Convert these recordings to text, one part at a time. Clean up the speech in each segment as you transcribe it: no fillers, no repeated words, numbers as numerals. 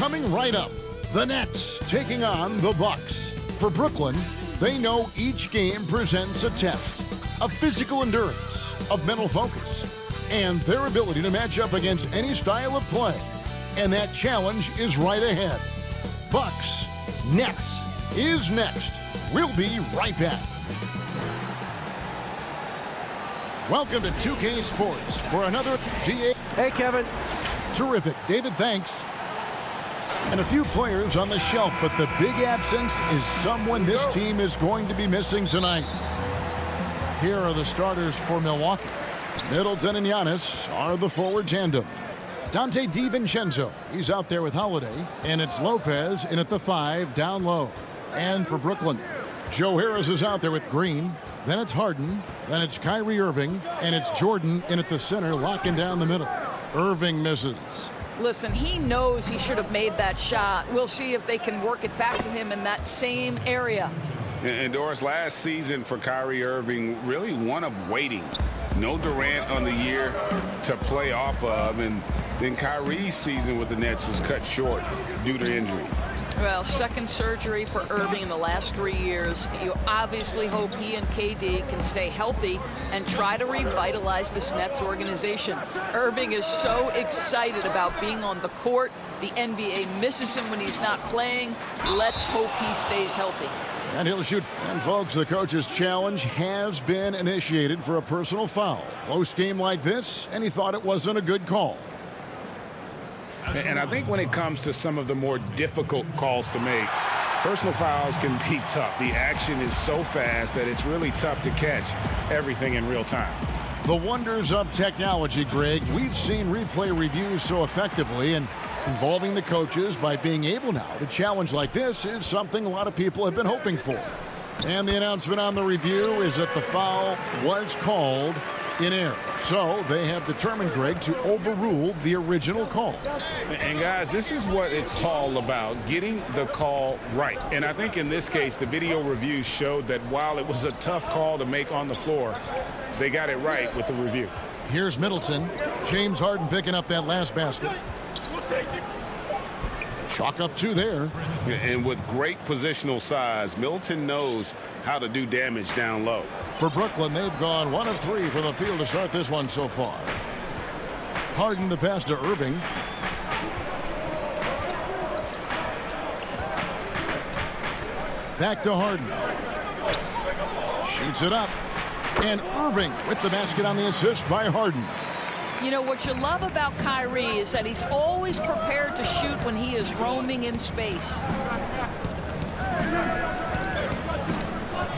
Coming right up, the Nets taking on the Bucks. For Brooklyn, they know each game presents a test of physical endurance, of mental focus, and their ability to match up against any style of play. And that challenge is right ahead. Bucks, Nets is next. We'll be right back. Welcome to 2K Sports for another GA. Hey, Kevin. Terrific. David, thanks. And a few players on the shelf, but the big absence is someone this team is going to be missing tonight. Here are the starters for Milwaukee. Middleton and Giannis are the forward tandem. Dante DiVincenzo, he's out there with Holiday. And it's Lopez in at the 5, down low. And for Brooklyn, Joe Harris is out there with Green. Then it's Harden. Then it's Kyrie Irving. And it's Jordan in at the center, locking down the middle. Irving misses. Listen, he knows he should have made that shot. We'll see if they can work it back to him in that same area. And Doris, last season for Kyrie Irving, really one of waiting. No Durant on the year to play off of, and then Kyrie's season with the Nets was cut short due to injury. Well, second surgery for Irving in the last 3 years. You obviously hope he and KD can stay healthy and try to revitalize this Nets organization. Irving is so excited about being on the court. The NBA misses him when he's not playing. Let's hope he stays healthy. And he'll shoot. And folks, the coach's challenge has been initiated for a personal foul. Close game like this, and he thought it wasn't a good call. And I think when it comes to some of the more difficult calls to make, personal fouls can be tough. The action is so fast that it's really tough to catch everything in real time. The wonders of technology, Greg. We've seen replay reviews so effectively, and involving the coaches by being able now to challenge like this is something a lot of people have been hoping for. And the announcement on the review is that the foul was called in error. So they have determined, Greg, to overrule the original call. And guys, this is what it's all about, getting the call right. And I think in this case, the video review showed that while it was a tough call to make on the floor, they got it right with the review. Here's Middleton. James Harden picking up that last basket. Chalk up 2 there. And with great positional size, Middleton knows how to do damage down low. For Brooklyn, they've gone 1 of 3 from the field to start this one so far. Harden the pass to Irving. Back to Harden. Shoots it up. And Irving with the basket on the assist by Harden. You know, what you love about Kyrie is that he's always prepared to shoot when he is roaming in space.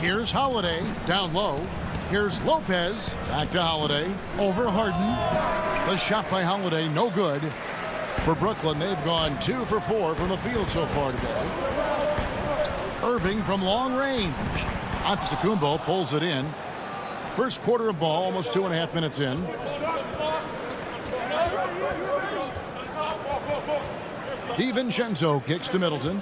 Here's Holiday down low. Here's Lopez. Back to Holiday. Over Harden. The shot by Holiday, no good. For Brooklyn, they've gone 2 for 4 from the field so far today. Irving from long range. Antetokounmpo pulls it in. First quarter of ball, almost 2.5 minutes in. DiVincenzo kicks to Middleton.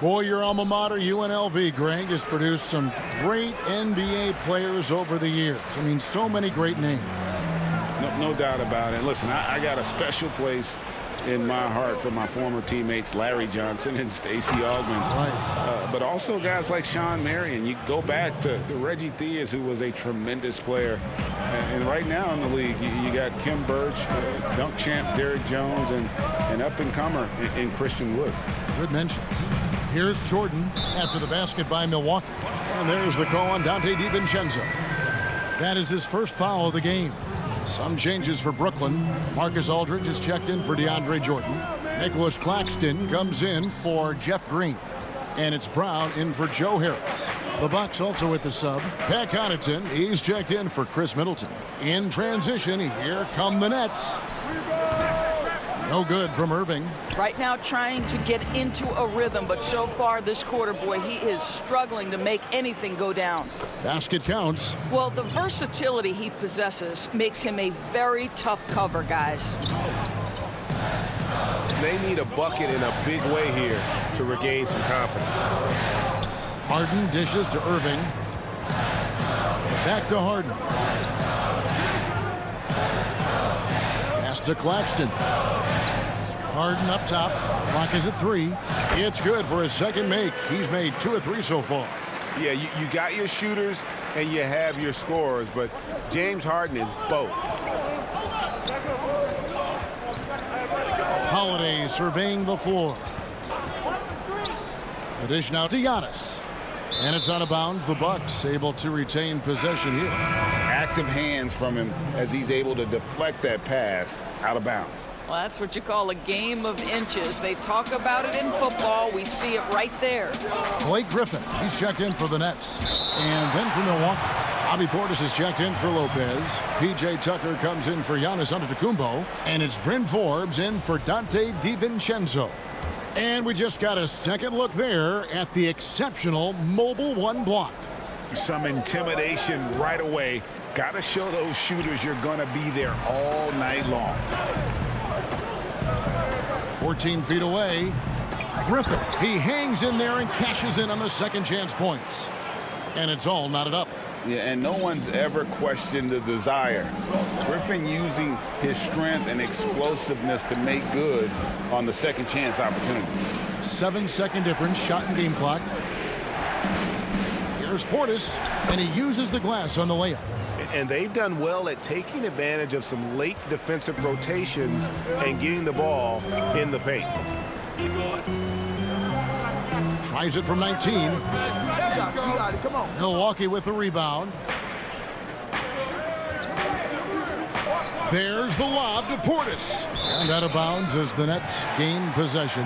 Boy, your alma mater, UNLV, Greg, has produced some great NBA players over the years. I mean, so many great names. No doubt about it. Listen, I got a special place in my heart for my former teammates Larry Johnson and Stacey Augmon. Right. But also guys like Sean Marion. You go back to Reggie Theus, who was a tremendous player. And right now in the league, you got Kim Birch, dunk champ Derrick Jones, and up-and-comer in Christian Wood. Good mentions. Here's Jordan after the basket by Milwaukee. And there's the call on Dante DiVincenzo. That is his first foul of the game. Some changes for Brooklyn. Marcus Aldridge is checked in for DeAndre Jordan. Nicholas Claxton comes in for Jeff Green. And it's Brown in for Joe Harris. The Bucks also with the sub. Pat Connaughton, he's checked in for Chris Middleton. In transition, here come the Nets. No good from Irving. Right now trying to get into a rhythm, but so far this quarter, boy, he is struggling to make anything go down. Basket counts. Well, the versatility he possesses makes him a very tough cover, guys. They need a bucket in a big way here to regain some confidence. Harden dishes to Irving. Back to Harden. Pass to Claxton. Harden up top. Clock is at 3. It's good for his second make. He's made 2 of 3 so far. Yeah, you got your shooters and you have your scorers, but James Harden is both. Holiday surveying the floor. The dish now to Giannis. And it's out of bounds. The Bucks able to retain possession here. Active hands from him as he's able to deflect that pass out of bounds. Well, that's what you call a game of inches. They talk about it in football. We see it right there. Blake Griffin, he's checked in for the Nets. And then for Milwaukee, Bobby Portis is checked in for Lopez. P.J. Tucker comes in for Giannis Antetokounmpo. And it's Bryn Forbes in for Dante DiVincenzo. And we just got a second look there at the exceptional Mobile One block. Some intimidation right away. Got to show those shooters you're going to be there all night long. 14 feet away. Griffin, he hangs in there and cashes in on the second chance points. And it's all knotted up. Yeah, and no one's ever questioned the desire. Griffin using his strength and explosiveness to make good on the second chance opportunities. 7-second difference, shot and game clock. Here's Portis, and he uses the glass on the layup. And they've done well at taking advantage of some late defensive rotations and getting the ball in the paint. Tries it from 19. Milwaukee with the rebound. There's the lob to Portis. And out of bounds as the Nets gain possession.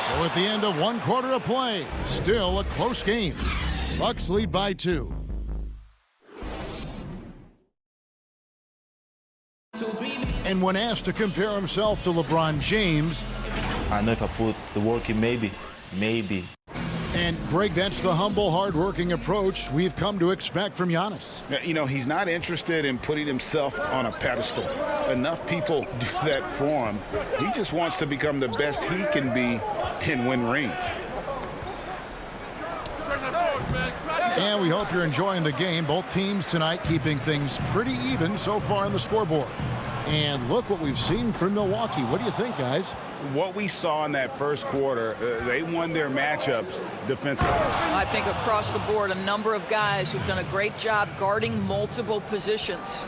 So at the end of 1 quarter of play, still a close game. Bucks lead by 2. And when asked to compare himself to LeBron James, I know if I put the work in, maybe. And Greg, that's the humble, hard-working approach we've come to expect from Giannis. You know, he's not interested in putting himself on a pedestal. Enough people do that for him. He just wants to become the best he can be and win rings. And we hope you're enjoying the game. Both teams tonight keeping things pretty even so far on the scoreboard. And look what we've seen from Milwaukee. What do you think, guys? What we saw in that first quarter, they won their matchups defensively. I think across the board, a number of guys who've done a great job guarding multiple positions.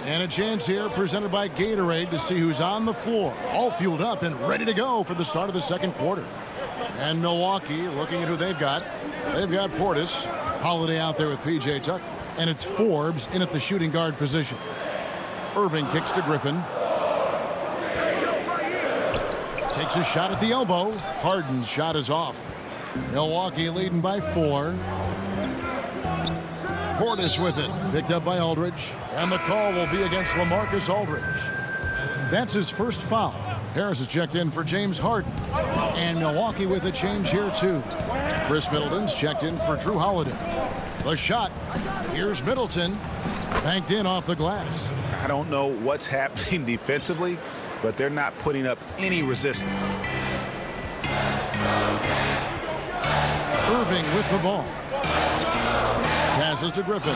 And a chance here presented by Gatorade to see who's on the floor, all fueled up and ready to go for the start of the second quarter. And Milwaukee, looking at who they've got Portis, Holiday out there with P.J. Tucker, and it's Forbes in at the shooting guard position. Irving kicks to Griffin. Takes a shot at the elbow. Harden's shot is off. Milwaukee leading by 4. Portis with it. Picked up by Aldridge. And the call will be against LaMarcus Aldridge. That's his first foul. Harris is checked in for James Harden. And Milwaukee with a change here too. Chris Middleton's checked in for Drew Holiday. The shot. Here's Middleton. Banked in off the glass. I don't know what's happening defensively, but they're not putting up any resistance. Irving with the ball. Passes to Griffin.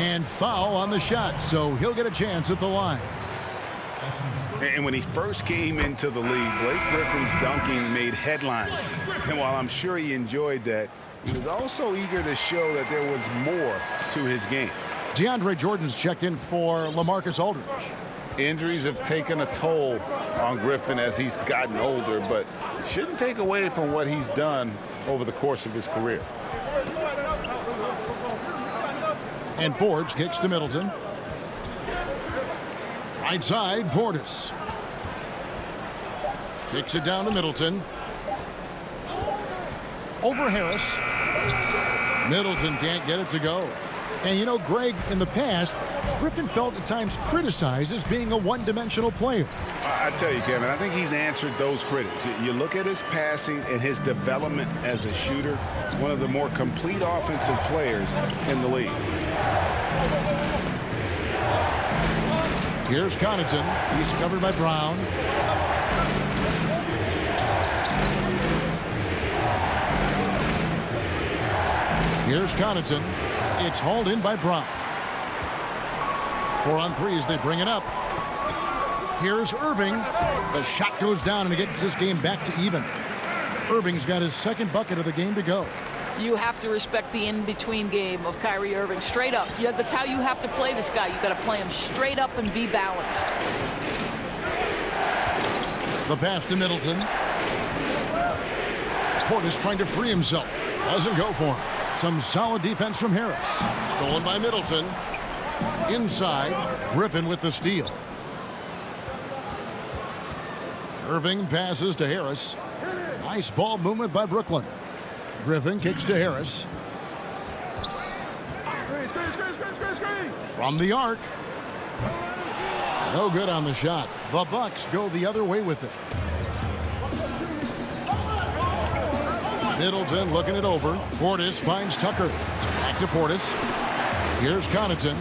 And foul on the shot, so he'll get a chance at the line. And when he first came into the league, Blake Griffin's dunking made headlines. And while I'm sure he enjoyed that, he was also eager to show that there was more to his game. DeAndre Jordan's checked in for LaMarcus Aldridge. Injuries have taken a toll on Griffin as he's gotten older, but shouldn't take away from what he's done over the course of his career. And Forbes kicks to Middleton. Right side, Portis. Kicks it down to Middleton. Over Harris. Middleton can't get it to go. And you know, Greg, in the past, Griffin felt at times criticized as being a one-dimensional player. I tell you, Kevin, I think he's answered those critics. You look at his passing and his development as a shooter, one of the more complete offensive players in the league. Here's Connaughton. He's covered by Brown. Here's Connaughton. It's hauled in by Brown. 4 on 3 as they bring it up. Here's Irving. The shot goes down and it gets this game back to even. Irving's got his second bucket of the game to go. You have to respect the in-between game of Kyrie Irving. Straight up. Yeah, that's how you have to play this guy. You got to play him straight up and be balanced. The pass to Middleton. Portis trying to free himself. Doesn't go for him. Some solid defense from Harris. Stolen by Middleton. Inside, Griffin with the steal. Irving passes to Harris. Nice ball movement by Brooklyn. Griffin kicks to Harris. From the arc. No good on the shot. The Bucks go the other way with it. Middleton looking it over. Portis finds Tucker. Back to Portis. Here's Connaughton.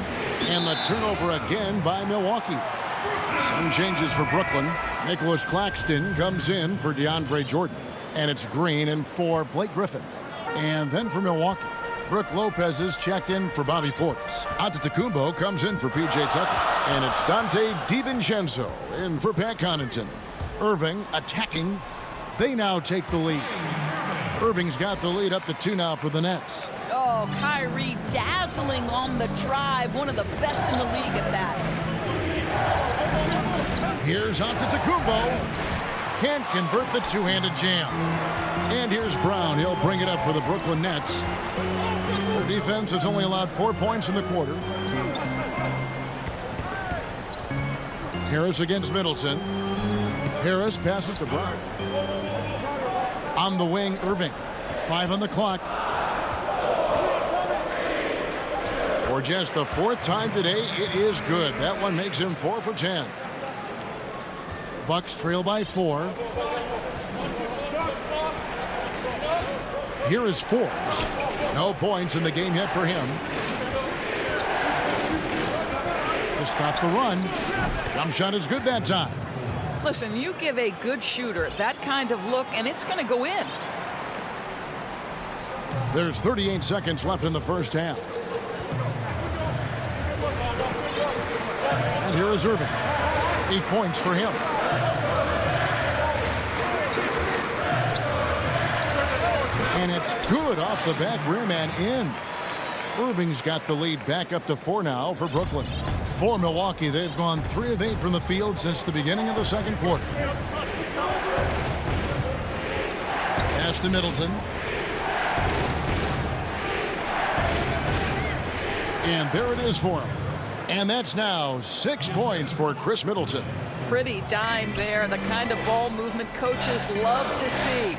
And the turnover again by Milwaukee. Some changes for Brooklyn. Nicholas Claxton comes in for DeAndre Jordan. And it's Green in for Blake Griffin. And then for Milwaukee, Brook Lopez is checked in for Bobby Portis. Antetokounmpo comes in for P.J. Tucker. And it's Dante DiVincenzo in for Pat Connaughton. Irving attacking. They now take the lead. Irving's got the lead up to 2 now for the Nets. Oh, Kyrie dazzling on the drive. One of the best in the league at that. Here's Antetokounmpo. Can't convert the two-handed jam. And here's Brown. He'll bring it up for the Brooklyn Nets. Their defense has only allowed 4 points in the quarter. Harris against Middleton. Harris passes to Brown. On the wing, Irving. 5 on the clock. For just the 4th time today, it is good. That one makes him 4 for 10. Bucks trail by 4. Here is Forbes. No points in the game yet for him. To stop the run. Jump shot is good that time. Listen, you give a good shooter that kind of look, and it's going to go in. There's 38 seconds left in the first half. And here is Irving. 8 points for him. And it's good off the back rim and in. Irving's got the lead back up to 4 now for Brooklyn. For Milwaukee, they've gone 3 of 8 from the field since the beginning of the second quarter. Pass to Middleton. And there it is for him. And that's now 6 points for Chris Middleton. Pretty dime there. The kind of ball movement coaches love to see.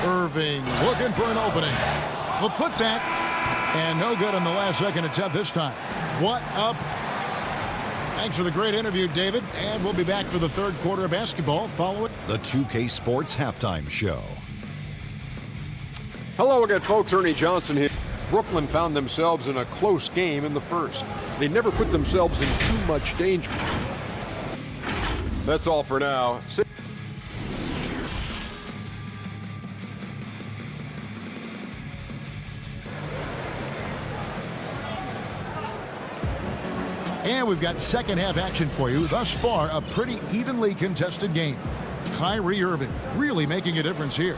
Irving looking for an opening. The putback. And no good on the last second attempt this time. What up? Thanks for the great interview, David. And we'll be back for the third quarter of basketball following the 2K Sports Halftime Show. Hello again, folks. Ernie Johnson here. Brooklyn found themselves in a close game in the first. They never put themselves in too much danger. That's all for now. And we've got second half action for you. Thus far, a pretty evenly contested game. Kyrie Irving really making a difference here.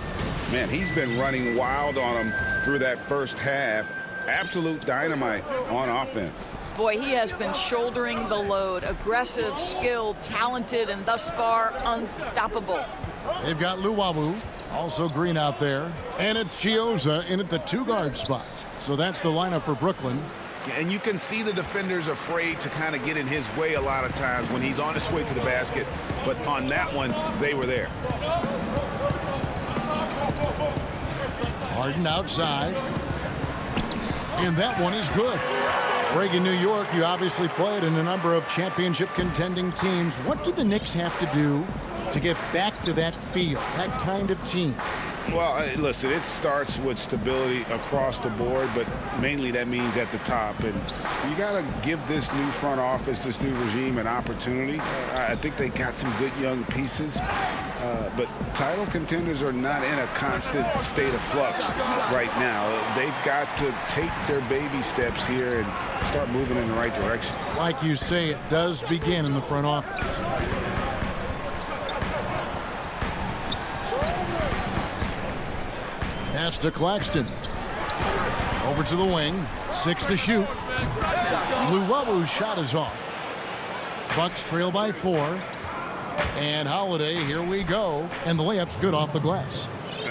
Man, he's been running wild on him through that first half. Absolute dynamite on offense. Boy, he has been shouldering the load. Aggressive, skilled, talented, and thus far unstoppable. They've got Luwawu, also Green out there. And it's Chioza in at the 2-guard spot. So that's the lineup for Brooklyn. And you can see the defenders afraid to kind of get in his way a lot of times when he's on his way to the basket. But on that one, they were there. Harden outside. And that one is good. Greg, in New York, you obviously played in a number of championship contending teams. What do the Knicks have to do to get back to that feel, that kind of team? Well, listen, it starts with stability across the board, but mainly that means at the top. And you got to give this new front office, this new regime, an opportunity. I think they got some good young pieces. But title contenders are not in a constant state of flux right now. They've got to take their baby steps here and start moving in the right direction. Like you say, it does begin in the front office. Pass to Claxton. Over to the wing. 6 to shoot. Luwabu's shot is off. Bucks trail by 4. And Holiday, here we go. And the layup's good off the glass.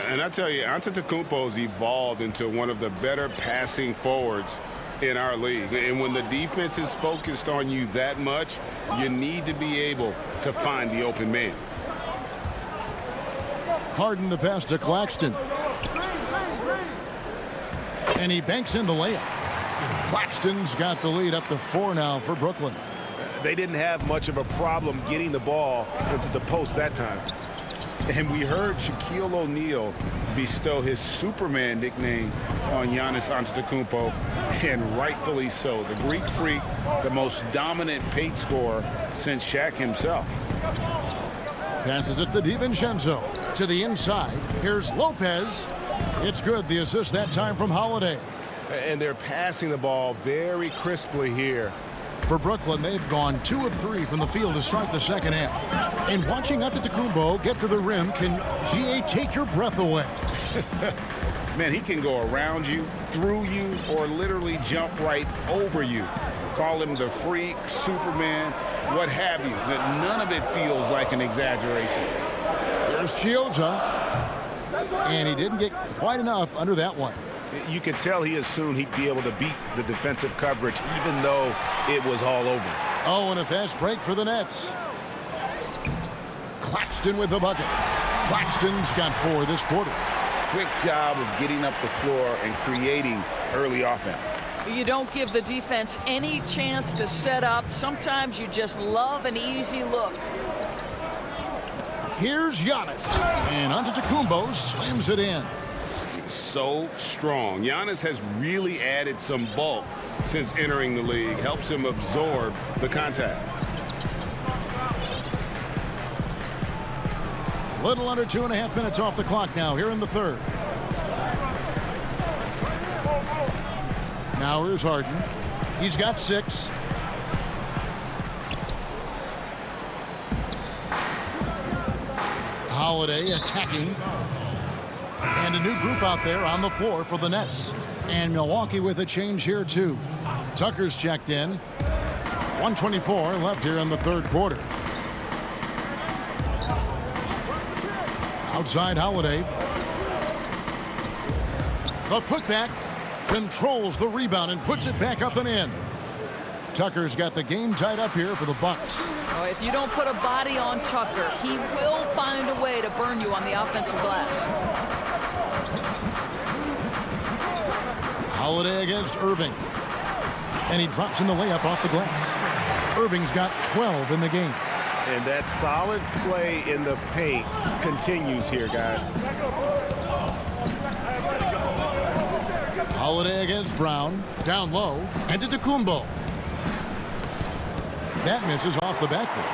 And I tell you, Antetokounmpo's evolved into one of the better passing forwards in our league. And when the defense is focused on you that much, you need to be able to find the open man. Harden the pass to Claxton. And he banks in the layup. Claxton's got the lead up to 4 now for Brooklyn. They didn't have much of a problem getting the ball into the post that time. And we heard Shaquille O'Neal bestow his Superman nickname on Giannis Antetokounmpo, and rightfully so. The Greek Freak, the most dominant paint scorer since Shaq himself. Passes it to DiVincenzo. To the inside. Here's Lopez. It's good. The assist that time from Holiday. And they're passing the ball very crisply here. For Brooklyn, they've gone 2 of 3 from the field to start the second half. And watching Antetokounmpo get to the rim can, GA, take your breath away. Man, he can go around you, through you, or literally jump right over you. Call him the Freak, Superman, what have you. But none of it feels like an exaggeration. There's Chiozza. And he didn't get quite enough under that one. You could tell he assumed he'd be able to beat the defensive coverage, even though it was all over. Oh, and a fast break for the Nets. Claxton with the bucket. Claxton's got 4 this quarter. Quick job of getting up the floor and creating early offense. You don't give the defense any chance to set up. Sometimes you just love an easy look. Here's Giannis. And Antetokounmpo slams it in. So strong. Giannis has really added some bulk since entering the league. Helps him absorb the contact. Little under 2.5 minutes off the clock now here in the third. Now here's Harden. He's got 6. Holiday attacking. And a new group out there on the floor for the Nets. And Milwaukee with a change here too. Tucker's checked in. 1:24 left here in the third quarter. Outside Holiday. The putback controls the rebound and puts it back up and in. Tucker's got the game tied up here for the Bucks. Oh, if you don't put a body on Tucker, he will find a way to burn you on the offensive glass. Holiday against Irving. And he drops in the layup off the glass. Irving's got 12 in the game. And that solid play in the paint continues here, guys. Holiday against Brown. Down low. Antetokounmpo. That misses off the backboard.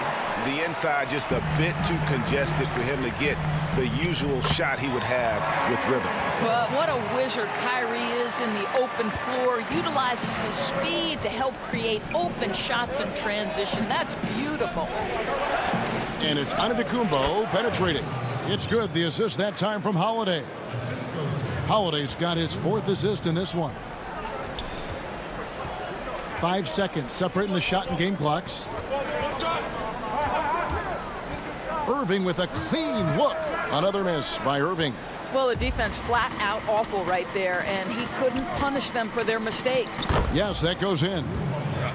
The inside just a bit too congested for him to get the usual shot he would have with rhythm. Well, what a wizard Kyrie is in the open floor. Utilizes his speed to help create open shots in transition. That's beautiful. And it's Antetokounmpo penetrating. It's good. The assist that time from Holiday. Holiday's got his 4th assist in this one. 5 seconds separating the shot and game clocks. Irving with a clean look. Another miss by Irving. Well, the defense flat out awful right there, and he couldn't punish them for their mistake. Yes, that goes in.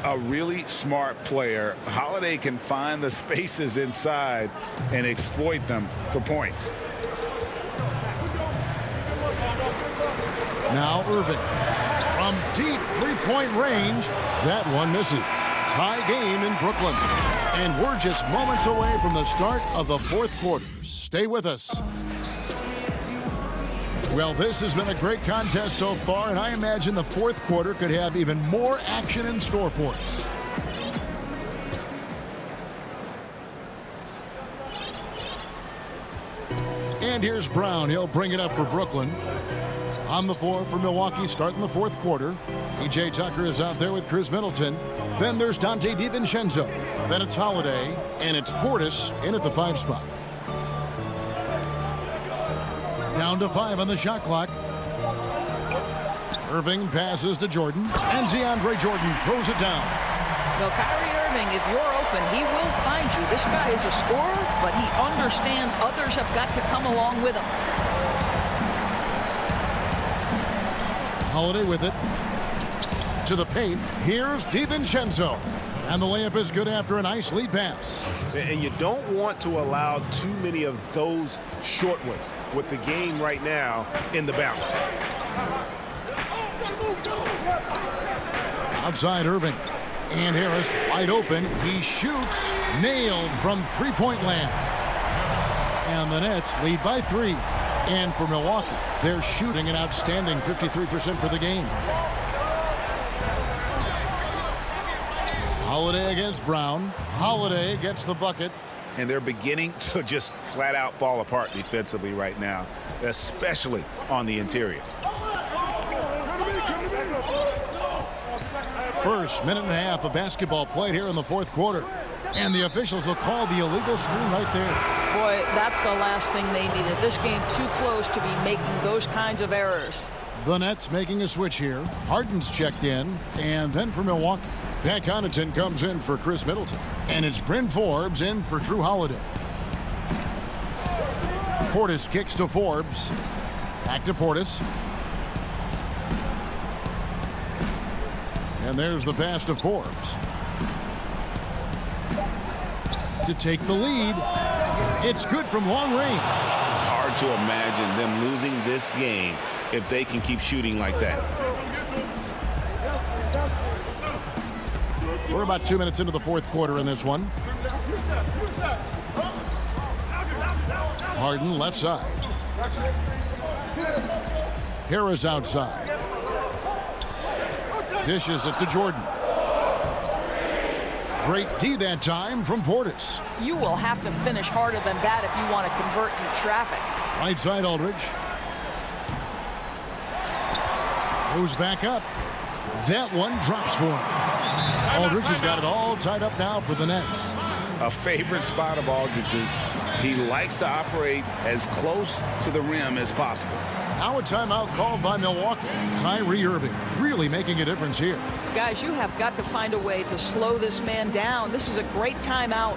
A really smart player. Holiday can find the spaces inside and exploit them for points. Now Irving. From deep three-point range, that one misses. Tie game in Brooklyn. And we're just moments away from the start of the 4th quarter. Stay with us. Well, this has been a great contest so far, and I imagine the 4th quarter could have even more action in store for us. And here's Brown. He'll bring it up for Brooklyn. On the floor for Milwaukee starting the fourth quarter. P.J. Tucker is out there with Chris Middleton. Then there's Dante DiVincenzo. Then it's Holiday. And it's Portis in at the 5 spot. Down to 5 on the shot clock. Irving passes to Jordan. And DeAndre Jordan throws it down. Well, Kyrie Irving, if you're open, he will find you. This guy is a scorer, but he understands others have got to come along with him. Holiday with it. To the paint. Here's DiVincenzo. And the layup is good after a nice lead pass. And you don't want to allow too many of those short ones with the game right now in the balance. Outside Irving. And Harris wide open. He shoots. Nailed from three-point land. And the Nets lead by 3. And for Milwaukee, they're shooting an outstanding 53% for the game. Holiday against Brown. Holiday gets the bucket. And they're beginning to just flat out fall apart defensively right now, especially on the interior. First minute and a half of basketball played here in the fourth quarter. And the officials will call the illegal screen right there. Boy, that's the last thing they needed. This game too close to be making those kinds of errors. The Nets making a switch here. Harden's checked in. And then for Milwaukee, Pat Connaughton comes in for Chris Middleton. And it's Bryn Forbes in for Drew Holiday. Portis kicks to Forbes. Back to Portis. And there's the pass to Forbes. To take the lead. It's good from long range. Hard to imagine them losing this game if they can keep shooting like that. We're about 2 minutes into the fourth quarter in this one. Harden left side. Harris outside. Dishes it to Jordan. Great D that time from Portis. You will have to finish harder than that if you want to convert in traffic. Right side Aldridge. Goes back up. That one drops for him. Aldridge has got it all tied up now for the Nets. A favorite spot of Aldridge's. He likes to operate as close to the rim as possible. Now a timeout called by Milwaukee. Kyrie Irving really making a difference here. Guys, you have got to find a way to slow this man down. This is a great timeout.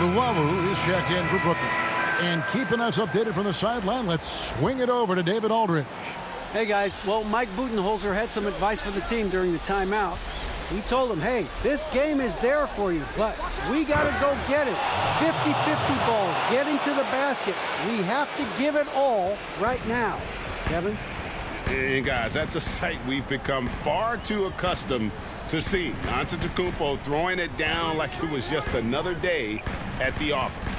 Luwawu is checked in for Brooklyn. And keeping us updated from the sideline, let's swing it over to David Aldridge. Hey, guys. Well, Mike Budenholzer had some advice for the team during the timeout. He told them, hey, this game is there for you, but we got to go get it. 50-50 balls, get into the basket. We have to give it all right now. Kevin? And guys, that's a sight we've become far too accustomed to see. Antetokounmpo throwing it down like it was just another day at the office.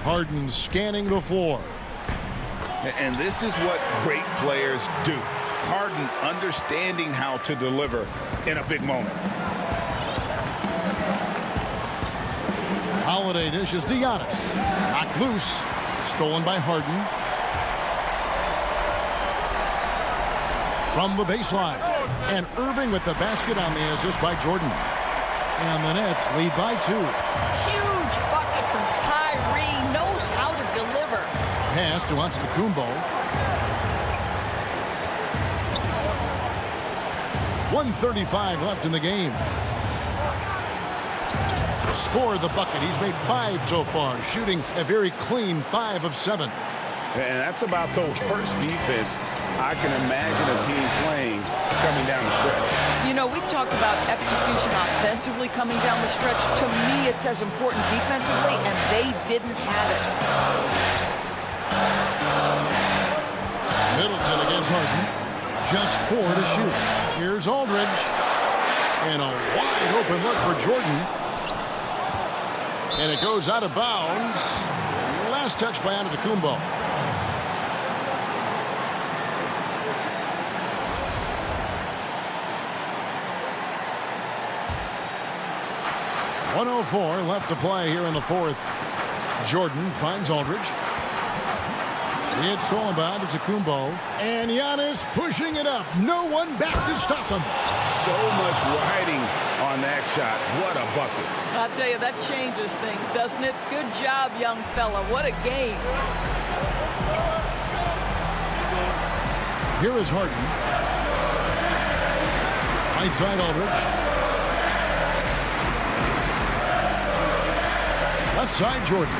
Harden scanning the floor. And this is what great players do. Harden understanding how to deliver in a big moment. Holiday dishes to Giannis. Knocked loose. Stolen by Harden. From the baseline. And Irving with the basket on the assist by Jordan. And the Nets lead by 2. Huge bucket from Kyrie. Knows how to deliver. Pass to Antetokounmpo. 1:35 left in the game. Scored the bucket. He's made 5 so far, shooting a very clean 5 of 7. And that's about the worst defense I can imagine a team playing coming down the stretch. You know, we talked about execution offensively coming down the stretch. To me, it's as important defensively, and they didn't have it. Middleton against Harden. Just 4 to shoot. Here's Aldridge. And a wide open look for Jordan. And it goes out of bounds. Last touch by Antetokounmpo. .104 left to play here in the fourth. Jordan finds Aldridge. It's stolen by Antetokounmpo. And Giannis pushing it up. No one back to stop him. So much riding on that shot. What a bucket. I'll tell you, that changes things, doesn't it? Good job, young fella. What a game. Here is Harden. Right side Aldridge. Left side Jordan.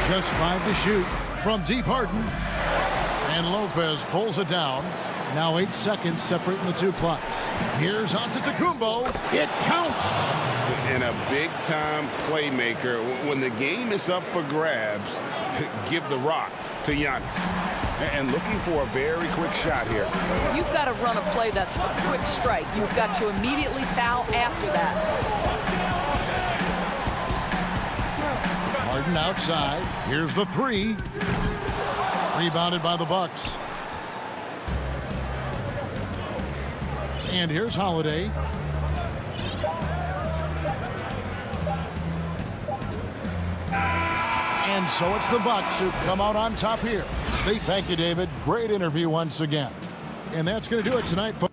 Just 5 to shoot from deep. Harden. And Lopez pulls it down. Now 8 seconds separating the two clocks. Here's Antetokounmpo. It counts. And a big-time playmaker. When the game is up for grabs, give the rock to Giannis. And looking for a very quick shot here. You've got to run a play that's a quick strike. You've got to immediately foul after that. Harden outside. Here's the 3. Rebounded by the Bucks. And here's Holiday. And so it's the Bucks who come out on top here. Thank you, David. Great interview once again. And that's going to do it tonight, folks.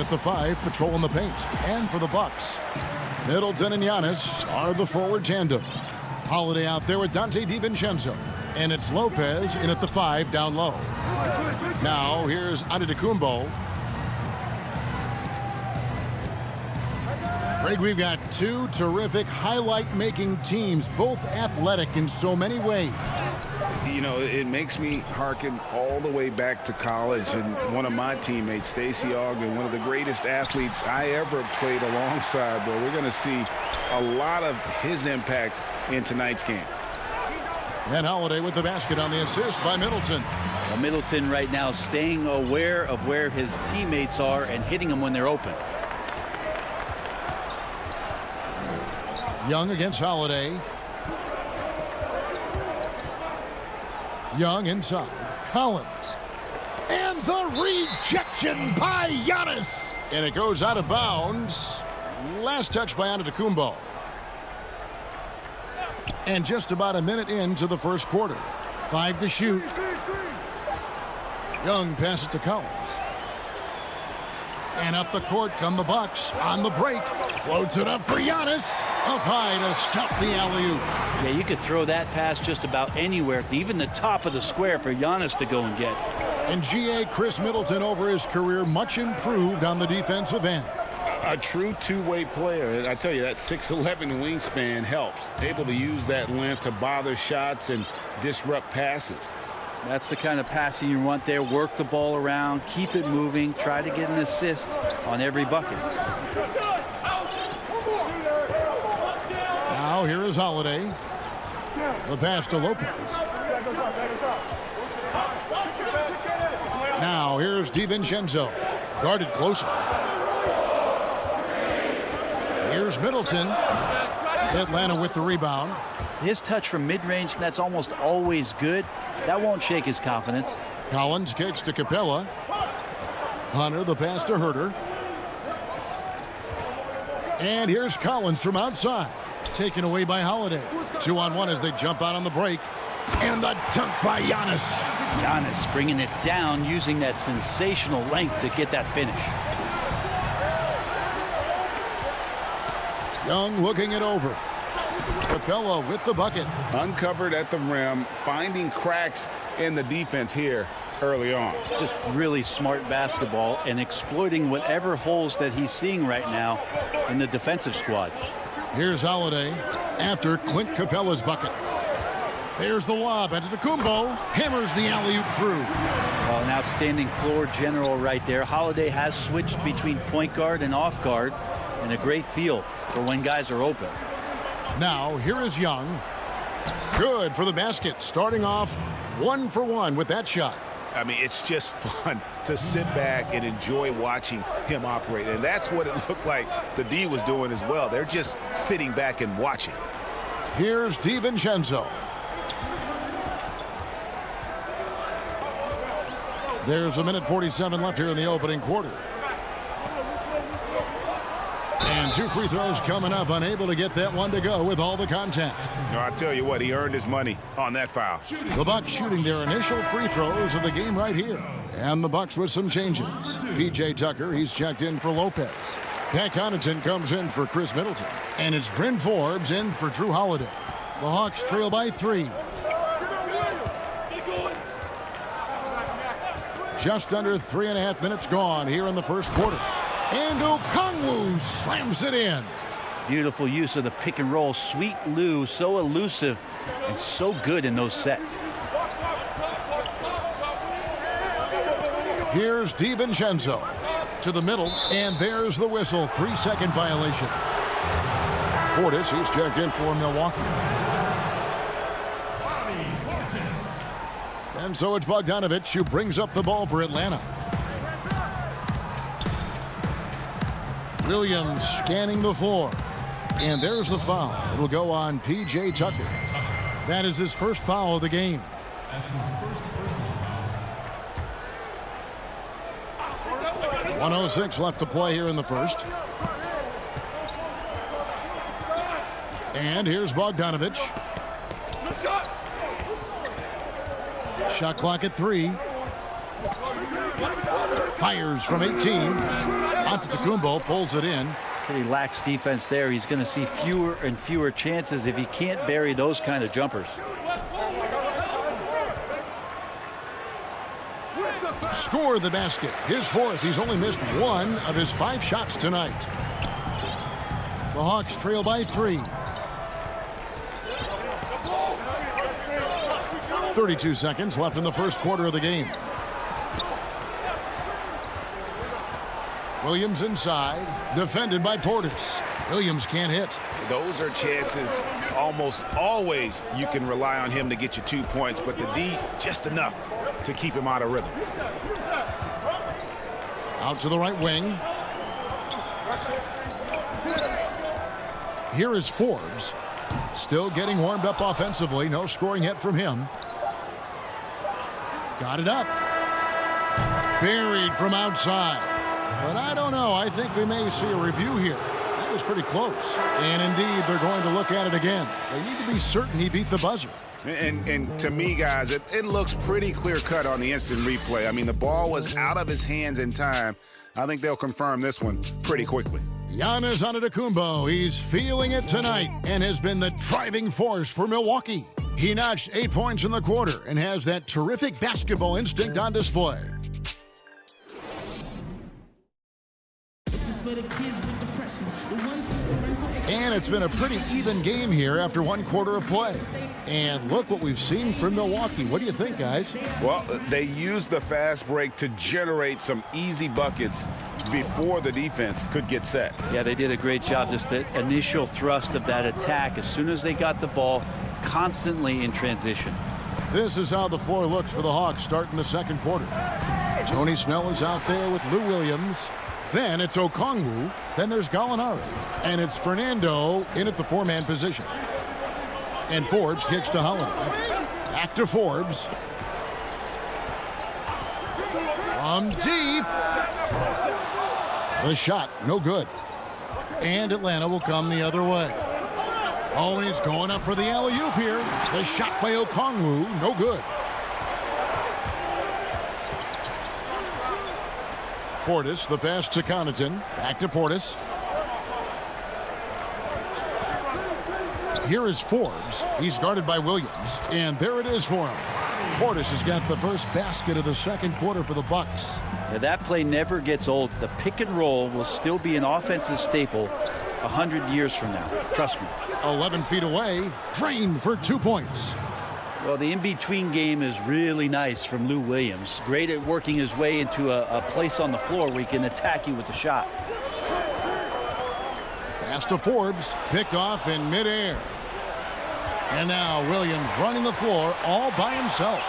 at the 5, patrolling the paint. And for the Bucks, Middleton and Giannis are the forward tandem. Holiday out there with Dante DiVincenzo. And it's Lopez in at the 5 down low. Now here's Antetokounmpo. Greg, we've got two terrific highlight-making teams, both athletic in so many ways. You know, it makes me hearken all the way back to college, and one of my teammates, Stacey Ogden, one of the greatest athletes I ever played alongside. Well, we're going to see a lot of his impact in tonight's game. And Holiday with the basket on the assist by Middleton. Well, Middleton right now staying aware of where his teammates are and hitting them when they're open. Young against Holiday. Young inside. Collins. And the rejection by Giannis. And it goes out of bounds. Last touch by Antetokounmpo. And just about a minute into the first quarter. 5 to shoot. Young passes to Collins. And up the court come the Bucks on the break. Floats it up for Giannis. Up high to stuff the alley-oop. Yeah, you could throw that pass just about anywhere, even the top of the square for Giannis to go and get. And G.A. Chris Middleton over his career much improved on the defensive end. A true two-way player. I tell you, that 6'11" wingspan helps. Able to use that length to bother shots and disrupt passes. That's the kind of passing you want there. Work the ball around, keep it moving, try to get an assist on every bucket. Now here is Holiday. The pass to Lopez. Now here's DiVincenzo. Guarded closer. Here's Middleton. Atlanta with the rebound. His touch from mid-range, that's almost always good. That won't shake his confidence. Collins kicks to Capella. Hunter, the pass to Herter. And here's Collins from outside. Taken away by Holiday. 2-on-1 as they jump out on the break. And the dunk by Giannis. Giannis bringing it down, using that sensational length to get that finish. Young looking it over. Capella with the bucket. Uncovered at the rim, finding cracks in the defense here early on. Just really smart basketball and exploiting whatever holes that he's seeing right now in the defensive squad. Here's Holiday after Clint Capella's bucket. There's the lob. Antetokounmpo hammers the alley-oop through. Well, an outstanding floor general right there. Holiday has switched between point guard and off guard, and a great feel for when guys are open. Now, here is Young. Good for the basket. Starting off 1 for 1 with that shot. I mean, it's just fun to sit back and enjoy watching him operate. And that's what it looked like the D was doing as well. They're just sitting back and watching. Here's DiVincenzo. There's 1:47 left here in the opening quarter. And 2 free throws coming up. Unable to get that one to go with all the contact. No, I tell you what, he earned his money on that foul. The Bucks shooting their initial free throws of the game right here. And the Bucks with some changes. P.J. Tucker, he's checked in for Lopez. Pat Connaughton comes in for Chris Middleton. And it's Bryn Forbes in for Drew Holiday. The Hawks trail by 3. Just under 3.5 minutes gone here in the first quarter. And Okongwu slams it in. Beautiful use of the pick and roll. Sweet Lou, so elusive and so good in those sets. Here's DiVincenzo to the middle, and there's the whistle. 3-second violation. Portis, he's checked in for Milwaukee. And so it's Bogdanovich who brings up the ball for Atlanta. Williams scanning the floor. And there's the foul. It'll go on P.J. Tucker. That is his first foul of the game. That's his first foul. 1:06 left to play here in the first. And here's Bogdanovich. Shot clock at 3. Fires from 18. Antetokounmpo pulls it in. Pretty lax defense there. He's going to see fewer and fewer chances if he can't bury those kind of jumpers. Score the basket. His fourth. He's only missed 1 of his 5 shots tonight. The Hawks trail by 3. 32 seconds left in the first quarter of the game. Williams inside, defended by Portis. Williams can't hit. Those are chances almost always you can rely on him to get you 2 points, but the D just enough to keep him out of rhythm. Out to the right wing. Here is Forbes. Still getting warmed up offensively. No scoring yet from him. Got it up. Buried from outside. But I don't know. I think we may see a review here. That was pretty close. And indeed, they're going to look at it again. They need to be certain he beat the buzzer. And to me, guys, it looks pretty clear-cut on the instant replay. I mean, the ball was out of his hands in time. I think they'll confirm this one pretty quickly. Giannis Antetokounmpo, he's feeling it tonight and has been the driving force for Milwaukee. He notched 8 points in the quarter and has that terrific basketball instinct on display. And it's been a pretty even game here after 1 quarter of play. And look what we've seen from Milwaukee. What do you think, guys? Well, they used the fast break to generate some easy buckets before the defense could get set. Yeah, they did a great job. Just the initial thrust of that attack as soon as they got the ball, constantly in transition. This is how the floor looks for the Hawks starting the second quarter. Tony Snell is out there with Lou Williams. Then it's Okongwu. Then there's Gallinari. And it's Fernando in at the 4-man position. And Forbes kicks to Holiday. Back to Forbes. From deep. The shot, no good. And Atlanta will come the other way. Oh, he's going up for the alley-oop here. The shot by Okongwu, no good. Portis, the pass to Connaughton. Back to Portis. Here is Forbes. He's guarded by Williams. And there it is for him. Portis has got the first basket of the second quarter for the Bucks. Now, that play never gets old. The pick and roll will still be an offensive staple 100 years from now. Trust me. 11 feet away. Drained for 2 points. Well, the in-between game is really nice from Lou Williams. Great at working his way into a place on the floor where he can attack you with the shot. Pass to Forbes. Picked off in midair. And now Williams running the floor all by himself.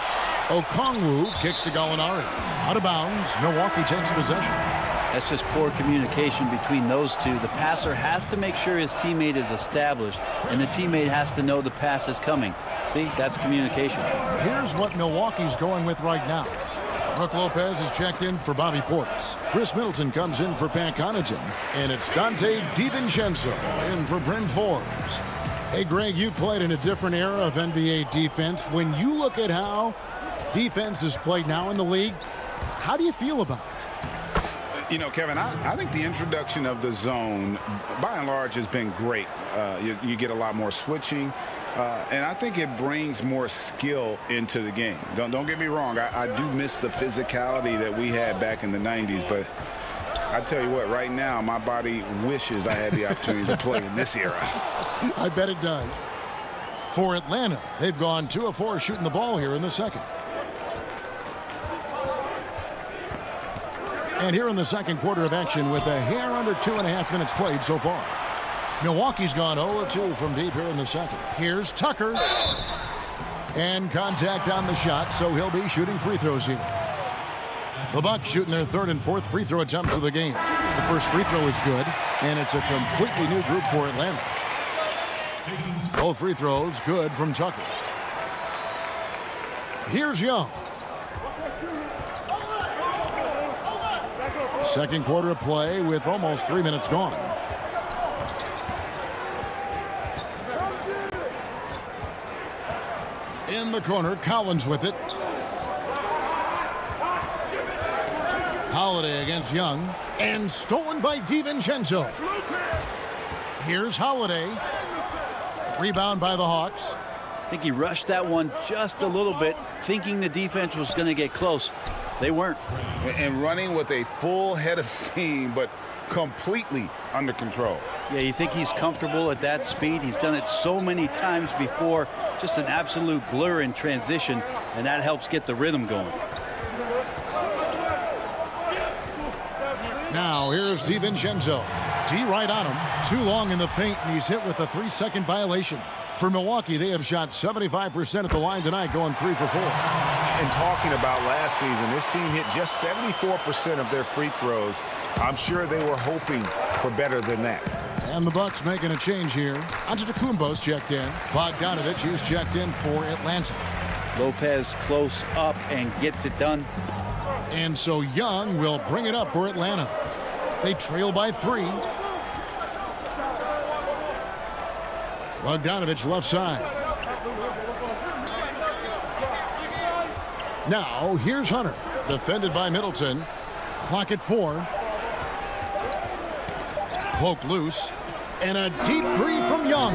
Okongwu kicks to Gallinari. Out of bounds. Milwaukee takes possession. That's just poor communication between those two. The passer has to make sure his teammate is established, and the teammate has to know the pass is coming. See, that's communication. Here's what Milwaukee's going with right now. Brook Lopez is checked in for Bobby Portis. Chris Middleton comes in for Pat Connaughton. And it's Dante DiVincenzo in for Bryn Forbes. Hey, Greg, you played in a different era of NBA defense. When you look at how defense is played now in the league, how do you feel about it? You know, Kevin, I think the introduction of the zone, by and large, has been great. You get a lot more switching, and I think it brings more skill into the game. Don't get me wrong. I do miss the physicality that we had back in the 90s, but I tell you what, right now, my body wishes I had the opportunity to play in this era. I bet it does. For Atlanta, they've gone 2 of 4 shooting the ball here in the second. And here in the second quarter of action with a hair under 2.5 minutes played so far. Milwaukee's gone 0-2 from deep here in the second. Here's Tucker. And contact on the shot, so he'll be shooting free throws here. The Bucks shooting their 3rd and 4th free throw attempts of the game. The first free throw is good, and it's a completely new group for Atlanta. Both free throws good from Tucker. Here's Young. Second quarter of play with almost 3 minutes gone. In the corner, Collins with it. Holiday against Young. And stolen by DiVincenzo. Here's Holiday. Rebound by the Hawks. I think he rushed that one just a little bit, thinking the defense was going to get close. They weren't. And running with a full head of steam, but completely under control. Yeah, you think he's comfortable at that speed? He's done it so many times before. Just an absolute blur in transition, and that helps get the rhythm going. Now here's DiVincenzo. D right on him. Too long in the paint, and he's hit with a 3-second violation. For Milwaukee, they have shot 75% at the line tonight, going 3 for 4. And talking about last season, this team hit just 74% of their free throws. I'm sure they were hoping for better than that. And the Bucks making a change here. Antetokounmpo's checked in. Bogdanovic is checked in for Atlanta. Lopez close up and gets it done. And so Young will bring it up for Atlanta. They trail by 3. Bogdanovic left side. Now here's Hunter. Defended by Middleton. Clock at 4. Poke loose. And a deep three from Young.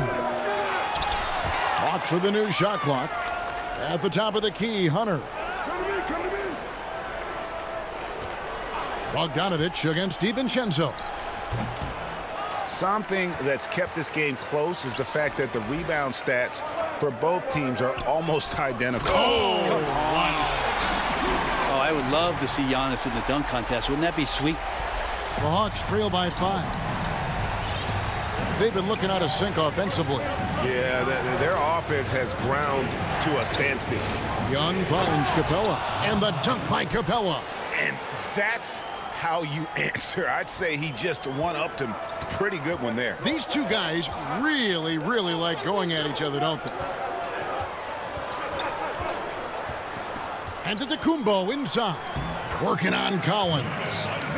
Hawks for the new shot clock. At the top of the key, Hunter. Bogdanovic against DiVincenzo. Something that's kept this game close is the fact that the rebound stats for both teams are almost identical. Oh, come on. Oh, I would love to see Giannis in the dunk contest. Wouldn't that be sweet? The Hawks trail by 5. They've been looking out of sync offensively. Yeah, their offense has ground to a standstill. Young finds Capella. And the dunk by Capella. And that's how you answer. I'd say he just one-upped him. Pretty good one there. These two guys really, really like going at each other, don't they? Antetokounmpo inside. Working on Collins.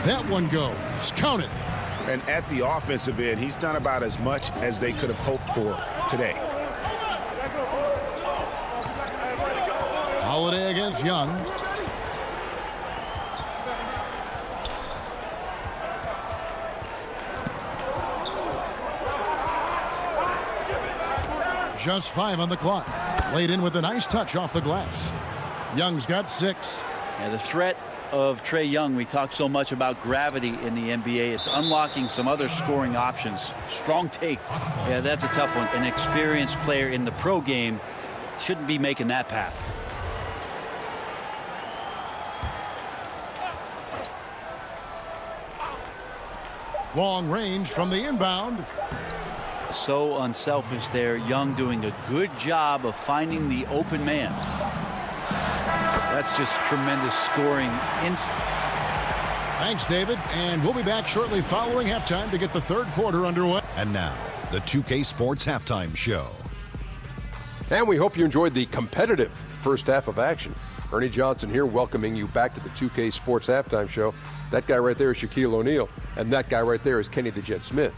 That one goes. Count it. And at the offensive end, he's done about as much as they could have hoped for today. Holiday against Young. Just 5 on the clock. Laid in with a nice touch off the glass. Young's got 6. Yeah, the threat of Trae Young, we talk so much about gravity in the NBA. It's unlocking some other scoring options. Strong take. Yeah, that's a tough one. An experienced player in the pro game shouldn't be making that pass. Long range from the inbound. So unselfish there. Young doing a good job of finding the open man. That's just tremendous scoring. Thanks, David. And we'll be back shortly following halftime to get the third quarter underway. And now, the 2K Sports Halftime Show. And we hope you enjoyed the competitive first half of action. Ernie Johnson here welcoming you back to the 2K Sports Halftime Show. That guy right there is Shaquille O'Neal, and that guy right there is Kenny the Jet Smith.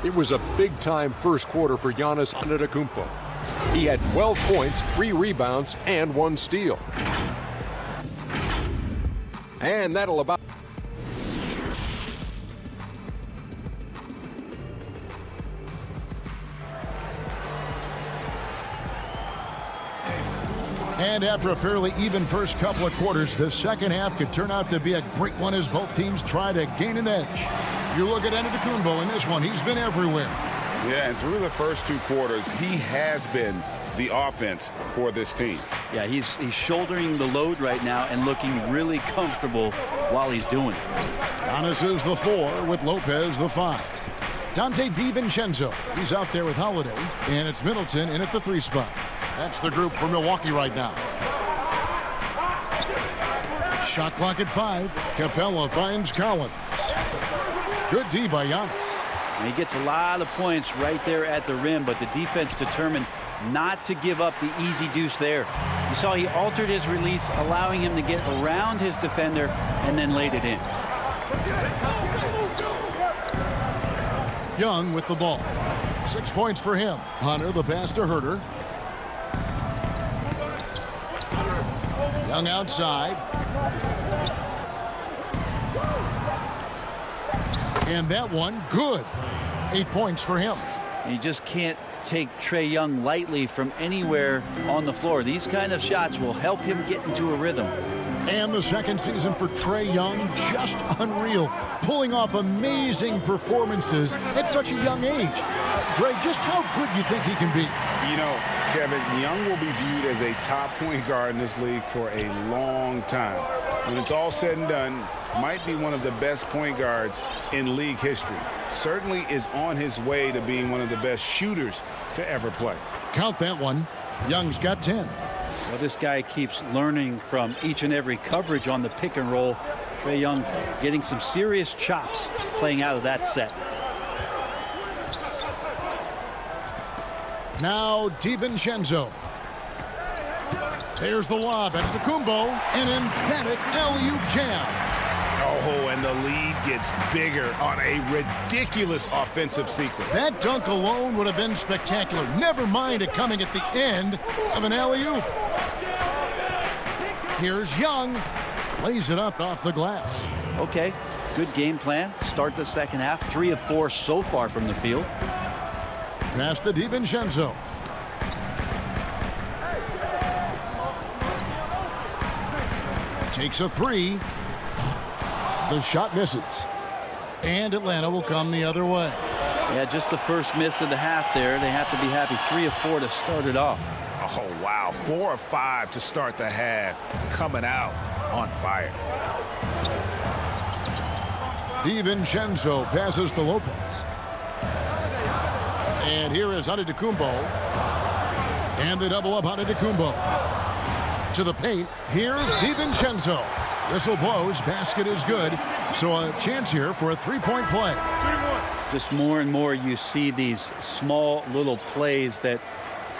It was a big-time first quarter for Giannis Antetokounmpo. He had 12 points, 3 rebounds, and 1 steal. And that'll about... And after a fairly even first couple of quarters, the second half could turn out to be a great one as both teams try to gain an edge. You look at Antetokounmpo in this one, he's been everywhere. Yeah, and through the first 2 quarters, he has been the offense for this team. Yeah, he's shouldering the load right now and looking really comfortable while he's doing it. Giannis is the 4 with Lopez the 5. Dante DiVincenzo, he's out there with Holiday, and it's Middleton in at the 3 spot. That's the group for Milwaukee right now. Shot clock at 5. Capella finds Collins. Good D by Giannis. And he gets a lot of points right there at the rim, but the defense determined not to give up the easy deuce there. You saw he altered his release, allowing him to get around his defender and then laid it in. Young with the ball. 6 points for him. Hunter the pass to Herter. Young outside. And that one, good. 8 points for him. You just can't take Trae Young lightly from anywhere on the floor. These kind of shots will help him get into a rhythm. And the second season for Trae Young, just unreal. Pulling off amazing performances at such a young age. Greg, just how good do you think he can be? You know, Kevin, Young will be viewed as a top point guard in this league for a long time. When it's all said and done, might be one of the best point guards in league history. Certainly is on his way to being one of the best shooters to ever play. Count that one. Young's got 10. Well, this guy keeps learning from each and every coverage on the pick and roll. Trae Young getting some serious chops playing out of that set. Now DiVincenzo. There's the lob at Antetokounmpo. An emphatic alley-oop jam. Oh, and the lead gets bigger on a ridiculous offensive sequence. That dunk alone would have been spectacular. Never mind it coming at the end of an alley-oop. Here's Young. Lays it up off the glass. Okay, good game plan. Start the second half. 3 of 4 so far from the field. Pass to DiVincenzo. Takes a 3. The shot misses. And Atlanta will come the other way. Yeah, just the first miss of the half there. They have to be happy. 3 of 4 to start it off. Oh, wow. 4 of 5 to start the half. Coming out on fire. DiVincenzo passes to Lopez. And here is Antetokounmpo. And they double up Antetokounmpo. To the paint. Here's DiVincenzo. Whistle blows. Basket is good. So a chance here for a three-point play. Just more and more you see these small little plays that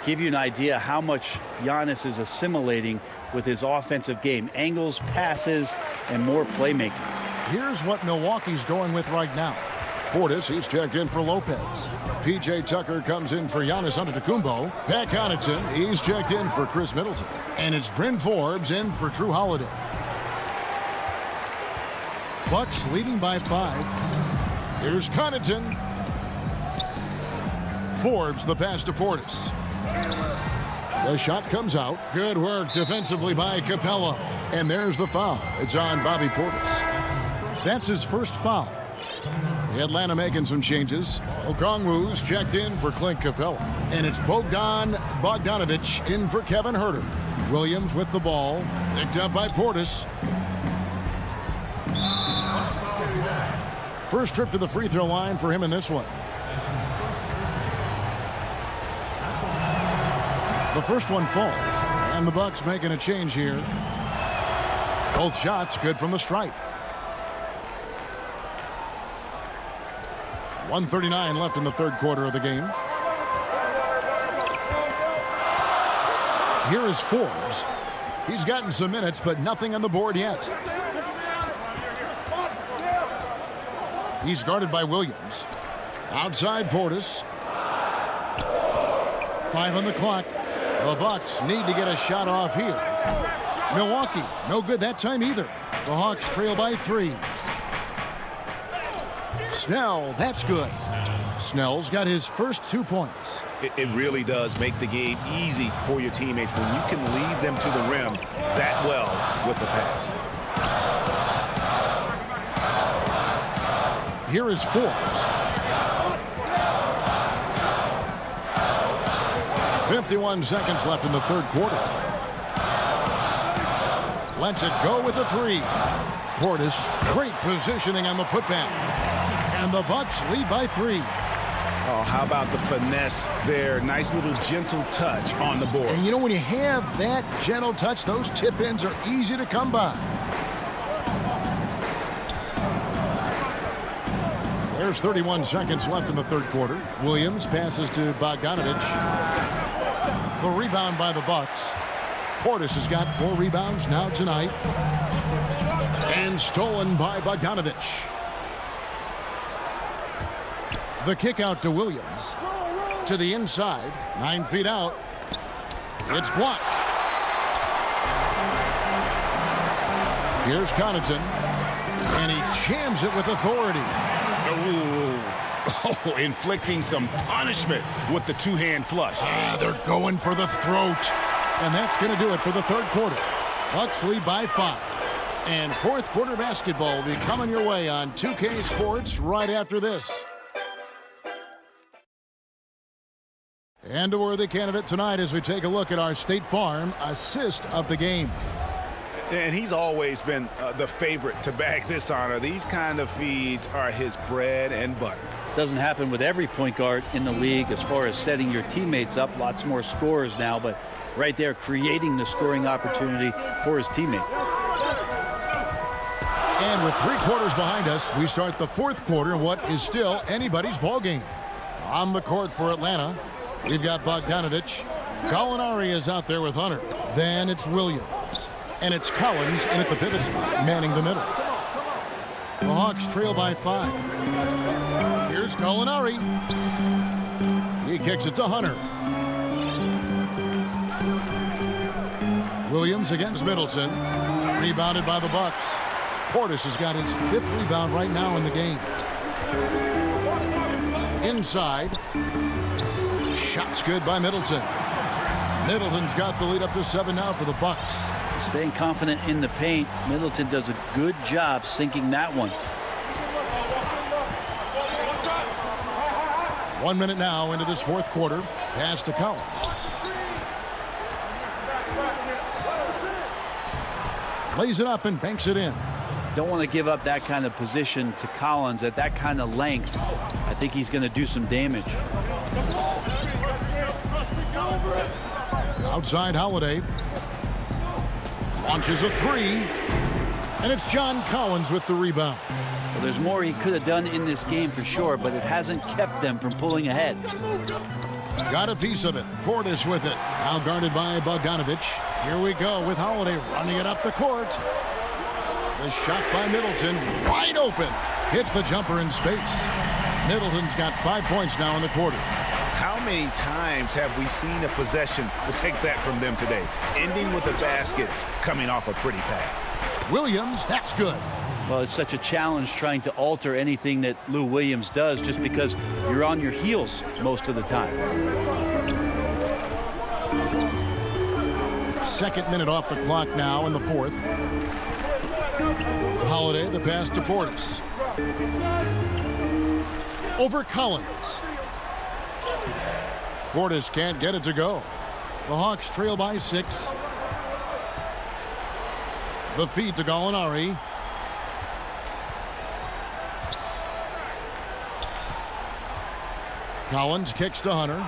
give you an idea how much Giannis is assimilating with his offensive game. Angles, passes, and more playmaking. Here's what Milwaukee's going with right now. Portis, he's checked in for Lopez. P.J. Tucker comes in for Giannis Antetokounmpo. Pat Connaughton, he's checked in for Chris Middleton. And it's Bryn Forbes in for Drew Holiday. Bucks leading by 5. Here's Connaughton. Forbes the pass to Portis. The shot comes out. Good work defensively by Capella. And there's the foul. It's on Bobby Portis. That's his first foul. Atlanta making some changes. Okongwu's checked in for Clint Capella. And it's Bogdan Bogdanovic in for Kevin Huerter. Williams with the ball. Picked up by Portis. First trip to the free throw line for him in this one. The first one falls. And the Bucks making a change here. Both shots good from the stripe. 1:39 left in the third quarter of the game. Here is Forbes. He's gotten some minutes, but nothing on the board yet. He's guarded by Williams. Outside Portis. 5 on the clock. The Bucks need to get a shot off here. Milwaukee, no good that time either. The Hawks trail by 3. Snell, that's good. Snell's got his first 2 points. It really does make the game easy for your teammates when you can lead them to the rim that well with the pass. Here is Forbes. 51 seconds left in the third quarter. Lets it go with a 3. Portis, great positioning on the putback. And the Bucks lead by 3. Oh, how about the finesse there? Nice little gentle touch on the board. And you know, when you have that gentle touch, those tip-ins are easy to come by. There's 31 seconds left in the third quarter. Williams passes to Bogdanovic. The rebound by the Bucks. Portis has got 4 rebounds now tonight. And stolen by Bogdanovic. The kick out to Williams. To the inside. 9 feet out. It's blocked. Here's Connaughton. And he jams it with authority. Ooh, Oh, inflicting some punishment with the two-hand flush. They're going for the throat. And that's going to do it for the third quarter. Bucks lead by 5. And fourth quarter basketball will be coming your way on 2K Sports right after this. And a worthy candidate tonight as we take a look at our State Farm assist of the game. And he's always been the favorite to bag this honor. These kind of feeds are his bread and butter. Doesn't happen with every point guard in the league as far as setting your teammates up. Lots more scorers now, but right there creating the scoring opportunity for his teammate. And with 3 quarters behind us, we start the fourth quarter in what is still anybody's ball game. On the court for Atlanta, we've got Bogdanovich. Gallinari is out there with Hunter. Then it's Williams. And it's Collins in at the pivot spot, manning the middle. The Hawks trail by 5. Here's Gallinari. He kicks it to Hunter. Williams against Middleton. Rebounded by the Bucks. Portis has got his 5th rebound right now in the game. Inside. Shot's good by Middleton. Middleton's got the lead up to 7 now for the Bucks. Staying confident in the paint. Middleton does a good job sinking that one. 1 minute now into this fourth quarter. Pass to Collins. Lays it up and banks it in. Don't want to give up that kind of position to Collins at that kind of length. I think he's going to do some damage. Outside Holiday. Launches a 3. And it's John Collins with the rebound. Well, there's more he could have done in this game for sure, but it hasn't kept them from pulling ahead. Got a piece of it. Portis with it. Now guarded by Bogdanovich. Here we go with Holiday running it up the court. The shot by Middleton, wide open. Hits the jumper in space. Middleton's got 5 points now in the quarter. How many times have we seen a possession like that from them today? Ending with a basket, coming off a pretty pass. Williams, that's good. Well, it's such a challenge trying to alter anything that Lou Williams does just because you're on your heels most of the time. Second minute off the clock now in the fourth. Holiday, the pass to Portis. Over Collins. Portis can't get it to go. The Hawks trail by 6. The feed to Gallinari. Collins kicks to Hunter.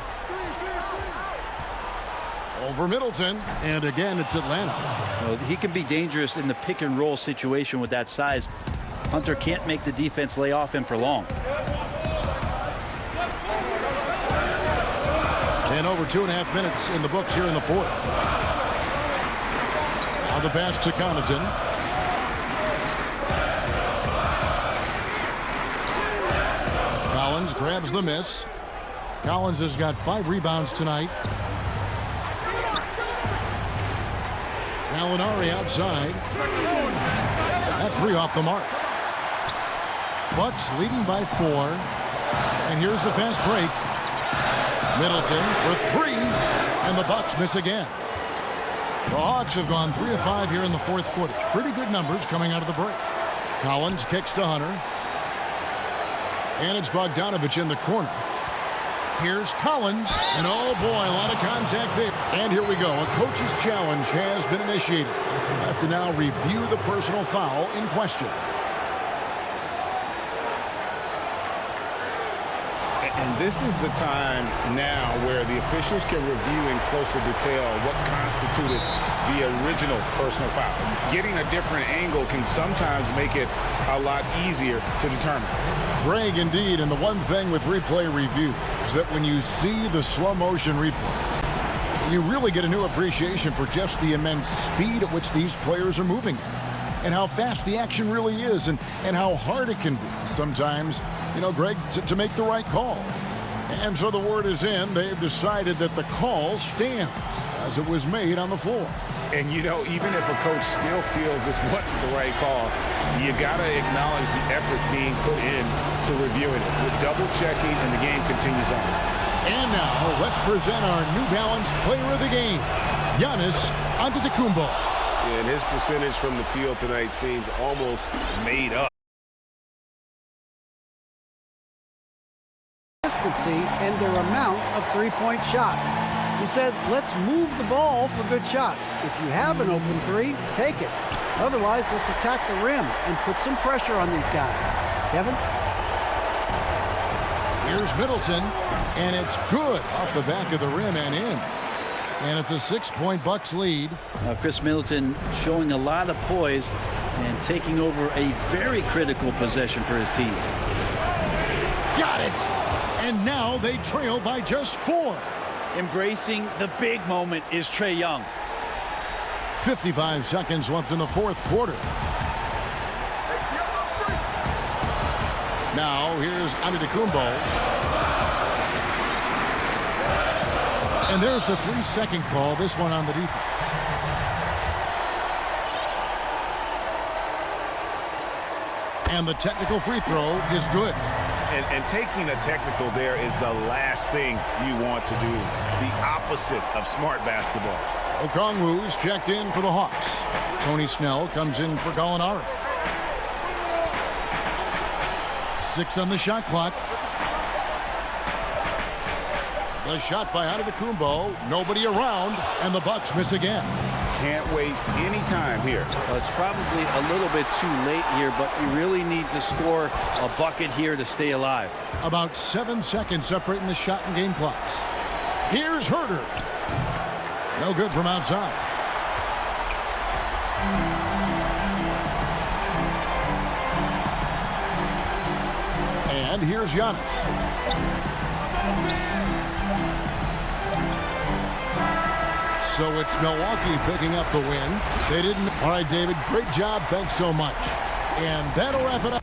Over Middleton. And again, it's Atlanta. Well, he can be dangerous in the pick and roll situation with that size. Hunter can't make the defense lay off him for long. And over 2.5 minutes in the books here in the fourth. Now the pass to Connaughton. Collins grabs the miss. Collins has got 5 rebounds tonight. Gallinari outside. That 3 off the mark. Bucks leading by 4. And here's the fast break. Middleton for 3. And the Bucks miss again. The Hawks have gone 3 of 5 here in the fourth quarter. Pretty good numbers coming out of the break. Collins kicks to Hunter. And it's Bogdanovich in the corner. Here's Collins, and oh boy, a lot of contact there. And here we go. A coach's challenge has been initiated. We'll have to now review the personal foul in question. And this is the time now where the officials can review in closer detail what constituted the original personal foul. Getting a different angle can sometimes make it a lot easier to determine. Greg, indeed, and the one thing with replay review is that when you see the slow motion replay, you really get a new appreciation for just the immense speed at which these players are moving and how fast the action really is and how hard it can be sometimes, you know, Greg, to make the right call. And so the word is in. They've decided that the call stands as it was made on the floor. And, you know, even if a coach still feels this wasn't the right call, you got to acknowledge the effort being put in to reviewing it. With double-checking, and the game continues on. And now, let's present our New Balance Player of the Game, Giannis Antetokounmpo. And his percentage from the field tonight seems almost made up. Consistency and their amount of three-point shots. He said, let's move the ball for good shots. If you have an open three, take it. Otherwise, let's attack the rim and put some pressure on these guys. Kevin? Here's Middleton, and it's good off the back of the rim and in. And it's a 6-point Bucks lead. Chris Middleton showing a lot of poise and taking over a very critical possession for his team. Got it. And now they trail by just 4. Embracing the big moment is Trae Young. 55 seconds left in the fourth quarter. Now here's Antetokounmpo. And there's the 3-second call, this one on the defense. And the technical free throw is good. And taking a technical there is the last thing you want to do. Is the opposite of smart basketball. Okongwu's checked in for the Hawks. Tony Snell comes in for Gallinari. 6 on the shot clock. The shot by Antetokounmpo. Nobody around, and the Bucks miss again. Can't waste any time here. Well, it's probably a little bit too late here, but you really need to score a bucket here to stay alive. About 7 seconds separating the shot and game clocks. Here's Herter. No good from outside. And here's Giannis. So it's Milwaukee picking up the win. They didn't. All right, David, great job. Thanks so much. And that'll wrap it up.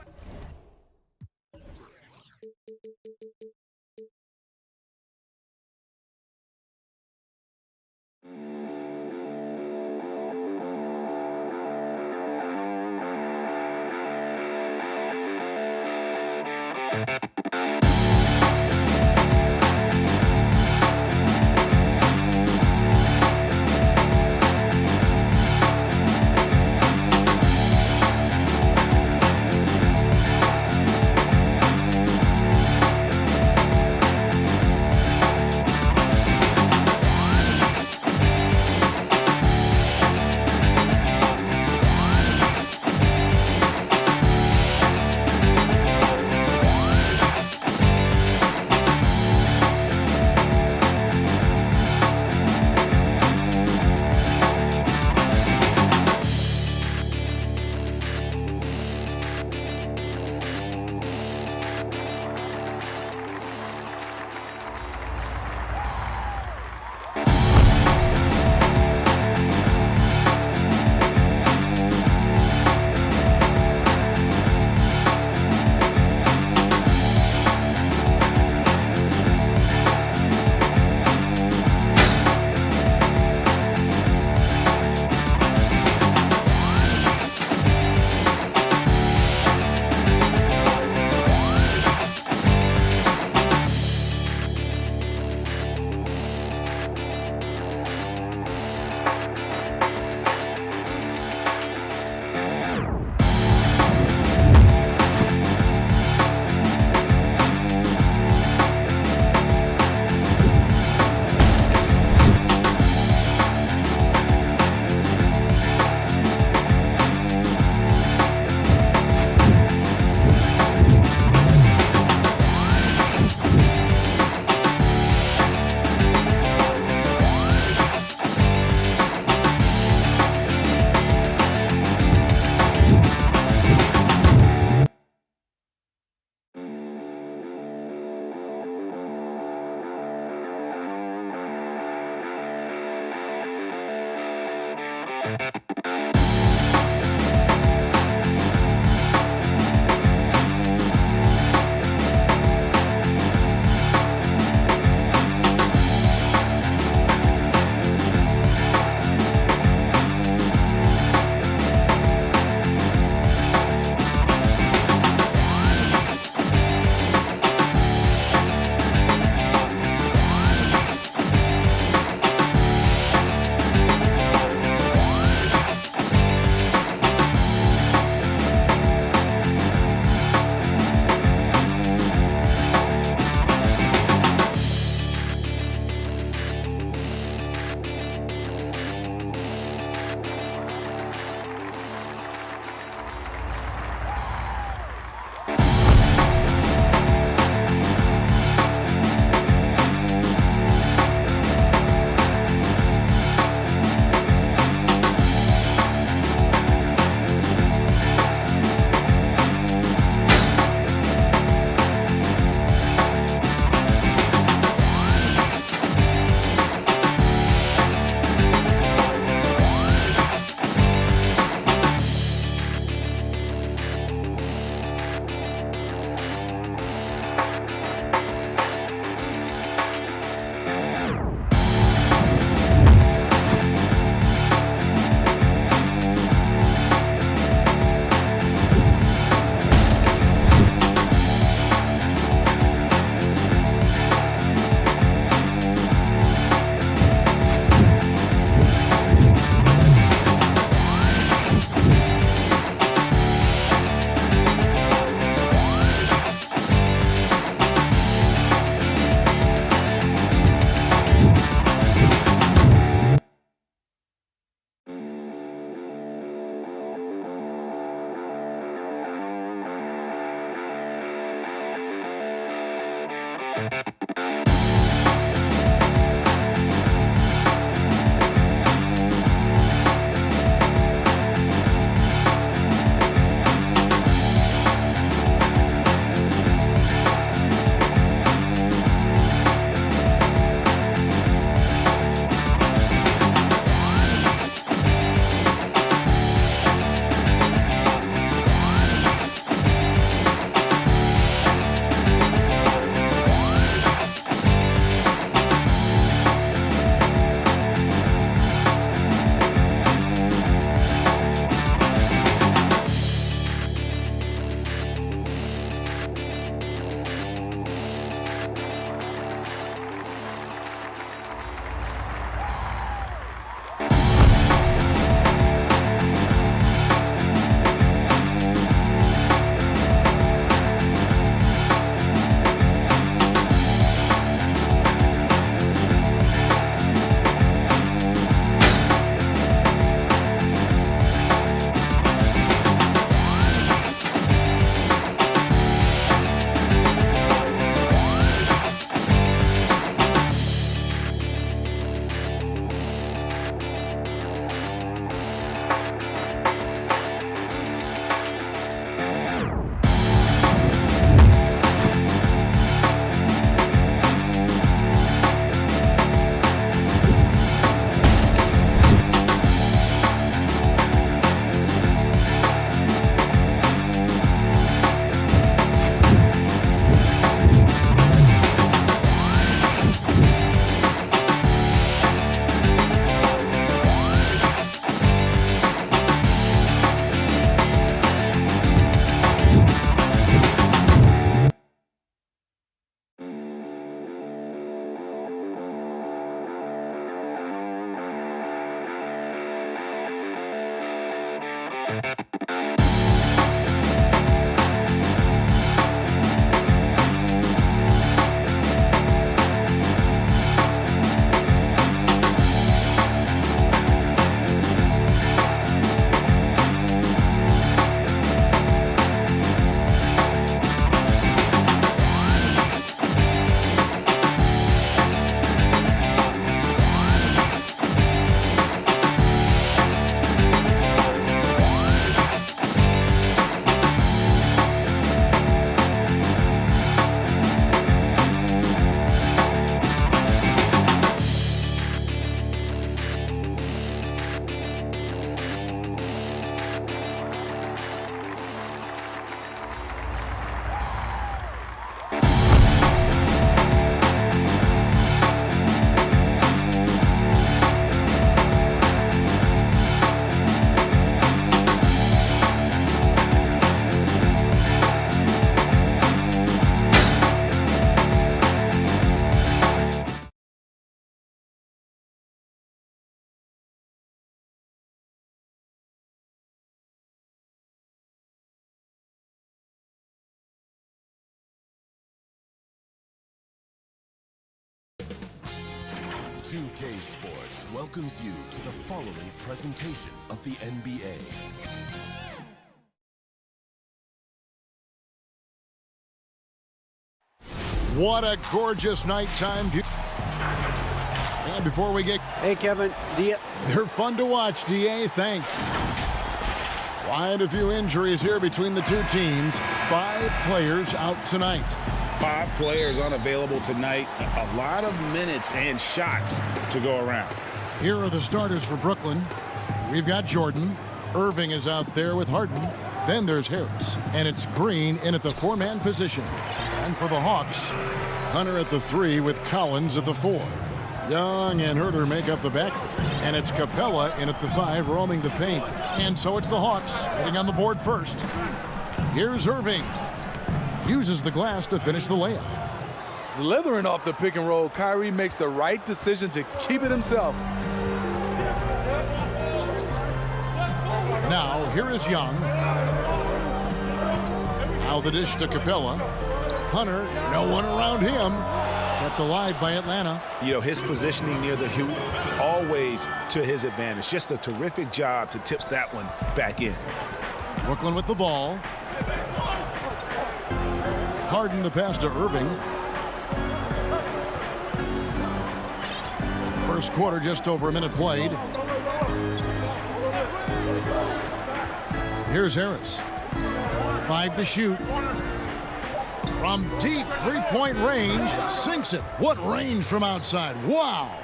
2K Sports welcomes you to the following presentation of the NBA. What a gorgeous nighttime view. And before we get... Hey, Kevin. They're fun to watch, DA. Thanks. Quite a few injuries here between the two teams. 5 players out tonight. 5 players unavailable tonight. A lot of minutes and shots to go around. Here are the starters for Brooklyn. We've got Jordan. Irving is out there with Harden. Then there's Harris. And it's Green in at the 4-man position. And for the Hawks, Hunter at the 3 with Collins at the 4. Young and Herter make up the backcourt. And it's Capella in at the 5 roaming the paint. And so it's the Hawks getting on the board first. Here's Irving. Uses the glass to finish the layup. Slithering off the pick and roll, Kyrie makes the right decision to keep it himself. Now, here is Young. Now the dish to Capella. Hunter, no one around him. Kept alive by Atlanta. You know, his positioning near the hoop, always to his advantage. Just a terrific job to tip that one back in. Brooklyn with the ball. Harden the pass to Irving. First quarter, just over a minute played. Here's Harris. 5 to shoot. From deep three-point range, sinks it. What range from outside. Wow.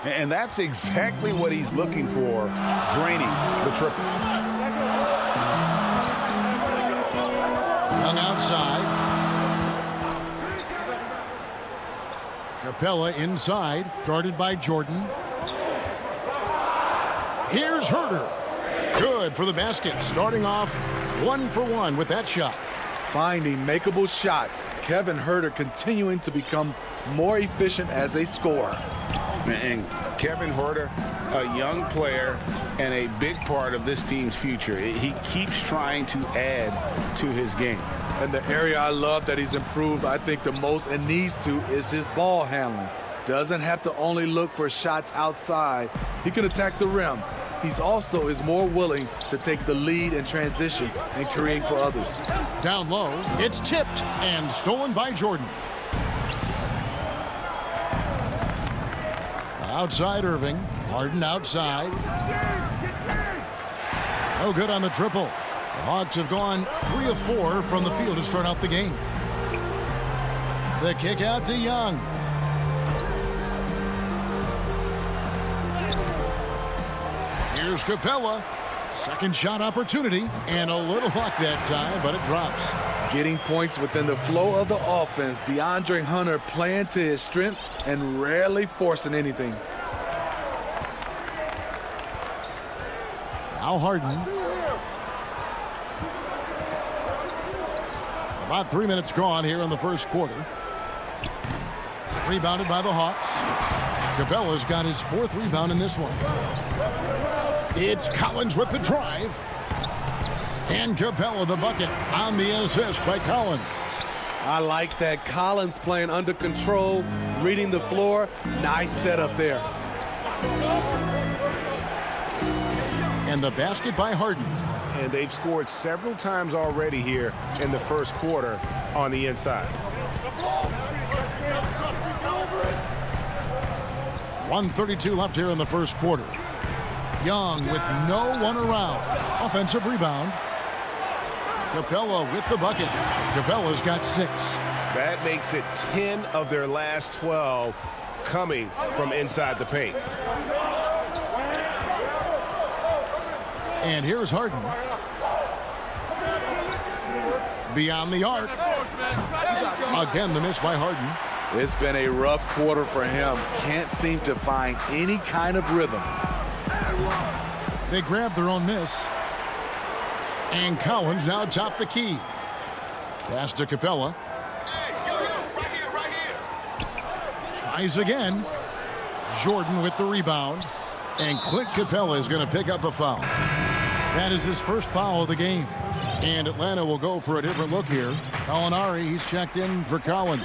And that's exactly what he's looking for, draining the triple. Young outside. Capella inside, guarded by Jordan. Here's Herter. Good for the basket, starting off 1 for 1 with that shot. Finding makeable shots. Kevin Herter continuing to become more efficient as a scorer. And Kevin Herter, a young player and a big part of this team's future. He keeps trying to add to his game. And the area I love that he's improved, I think the most and needs to, is his ball handling. Doesn't have to only look for shots outside. He can attack the rim. He's also is more willing to take the lead in transition and create for others. Down low, it's tipped and stolen by Jordan. Outside Irving. Harden outside. No good on the triple. The Hawks have gone 3 of 4 from the field to start out the game. The kick out to Young. Here's Capella. Second shot opportunity. And a little luck that time, but it drops. Getting points within the flow of the offense. DeAndre Hunter playing to his strengths and rarely forcing anything. Now Harden. About 3 minutes gone here in the first quarter. Rebounded by the Hawks. Capella's got his 4th rebound in this one. It's Collins with the drive. And Capella the bucket on the assist by Collins. I like that. Collins playing under control, reading the floor. Nice setup there. And the basket by Harden. And they've scored several times already here in the first quarter on the inside. 1:32 left here in the first quarter. Young with no one around. Offensive rebound. Capella with the bucket. Capella's got 6. That makes it 10 of their last 12 coming from inside the paint. And here's Harden. Beyond the arc. Again, the miss by Harden. It's been a rough quarter for him. Can't seem to find any kind of rhythm. They grab their own miss. And Collins now top the key. Pass to Capella. Tries again. Jordan with the rebound. And Clint Capella is going to pick up a foul. That is his first foul of the game. And Atlanta will go for a different look here. Gallinari, he's checked in for Collins.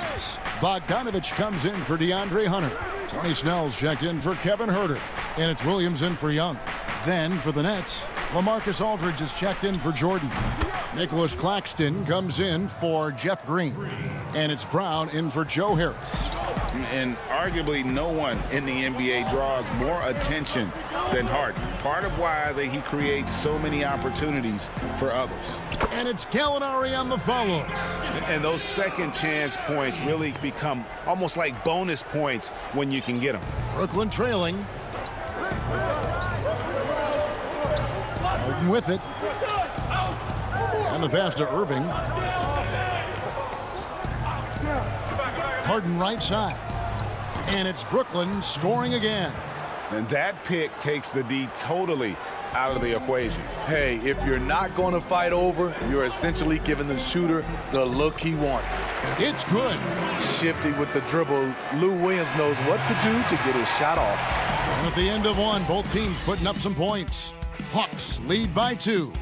Bogdanovich comes in for DeAndre Hunter. Tony Snell's checked in for Kevin Huerter. And it's Williams in for Young. Then for the Nets, LaMarcus Aldridge is checked in for Jordan. Nicholas Claxton comes in for Jeff Green. And it's Brown in for Joe Harris. And arguably no one in the NBA draws more attention than Harden. Part of why he creates so many opportunities for others. And it's Gallinari on the follow. And those second chance points really become almost like bonus points when you can get them. Brooklyn trailing. Harden with it. And the pass to Irving. Harden right side. And it's Brooklyn scoring again. And that pick takes the D totally out of the equation. Hey, if you're not going to fight over, you're essentially giving the shooter the look he wants. It's good. Shifty with the dribble. Lou Williams knows what to do to get his shot off. And at the end of one, both teams putting up some points. Hawks lead by 2.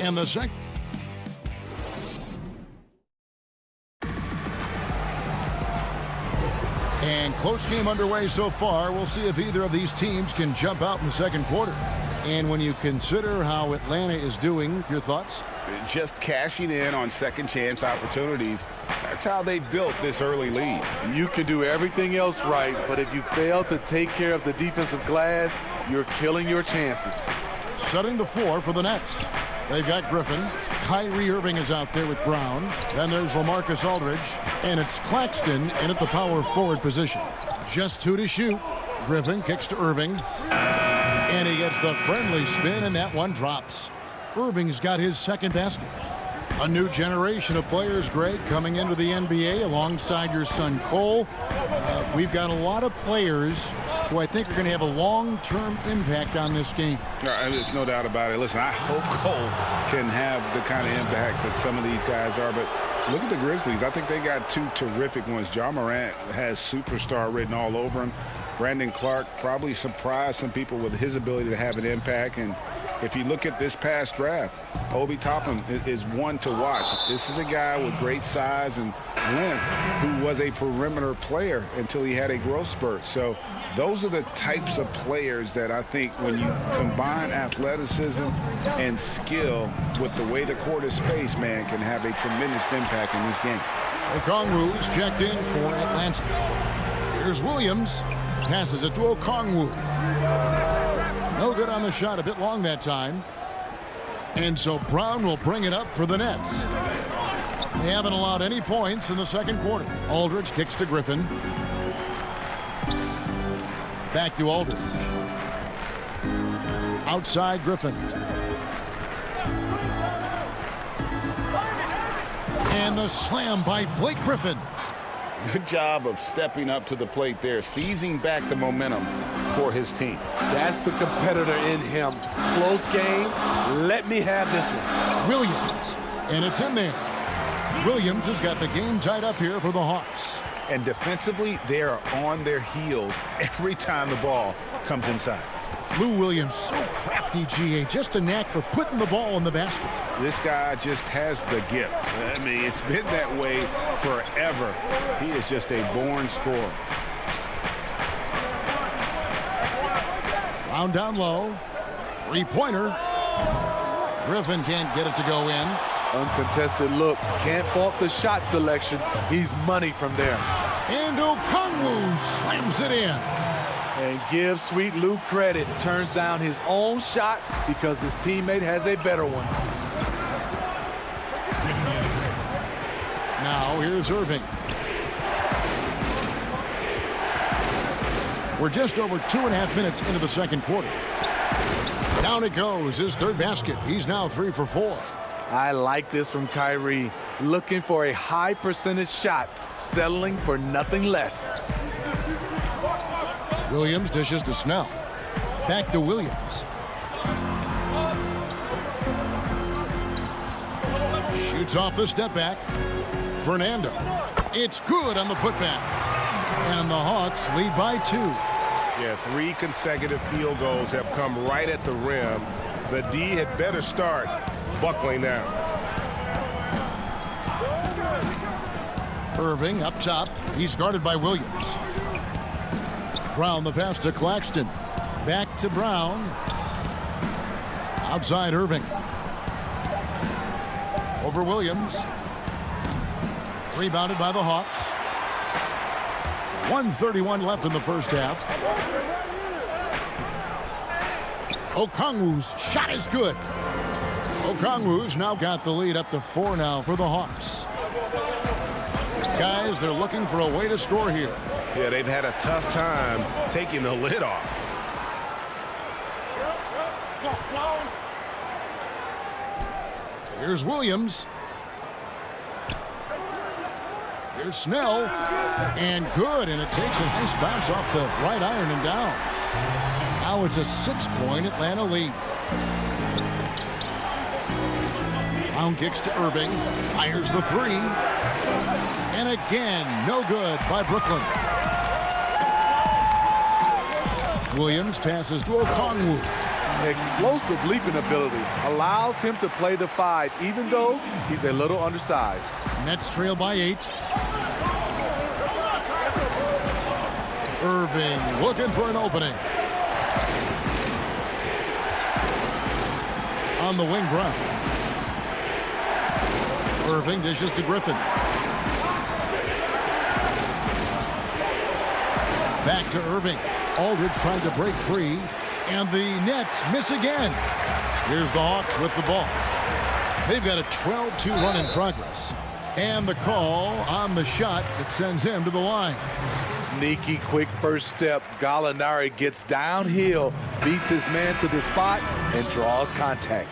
And the second. And close game underway so far. We'll see if either of these teams can jump out in the second quarter. And when you consider how Atlanta is doing, your thoughts? Just cashing in on second chance opportunities. That's how they built this early lead. You can do everything else right, but if you fail to take care of the defensive glass, you're killing your chances. Setting the floor for the Nets. They've got Griffin. Kyrie Irving is out there with Brown. Then there's LaMarcus Aldridge. And it's Claxton in at the power forward position. Just 2 to shoot. Griffin kicks to Irving. And he gets the friendly spin, and that one drops. Irving's got his second basket. A new generation of players, Greg, coming into the NBA alongside your son Cole. We've got a lot of players who I think are going to have a long-term impact on this game. There's no doubt about it. Listen, I hope Cole can have the kind of impact that some of these guys are, but look at the Grizzlies. I think they got 2 terrific ones. Ja Morant has superstar written all over him. Brandon Clark probably surprised some people with his ability to have an impact. And if you look at this past draft, Obi Toppin is one to watch. This is a guy with great size and length who was a perimeter player until he had a growth spurt. So those are the types of players that I think when you combine athleticism and skill with the way the court is spaced, man, can have a tremendous impact in this game. Okongwu is checked in for Atlanta. Here's Williams. Passes it to Okongwu. No good on the shot, a bit long that time. And so Brown will bring it up for the Nets. They haven't allowed any points in the second quarter. Aldridge kicks to Griffin. Back to Aldridge. Outside Griffin. And the slam by Blake Griffin. Good job of stepping up to the plate there, seizing back the momentum for his team. That's the competitor in him. Close game. Let me have this one. Williams. And it's in there. Williams has got the game tied up here for the Hawks. And defensively, they are on their heels every time the ball comes inside. Lou Williams, so crafty, GA. Just a knack for putting the ball in the basket. This guy just has the gift. I mean, it's been that way forever. He is just a born scorer. Brown down low. Three-pointer. Griffin can't get it to go in. Uncontested look. Can't fault the shot selection. He's money from there. And Okongwu slams it in. And give Sweet Lou credit. Turns down his own shot because his teammate has a better one. Now here's Irving. We're just over 2.5 minutes into the second quarter. Down it goes, his third basket. He's now 3 for 4. I like this from Kyrie. Looking for a high percentage shot, settling for nothing less. Williams dishes to Snell. Back to Williams. Shoots off the step back. Fernando. It's good on the putback. And the Hawks lead by 2. Yeah, 3 consecutive field goals have come right at the rim. The D had better start buckling down. Irving up top. He's guarded by Williams. Brown the pass to Claxton. Back to Brown. Outside Irving. Over Williams. Rebounded by the Hawks. 1:31 left in the first half. Okongwu's shot is good. Okongwu's now got the lead up to 4 now for the Hawks. Guys, they're looking for a way to score here. Yeah, they've had a tough time taking the lid off. Here's Williams. Here's Snell. And good, and it takes a nice bounce off the right iron and down. Now it's a 6-point Atlanta lead. Brown kicks to Irving. Fires the 3. And again, no good by Brooklyn. Williams passes to Okongwu. Explosive leaping ability allows him to play the 5, even though he's a little undersized. Nets trail by 8. Irving looking for an opening. On the wing, Brown. Irving dishes to Griffin. Back to Irving. Aldridge trying to break free. And the Nets miss again. Here's the Hawks with the ball. They've got a 12-2 run in progress. And the call on the shot that sends him to the line. Sneaky quick first step. Gallinari gets downhill, beats his man to the spot, and draws contact.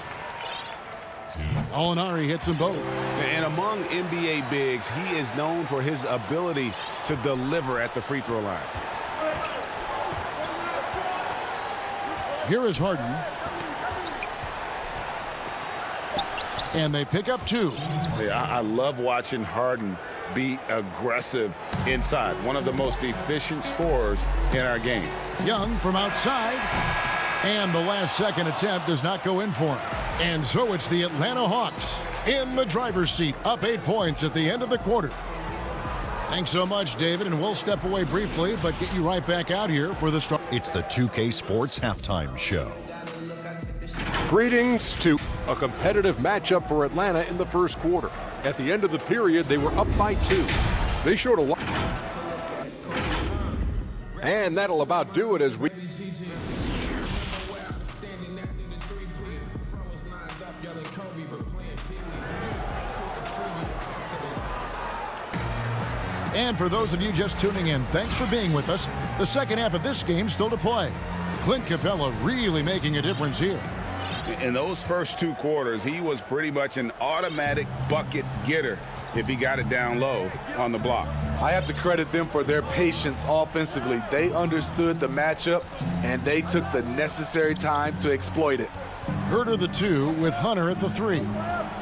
Gallinari hits them both. And among NBA bigs, he is known for his ability to deliver at the free throw line. Here is Harden. And they pick up 2. Yeah, I love watching Harden be aggressive inside. One of the most efficient scorers in our game. Young from outside. And the last second attempt does not go in for him. And so it's the Atlanta Hawks in the driver's seat, up 8 points at the end of the quarter. Thanks so much, David, and we'll step away briefly, but get you right back out here for the start. It's the 2K Sports Halftime Show. Greetings to a competitive matchup for Atlanta in the first quarter. At the end of the period, they were up by 2. They showed a lot. And that'll about do it as we... And for those of you just tuning in, thanks for being with us. The second half of this game still to play. Clint Capella really making a difference here. In those first 2 quarters, he was pretty much an automatic bucket getter if he got it down low on the block. I have to credit them for their patience offensively. They understood the matchup, and they took the necessary time to exploit it. Herter the 2 with Hunter at the 3.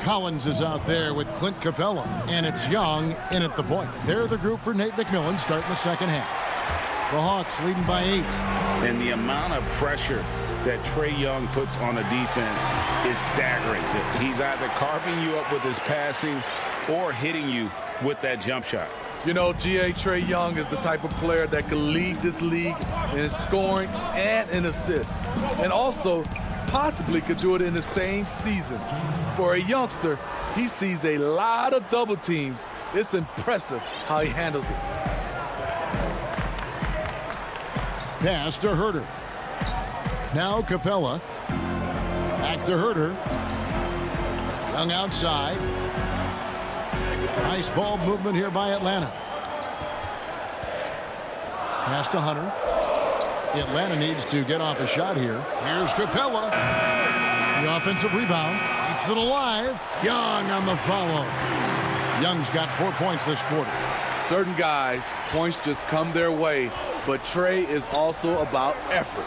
Collins is out there with Clint Capella, and it's Young in at the point. They're the group for Nate McMillan starting the second half. The Hawks leading by 8. And the amount of pressure that Trae Young puts on a defense is staggering. He's either carving you up with his passing or hitting you with that jump shot. You know, Trae Young is the type of player that could lead this league in scoring and in assists, and also possibly could do it in the same season. For a youngster, he sees a lot of double teams. It's impressive how he handles it. Pass to Herter. Now Capella. Back to Herter. Young outside. Nice ball movement here by Atlanta. Pass to Hunter. Atlanta needs to get off a shot here. Here's Capella. The offensive rebound. Keeps it alive. Young on the follow. Young's got 4 points this quarter. Certain guys, points just come their way, but Trae is also about effort.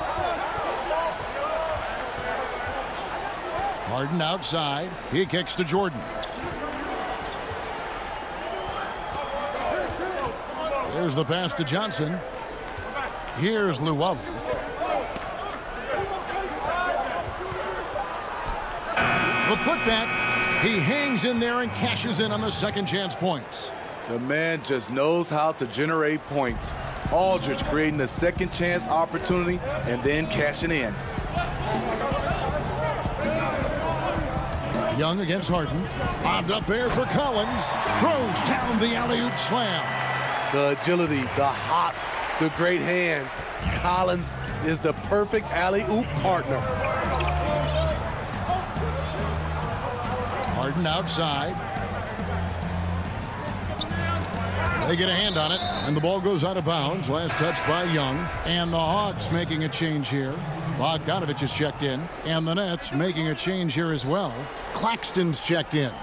Harden outside. He kicks to Jordan. There's the pass to Johnson. Here's Luwawu. The putback. He hangs in there and cashes in on the second chance points. The man just knows how to generate points. Aldridge creating the second chance opportunity and then cashing in. Young against Harden. Bobbed up there for Collins. Throws down the alley-oop slam. The agility, the hops, the great hands. Collins is the perfect alley-oop partner. Harden outside. They get a hand on it, and the ball goes out of bounds. Last touch by Young. And the Hawks making a change here. Bogdanovich is checked in, and the Nets making a change here as well. Claxton's checked in.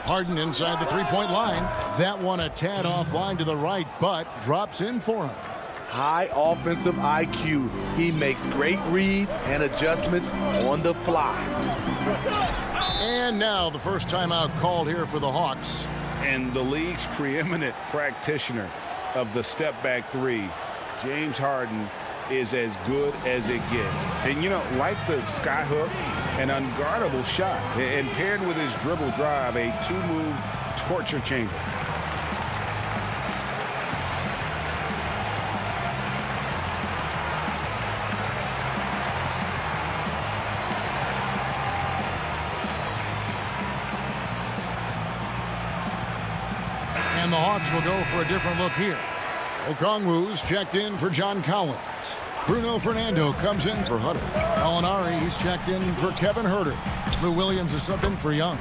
Harden inside the three-point line. That one a tad offline to the right, but drops in for him. High offensive IQ. He makes great reads and adjustments on the fly. And now the first timeout called here for the Hawks. And the league's preeminent practitioner of the step-back three, James Harden, is as good as it gets. And, you know, like the skyhook, an unguardable shot. And paired with his dribble drive, a two-move torture chamber. And the Hawks will go for a different look here. Okongwu's checked in for John Collins. Bruno Fernando comes in for Hunter. Gallinari, he's checked in for Kevin Herter. Lou Williams is subbed in for Young.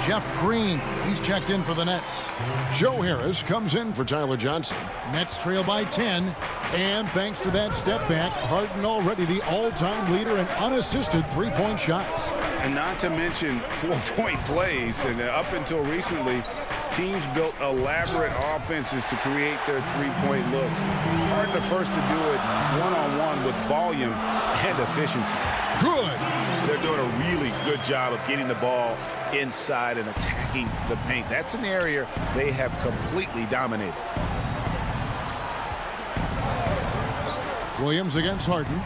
Jeff Green, he's checked in for the Nets. Joe Harris comes in for Tyler Johnson. Nets trail by 10. And thanks to that step back, Harden already the all-time leader in unassisted three-point shots. And not to mention four-point plays. And up until recently, teams built elaborate offenses to create their three-point looks. Harden the first to do it one-on-one with volume and efficiency. Good. They're doing a really good job of getting the ball inside and attacking the paint. That's an area they have completely dominated. Williams against Harden.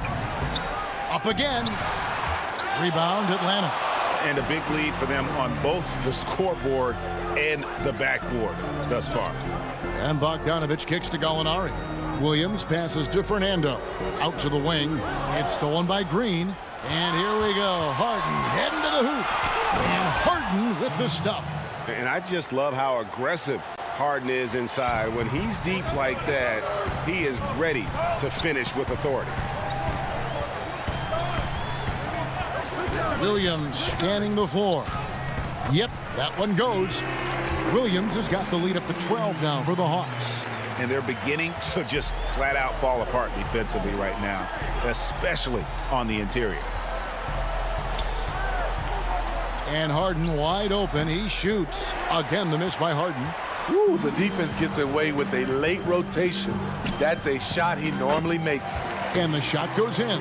Up again. Rebound, Atlanta. And a big lead for them on both the scoreboard and the backboard thus far. And Bogdanovich kicks to Gallinari. Williams passes to Fernando. Out to the wing. It's stolen by Green. And here we go. Harden heading to the hoop. And Harden with the stuff. And I just love how aggressive Harden is inside. When he's deep like that, he is ready to finish with authority. Williams scanning the floor. Yep, that one goes. Williams has got the lead up to 12 now for the Hawks. And they're beginning to just flat out fall apart defensively right now, especially on the interior. And Harden wide open. He shoots. Again, the miss by Harden. Ooh, the defense gets away with a late rotation. That's a shot he normally makes. And the shot goes in.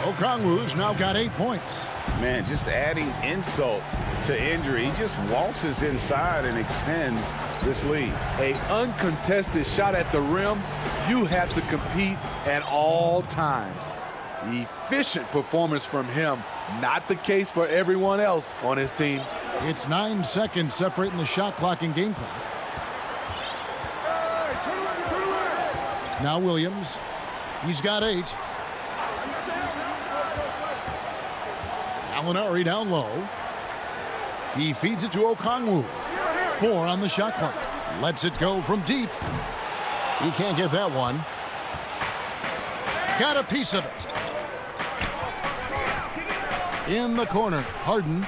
Okongwu's now got 8 points. Man, just adding insult to injury. He just waltzes inside and extends this lead. A uncontested shot at the rim, you have to compete at all times. Efficient performance from him. Not the case for everyone else on his team. It's 9 seconds separating the shot clock and game clock. Now Williams. He's got 8. Alinari down low. He feeds it to Okongwu. 4 on the shot clock. Lets it go from deep. He can't get that one. Got a piece of it. In the corner, Harden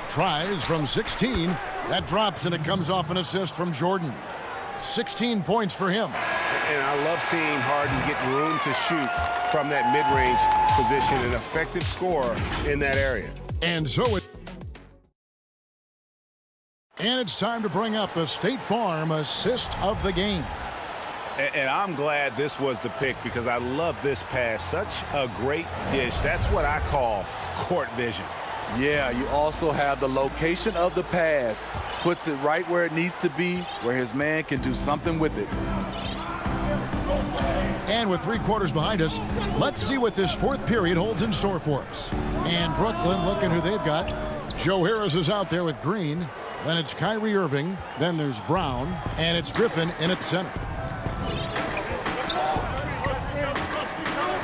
tries from 16. That drops, and it comes off an assist from Jordan. 16 points for him. And I love seeing Harden get room to shoot from that mid-range position, an effective scorer in that area. And it's time to bring up the State Farm assist of the game. And I'm glad this was the pick because I love this pass. Such a great dish. That's what I call court vision. Yeah, you also have the location of the pass. Puts it right where it needs to be, where his man can do something with it. And with 3 quarters behind us, let's see what this 4th period holds in store for us. And Brooklyn looking who they've got. Joe Harris is out there with Green. Then it's Kyrie Irving. Then there's Brown. And it's Griffin in at center.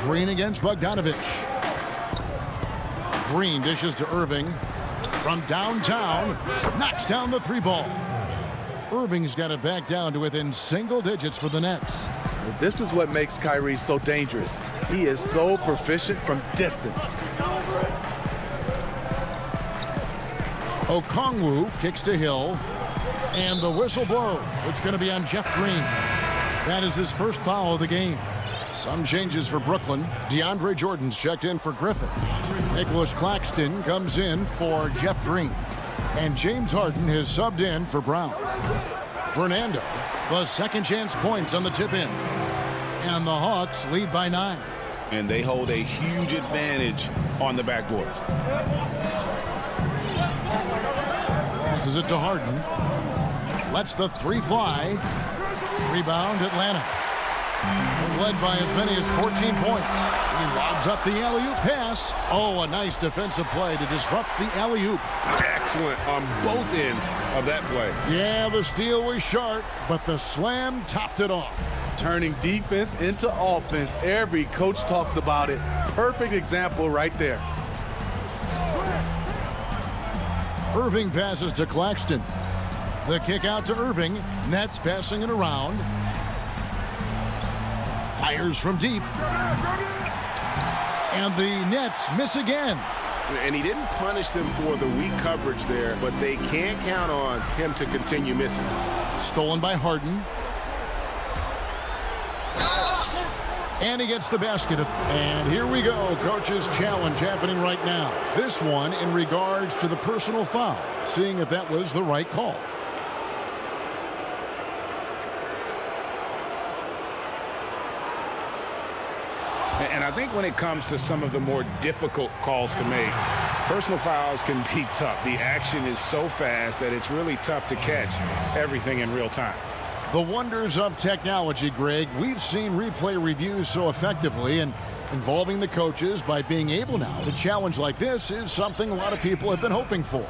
Green against Bogdanovich. Green dishes to Irving. From downtown, knocks down the 3-ball. Irving's got it back down to within single digits for the Nets. This is what makes Kyrie so dangerous. He is so proficient from distance. Okongwu kicks to Hill. And the whistle blows. It's going to be on Jeff Green. That is his first foul of the game. Some changes for Brooklyn. DeAndre Jordan's checked in for Griffin. Nicholas Claxton comes in for Jeff Green. And James Harden has subbed in for Brown. Fernando, the second chance points on the tip in. And the Hawks lead by 9. And they hold a huge advantage on the backboard. Passes it to Harden. Lets the 3 fly. Rebound Atlanta. Led by as many as 14 points. He lobs up the alley-oop pass. Oh, a nice defensive play to disrupt the alley-oop. Excellent on both ends of that play. Yeah, the steal was sharp, but the slam topped it off. Turning defense into offense. Every coach talks about it. Perfect example right there. Irving passes to Claxton. The kick out to Irving. Nets passing it around. Fires from deep. And the Nets miss again. And he didn't punish them for the weak coverage there, but they can't count on him to continue missing. Stolen by Harden. And he gets the basket. And here we go. Coach's challenge happening right now. This one in regards to the personal foul. Seeing if that was the right call. And I think when it comes to some of the more difficult calls to make, personal fouls can be tough. The action is so fast that it's really tough to catch everything in real time. The wonders of technology, Greg. We've seen replay reviews so effectively, and involving the coaches by being able now to challenge like this is something a lot of people have been hoping for.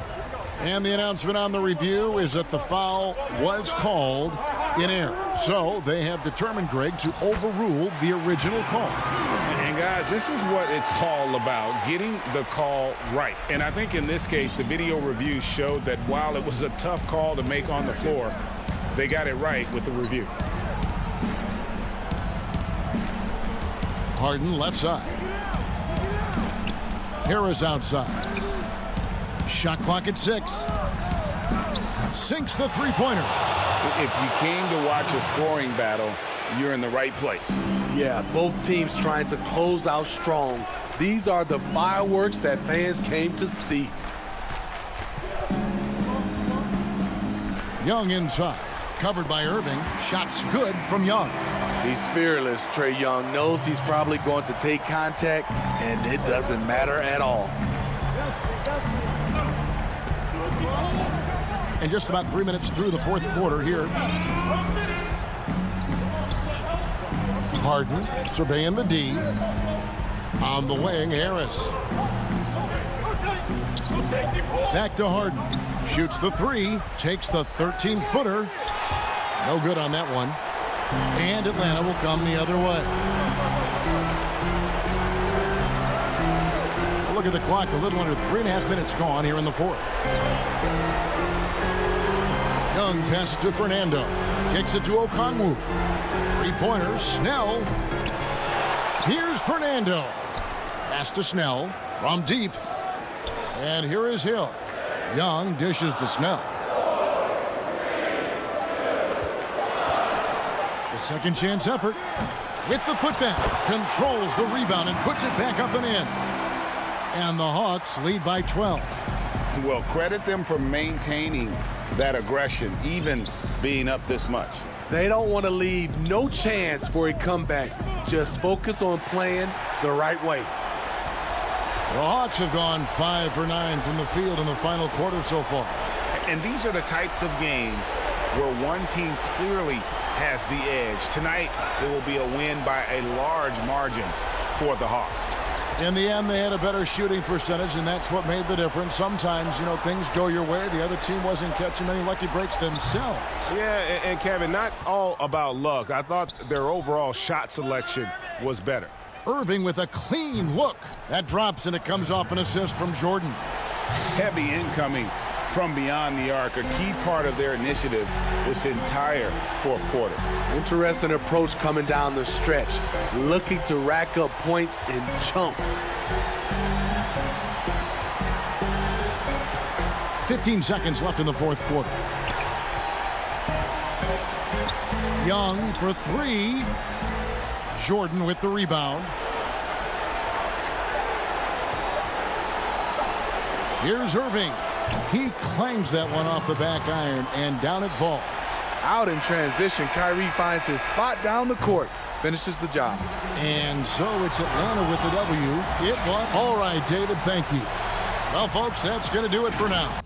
And the announcement on the review is that the foul was called in error. So they have determined, Greg, to overrule the original call. And guys, this is what it's all about, getting the call right. And I think in this case, the video review showed that while it was a tough call to make on the floor, they got it right with the review. Harden left side. Harris outside. Shot clock at 6. Sinks the 3-pointer. If you came to watch a scoring battle, you're in the right place. Yeah, both teams trying to close out strong. These are the fireworks that fans came to see. Young inside. Covered by Irving. Shots good from Young. He's fearless. Trae Young knows he's probably going to take contact, and it doesn't matter at all. And just about 3 minutes through the fourth quarter here. Harden surveying the D. On the wing, Harris. Back to Harden. Shoots the three. Takes the 13-footer. No good on that one. And Atlanta will come the other way. Look at the clock. A little under 3.5 minutes gone here in the fourth. Young pass to Fernando. Kicks it to Okongwu. Three-pointer. Snell. Here's Fernando. Pass to Snell from deep. And here is Hill. Young dishes to Snell. The second chance effort with the putback. Controls the rebound and puts it back up and in. And the Hawks lead by 12. Well, credit them for maintaining that aggression, even being up this much. They don't want to leave no chance for a comeback. Just focus on playing the right way. The Hawks have gone 5 for 9 from the field in the final quarter so far. And these are the types of games where one team clearly has the edge. Tonight, it will be a win by a large margin for the Hawks. In the end, they had a better shooting percentage, and that's what made the difference. Sometimes, you know, things go your way. The other team wasn't catching many lucky breaks themselves. Yeah, and Kevin, not all about luck. I thought their overall shot selection was better. Irving with a clean look. That drops, and it comes off an assist from Jordan. Heavy incoming from beyond the arc, a key part of their initiative this entire fourth quarter. Interesting approach coming down the stretch, looking to rack up points in chunks. 15 seconds left in the fourth quarter. Young for three. Jordan with the rebound. Here's Irving. He claims that one off the back iron, and down it falls. Out in transition, Kyrie finds his spot down the court, finishes the job. And so it's Atlanta with the W. It was. All right, David, thank you. Well, folks, that's going to do it for now.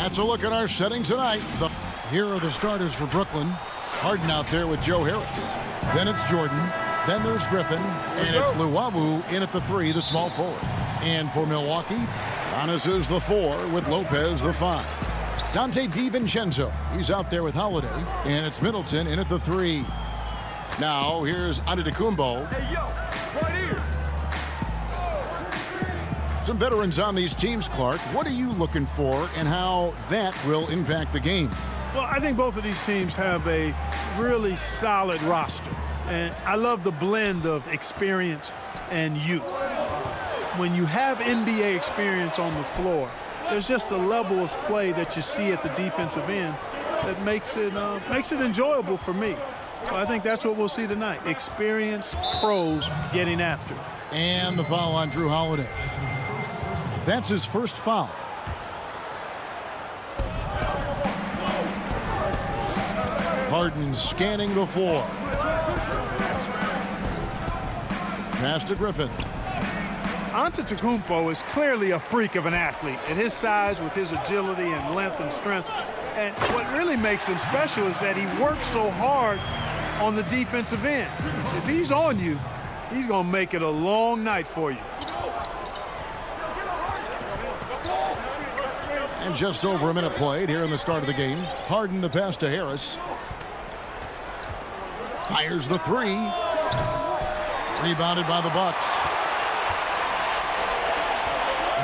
That's a look at our settings tonight. Here are the starters for Brooklyn. Harden out there with Joe Harris. Then it's Jordan. Then there's Griffin. And it's Luwawu in at the 3, the small forward. And for Milwaukee, Giannis is the 4 with Lopez the 5. Dante DiVincenzo, he's out there with Holiday. And it's Middleton in at the 3. Now here's Antetokounmpo. Hey, yo, right here. Some veterans on these teams, Clark. What are you looking for and how that will impact the game? Well, I think both of these teams have a really solid roster. And I love the blend of experience and youth. When you have NBA experience on the floor, there's just a level of play that you see at the defensive end that makes it enjoyable for me. So I think that's what we'll see tonight. Experienced pros getting after it. And the foul on Drew Holiday. That's his first foul. Harden scanning the floor. Pass to Griffin. Antetokounmpo is clearly a freak of an athlete at his size with his agility and length and strength. And what really makes him special is that he works so hard on the defensive end. If he's on you, he's going to make it a long night for you. And just over a minute played here in the start of the game. Harden the pass to Harris. Fires the 3. Rebounded by the Bucks.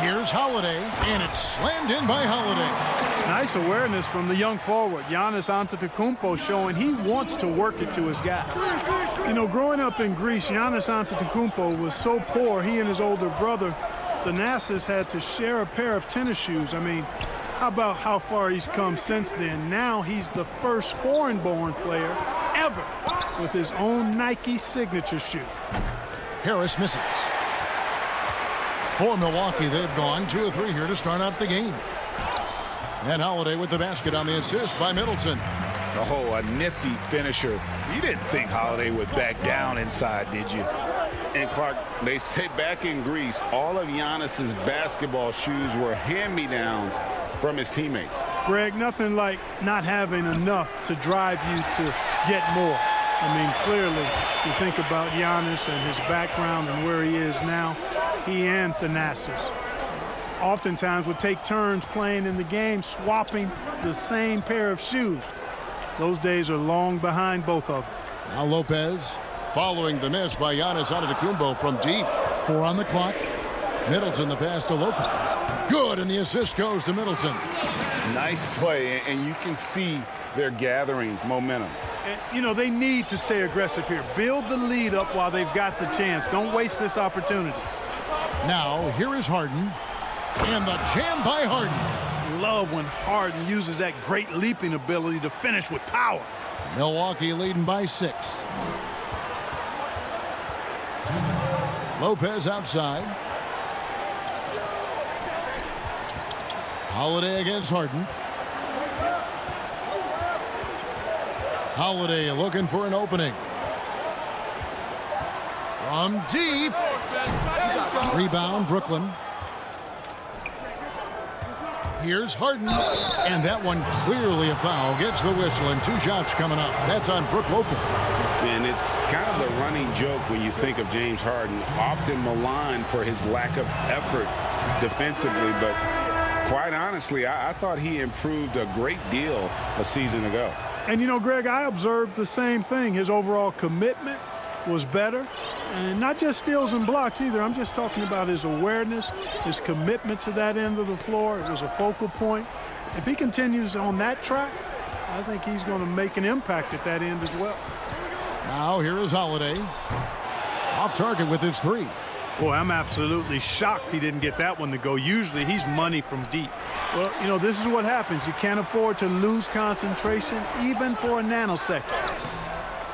Here's Holiday, and it's slammed in by Holiday. Nice awareness from the young forward. Giannis Antetokounmpo showing he wants to work it to his guy. You know, growing up in Greece, Giannis Antetokounmpo was so poor, he and his older brother, Thanasis, had to share a pair of tennis shoes. I mean, how about how far he's come since then? Now he's the first foreign-born player ever with his own Nike signature shoe. Harris misses. For Milwaukee, they've gone 2 of 3 here to start out the game. And Holiday with the basket on the assist by Middleton. Oh, a nifty finisher. You didn't think Holiday would back down inside, did you? And Clark, they say back in Greece, all of Giannis's basketball shoes were hand-me-downs from his teammates. Greg, nothing like not having enough to drive you to get more. I mean, clearly, you think about Giannis and his background and where he is now, he and Thanasis oftentimes would take turns playing in the game, swapping the same pair of shoes. Those days are long behind both of them. Now Lopez following the miss by Giannis Antetokounmpo from deep. 4 on the clock. Middleton the pass to Lopez. Good, and the assist goes to Middleton. Nice play, and you can see they're gathering momentum. And, you know, they need to stay aggressive here. Build the lead up while they've got the chance. Don't waste this opportunity. Now, here is Harden. And the jam by Harden. Love when Harden uses that great leaping ability to finish with power. Milwaukee leading by 6. Lopez outside. Holiday against Harden. Holiday looking for an opening. From deep. Rebound, Brooklyn. Here's Harden. And that one clearly a foul. Gets the whistle, and 2 shots coming up. That's on Brook Lopez. And it's kind of a running joke when you think of James Harden. Often maligned for his lack of effort defensively, but quite honestly, I thought he improved a great deal a season ago. And, you know, Greg, I observed the same thing. His overall commitment was better. And not just steals and blocks either. I'm just talking about his awareness, his commitment to that end of the floor. It was a focal point. If he continues on that track, I think he's going to make an impact at that end as well. Now here is Holiday. Off target with his 3. Boy, I'm absolutely shocked he didn't get that one to go. Usually he's money from deep. Well, you know, this is what happens. You can't afford to lose concentration even for a nanosecond.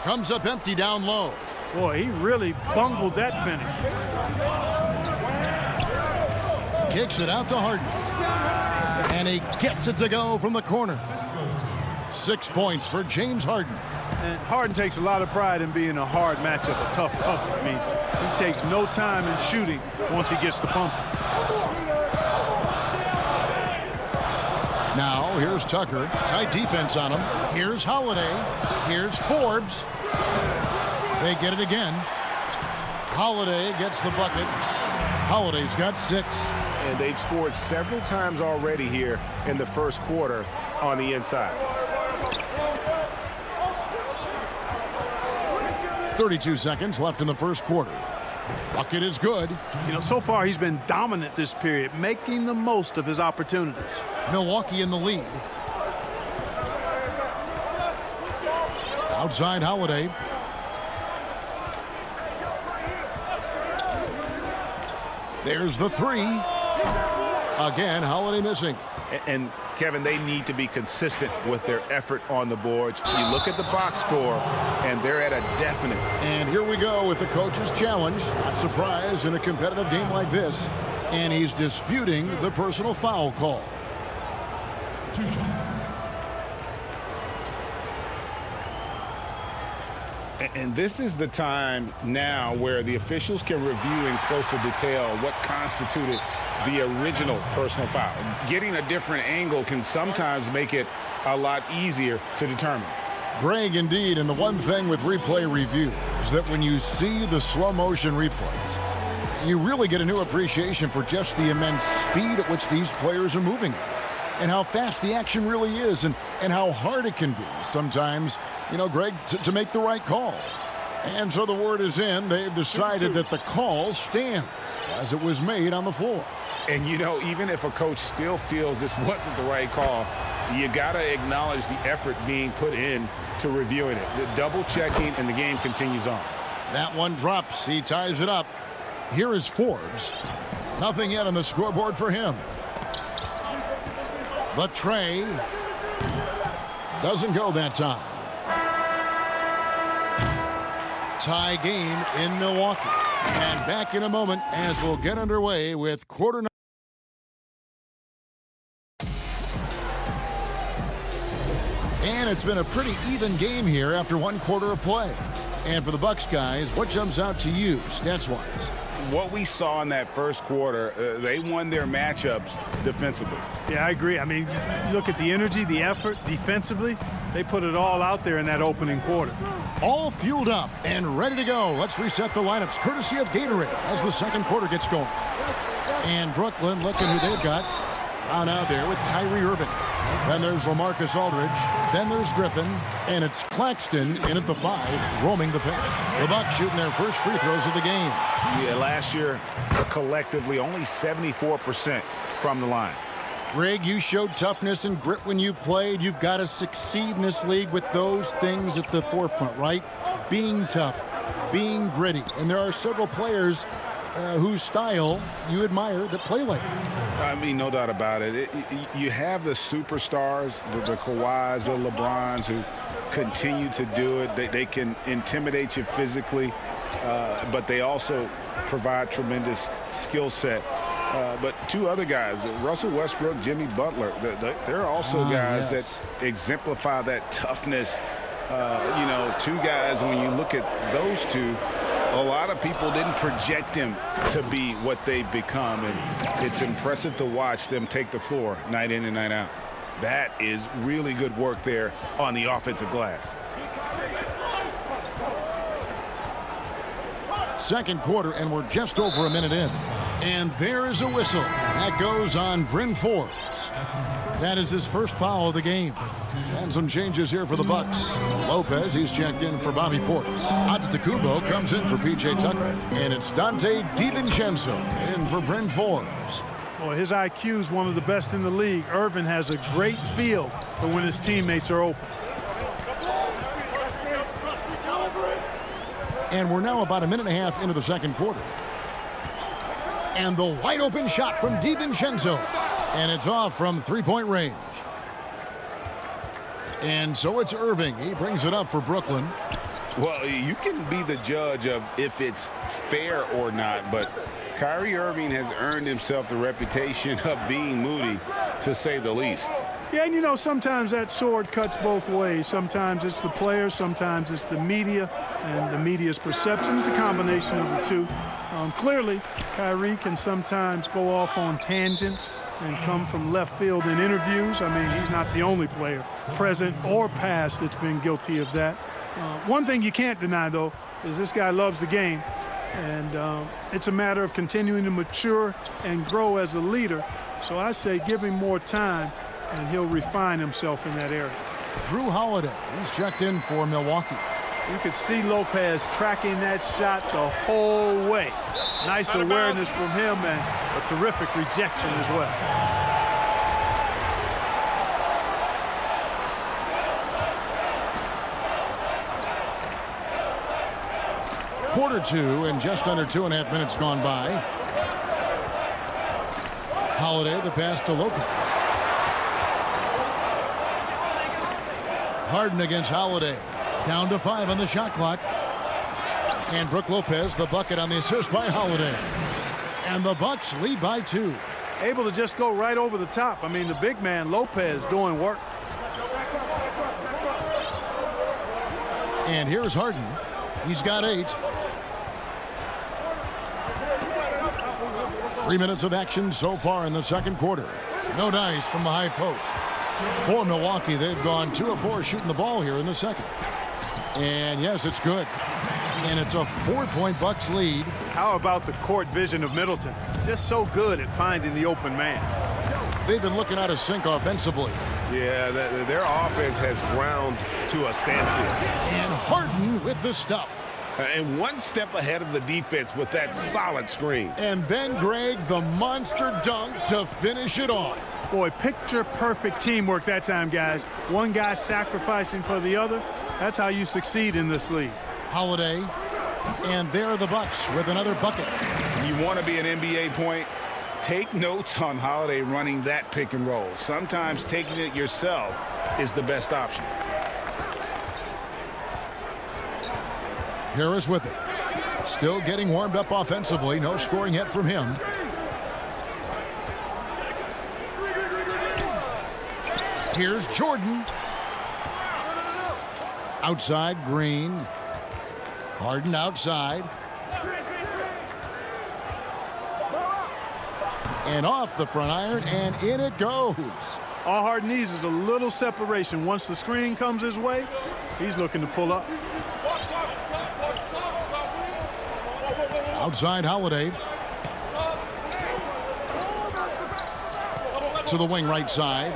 Comes up empty down low. Boy, he really bungled that finish. Kicks it out to Harden. And he gets it to go from the corner. 6 points for James Harden. And Harden takes a lot of pride in being a hard matchup, a tough cover. I mean, he takes no time in shooting once he gets the pump. Now Here's Tucker. Tight defense on him. Here's Holiday. Here's Forbes. They get it again. Holiday gets the bucket. Holiday's got 6. And they've scored several times already here in the first quarter on the inside. 32 seconds left in the first quarter. Bucket is good. You know, so far he's been dominant this period, making the most of his opportunities. Milwaukee in the lead. Outside Holiday. There's the 3. Again, Holiday missing. And Kevin, they need to be consistent with their effort on the boards. You look at the box score, and they're at a definite. And here we go with the coach's challenge. Not surprised in a competitive game like this. And he's disputing the personal foul call. And this is the time now where the officials can review in closer detail what constituted the original personal foul. Getting a different angle can sometimes make it a lot easier to determine. Greg, indeed, and the one thing with replay review is that when you see the slow motion replays, you really get a new appreciation for just the immense speed at which these players are moving and how fast the action really is and how hard it can be sometimes, you know, Greg, to make the right call. And so the word is in. They've decided that the call stands as it was made on the floor. And, you know, even if a coach still feels this wasn't the right call, you got to acknowledge the effort being put in to reviewing it. The double checking, and the game continues on. That one drops. He ties it up. Here is Forbes. Nothing yet on the scoreboard for him. The tray doesn't go that time. Tie game in Milwaukee. And back in a moment as we'll get underway with quarter number. And it's been a pretty even game here after one quarter of play. And for the Bucks guys, what jumps out to you stats-wise? What we saw in that first quarter, they won their matchups defensively. Yeah, I agree. I mean, you look at the energy, the effort defensively, they put it all out there in that opening quarter. All fueled up and ready to go. Let's reset the lineups courtesy of Gatorade as the second quarter gets going. And Brooklyn looking who they've got. Brown out there with Kyrie Irving. Then there's LaMarcus Aldridge. Then there's Griffin. And it's Claxton in at the 5, roaming the paint. The Bucks shooting their first free throws of the game. Yeah, last year, collectively, only 74% from the line. Greg, you showed toughness and grit when you played. You've got to succeed in this league with those things at the forefront, right? Being tough, being gritty. And there are several players whose style you admire that play like that. I mean, no doubt about it. You have the superstars, the Kawhis, the LeBrons, who continue to do it. They can intimidate you physically, but they also provide tremendous skill set. But two other guys, Russell Westbrook, Jimmy Butler, they're also guys that exemplify that toughness. You know, two guys, when you look at those two, a lot of people didn't project them to be what they've become, and it's impressive to watch them take the floor night in and night out. That is really good work there on the offensive glass. Second quarter, and we're just over a minute in. And there is a whistle. That goes on Bryn Forbes. That is his first foul of the game. And some changes here for the Bucks. Lopez, he's checked in for Bobby Portis. Antetokounmpo comes in for P.J. Tucker. And it's Dante DiVincenzo in for Bryn Forbes. Well, his IQ is one of the best in the league. Irvin has a great feel for when his teammates are open. And we're now about a minute and a half into the second quarter. And the wide open shot from DiVincenzo. And it's off from three-point range. And so it's Irving. He brings it up for Brooklyn. Well, you can be the judge of if it's fair or not, but Kyrie Irving has earned himself the reputation of being moody, to say the least. Yeah, and you know, sometimes that sword cuts both ways. Sometimes it's the players, sometimes it's the media, and the media's perception is the combination of the two. Clearly, Kyrie can sometimes go off on tangents and come from left field in interviews. I mean, he's not the only player, present or past, that's been guilty of that. One thing you can't deny, though, is this guy loves the game, and it's a matter of continuing to mature and grow as a leader. So I say give him more time, and he'll refine himself in that area. Drew Holiday, he's checked in for Milwaukee. You could see Lopez tracking that shot the whole way. Nice awareness from him and a terrific rejection as well. Quarter two and just under 2.5 minutes gone by. Holiday, the pass to Lopez. Harden against Holiday. Down to 5 on the shot clock. And Brook Lopez, the bucket on the assist by Holiday. And the Bucks lead by 2. Able to just go right over the top. I mean, the big man, Lopez, doing work. And here's Harden. He's got 8. 3 minutes of action so far in the second quarter. No dice from the high post. For Milwaukee, they've gone 2 of 4 shooting the ball here in the second. And yes, it's good. And it's a 4-point Bucks lead. How about the court vision of Middleton? Just so good at finding the open man. They've been looking out of sync offensively. Yeah, their offense has ground to a standstill. And Harden with the stuff. And one step ahead of the defense with that solid screen. And then Greg, the monster dunk to finish it off. Boy, picture perfect teamwork that time, guys. One guy sacrificing for the other. That's how you succeed in this league. Holiday, and there are the Bucks with another bucket. You want to be an NBA point? Take notes on Holiday running that pick and roll. Sometimes taking it yourself is the best option. Harris with it. Still getting warmed up offensively. No scoring yet from him. Here's Jordan. Outside, Green. Harden outside. And off the front iron, and in it goes. All Harden needs is a little separation. Once the screen comes his way, he's looking to pull up. Outside Holiday. To the wing right side.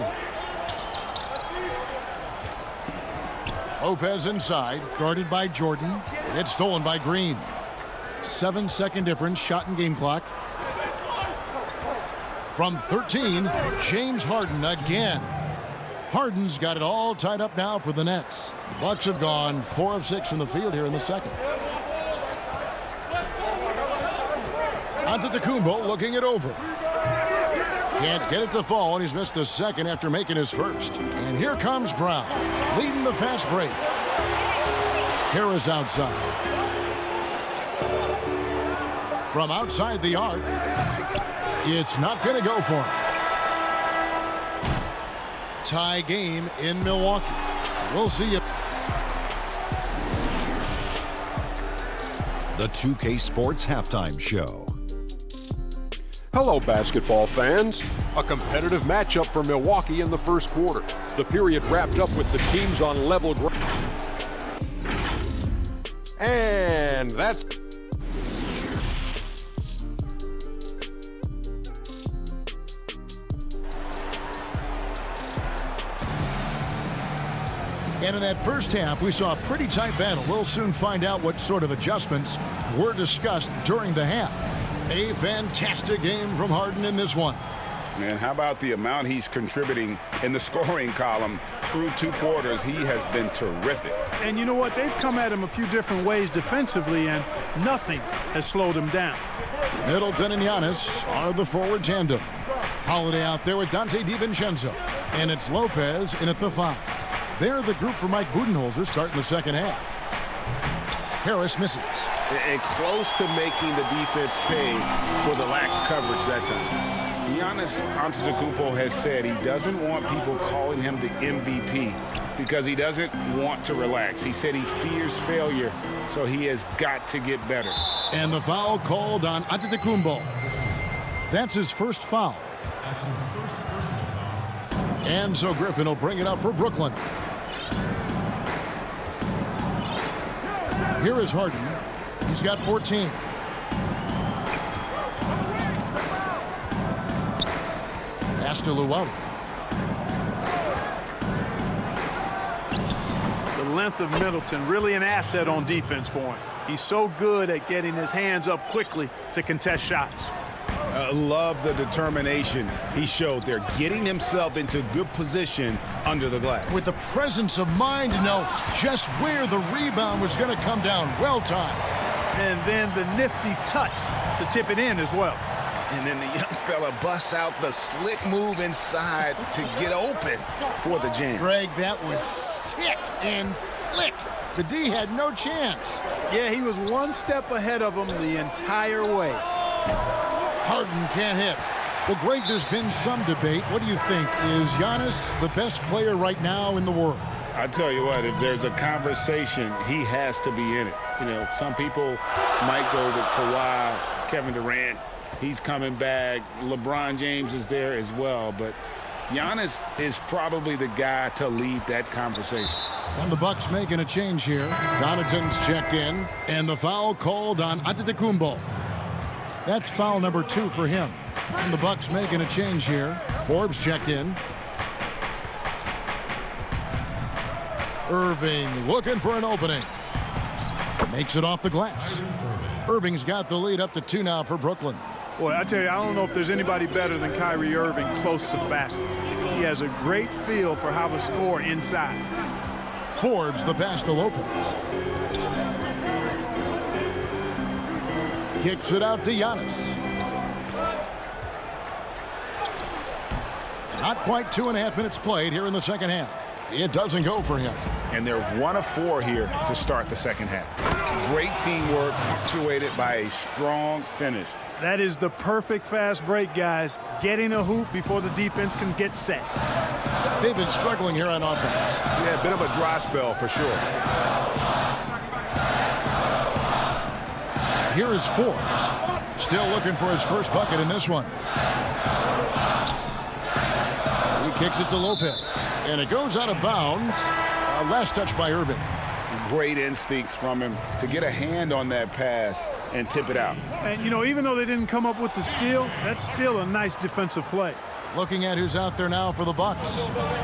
Lopez inside, guarded by Jordan. It's stolen by Green. 7-second difference, shot and game clock. From 13, James Harden again. Harden's got it all tied up now for the Nets. The Bucks have gone 4 of 6 from the field here in the second. Antetokounmpo looking it over. Can't get it to fall, and he's missed the second after making his first. And here comes Brown, leading the fast break. Harris outside. From outside the arc, it's not going to go for him. Tie game in Milwaukee. We'll see you. The 2K Sports Halftime Show. Hello, basketball fans. A competitive matchup for Milwaukee in the first quarter. The period wrapped up with the teams on level ground. And that's... And in that first half, we saw a pretty tight battle. We'll soon find out what sort of adjustments were discussed during the half. A fantastic game from Harden in this one. And how about the amount he's contributing in the scoring column through 2 quarters? He has been terrific. And you know what? They've come at him a few different ways defensively, and nothing has slowed him down. Middleton and Giannis are the forward tandem. Holiday out there with Dante DiVincenzo. And it's Lopez in at the 5. They're the group for Mike Budenholzer starting the second half. Harris misses. And close to making the defense pay for the lax coverage that time. Giannis Antetokounmpo has said he doesn't want people calling him the MVP because he doesn't want to relax. He said he fears failure, so he has got to get better. And the foul called on Antetokounmpo. That's his first foul. And so Griffin will bring it up for Brooklyn. Here is Harden. He's got 14. Pass to Luau. The length of Middleton, really an asset on defense for him. He's so good at getting his hands up quickly to contest shots. Love the determination he showed there, getting himself into good position under the glass. With the presence of mind to know just where the rebound was going to come down. Well timed. And then the nifty touch to tip it in as well. And then the young fella busts out the slick move inside to get open for the jam. Greg, that was sick and slick. The D had no chance. Yeah, he was one step ahead of him the entire way. Harden can't hit. Well, Greg, there's been some debate. What do you think? Is Giannis the best player right now in the world? I tell you what, if there's a conversation, he has to be in it. You know, some people might go with Kawhi, Kevin Durant. He's coming back. LeBron James is there as well. But Giannis is probably the guy to lead that conversation. And the Bucks making a change here. Connaughton's checked in. And the foul called on Antetokounmpo. That's foul number 2 for him. And the Bucks making a change here. Forbes checked in. Irving looking for an opening. Makes it off the glass. Irving's got the lead up to 2 now for Brooklyn. Boy, I tell you, I don't know if there's anybody better than Kyrie Irving close to the basket. He has a great feel for how to score inside. Forbes the pass to Lopez. Kicks it out to Giannis. Not quite 2.5 minutes played here in the second half. It doesn't go for him. And they're 1 of 4 here to start the second half. Great teamwork punctuated by a strong finish. That is the perfect fast break, guys. Getting a hoop before the defense can get set. They've been struggling here on offense. Yeah, a bit of a dry spell for sure. Here is Forbes. Still looking for his first bucket in this one. He kicks it to Lopez. And it goes out of bounds. Last touch by Irving. Great instincts from him to get a hand on that pass and tip it out. And, you know, even though they didn't come up with the steal, that's still a nice defensive play. Looking at who's out there now for the Bucks.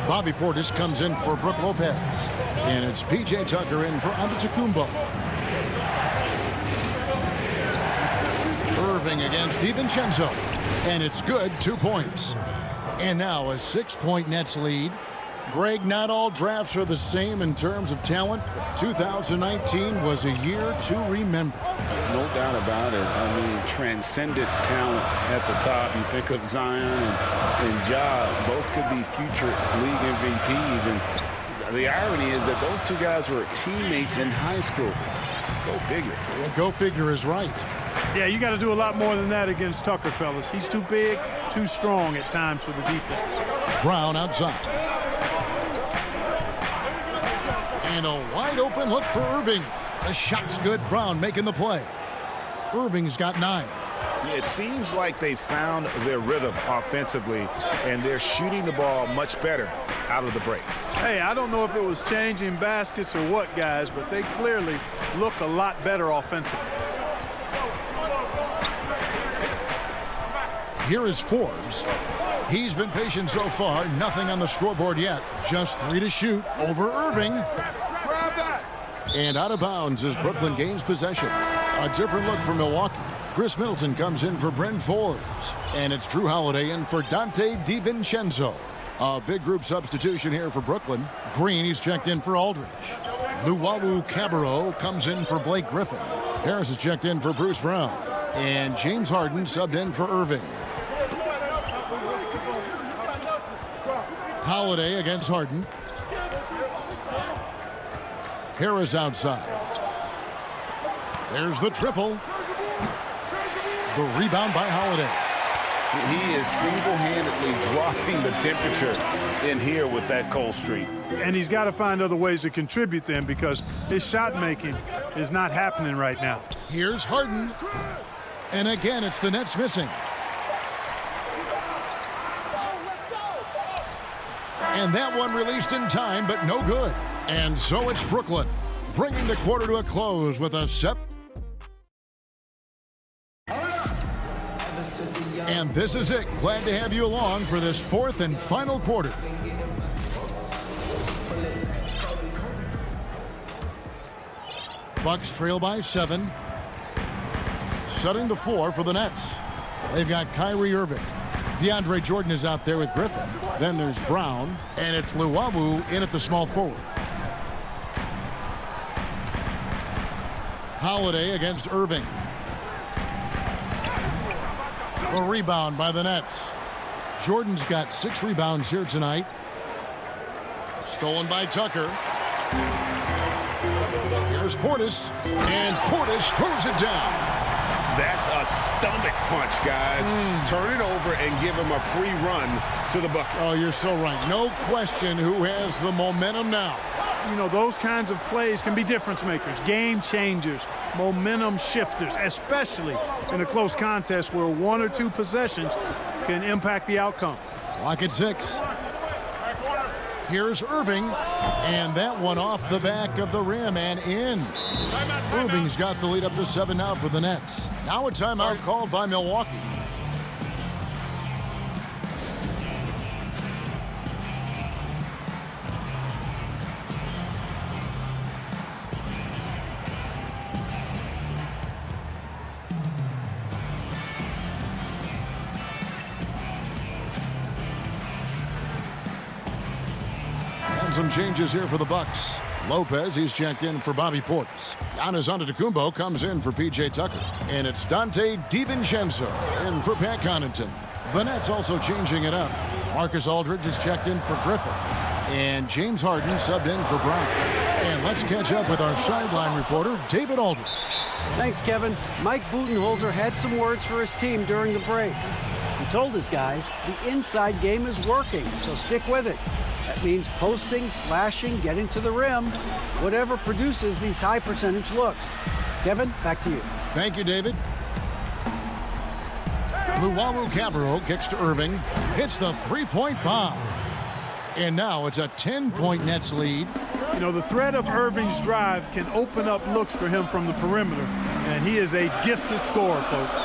Bobby Portis comes in for Brook Lopez. And it's P.J. Tucker in for Antetokounmpo. Irving against DiVincenzo. And it's good, 2 points. And now a 6-point Nets lead. Greg, not all drafts are the same in terms of talent, but 2019 was a year to remember. No doubt about it. I mean, transcendent talent at the top. You think of Zion and Ja, both could be future league MVPs. And the irony is that those 2 guys were teammates in high school. Go figure. Well, go figure is right. Yeah, you got to do a lot more than that against Tucker, fellas. He's too big, too strong at times for the defense. Brown outside. And a wide open look for Irving. The shot's good. Brown making the play. Irving's got 9. It seems like they found their rhythm offensively, and they're shooting the ball much better out of the break. Hey, I don't know if it was changing baskets or what, guys, but they clearly look a lot better offensively. Here is Forbes. He's been patient so far. Nothing on the scoreboard yet. Just 3 to shoot over Irving. And out of bounds as Brooklyn gains possession. A different look for Milwaukee. Chris Middleton comes in for Bryn Forbes. And it's Drew Holiday in for Dante DiVincenzo. A big group substitution here for Brooklyn. Green, he's checked in for Aldridge. Luau Cabarro comes in for Blake Griffin. Harris is checked in for Bruce Brown. And James Harden subbed in for Irving. Holiday against Harden. Harris outside. There's the triple. The rebound by Holiday. He is single-handedly dropping the temperature in here with that cold streak. And he's got to find other ways to contribute then, because his shot making is not happening right now. Here's Harden. And again, it's the Nets missing. And that one released in time, but no good. And so it's Brooklyn, bringing the quarter to a close with a set. And this is it. Glad to have you along for this fourth and final quarter. Bucks trail by 7. Setting the floor for the Nets. They've got Kyrie Irving. DeAndre Jordan is out there with Griffin. Then there's Brown. And it's Luwawu in at the small forward. Holiday against Irving. A rebound by the Nets. Jordan's got 6 rebounds here tonight. Stolen by Tucker. Here's Portis. And Portis throws it down. That's a stomach punch, guys. Turn it over and give him a free run to the bucket. Oh, you're so right. No question who has the momentum now. You know, those kinds of plays can be difference makers, game changers, momentum shifters, especially in a close contest where 1 or 2 possessions can impact the outcome. Clock at 6. Here's Irving, and that one off the back of the rim and in. Irving's got the lead up to 7 now for the Nets. Now a timeout called by Milwaukee. Some changes here for the Bucks. Lopez, he's checked in for Bobby Portis. Giannis Antetokounmpo comes in for P.J. Tucker. And it's Dante DiVincenzo in for Pat Connaughton. The Nets also changing it up. Marcus Aldridge is checked in for Griffin. And James Harden subbed in for Brown. And let's catch up with our sideline reporter, David Aldridge. Thanks, Kevin. Mike Budenholzer had some words for his team during the break. He told his guys the inside game is working, so stick with it. That means posting, slashing, getting to the rim, whatever produces these high percentage looks. Kevin, back to you. Thank you, David. Luwawu Cabarro kicks to Irving, hits the three-point bomb. And now it's a 10-point Nets lead. You know, the threat of Irving's drive can open up looks for him from the perimeter, and he is a gifted scorer, folks.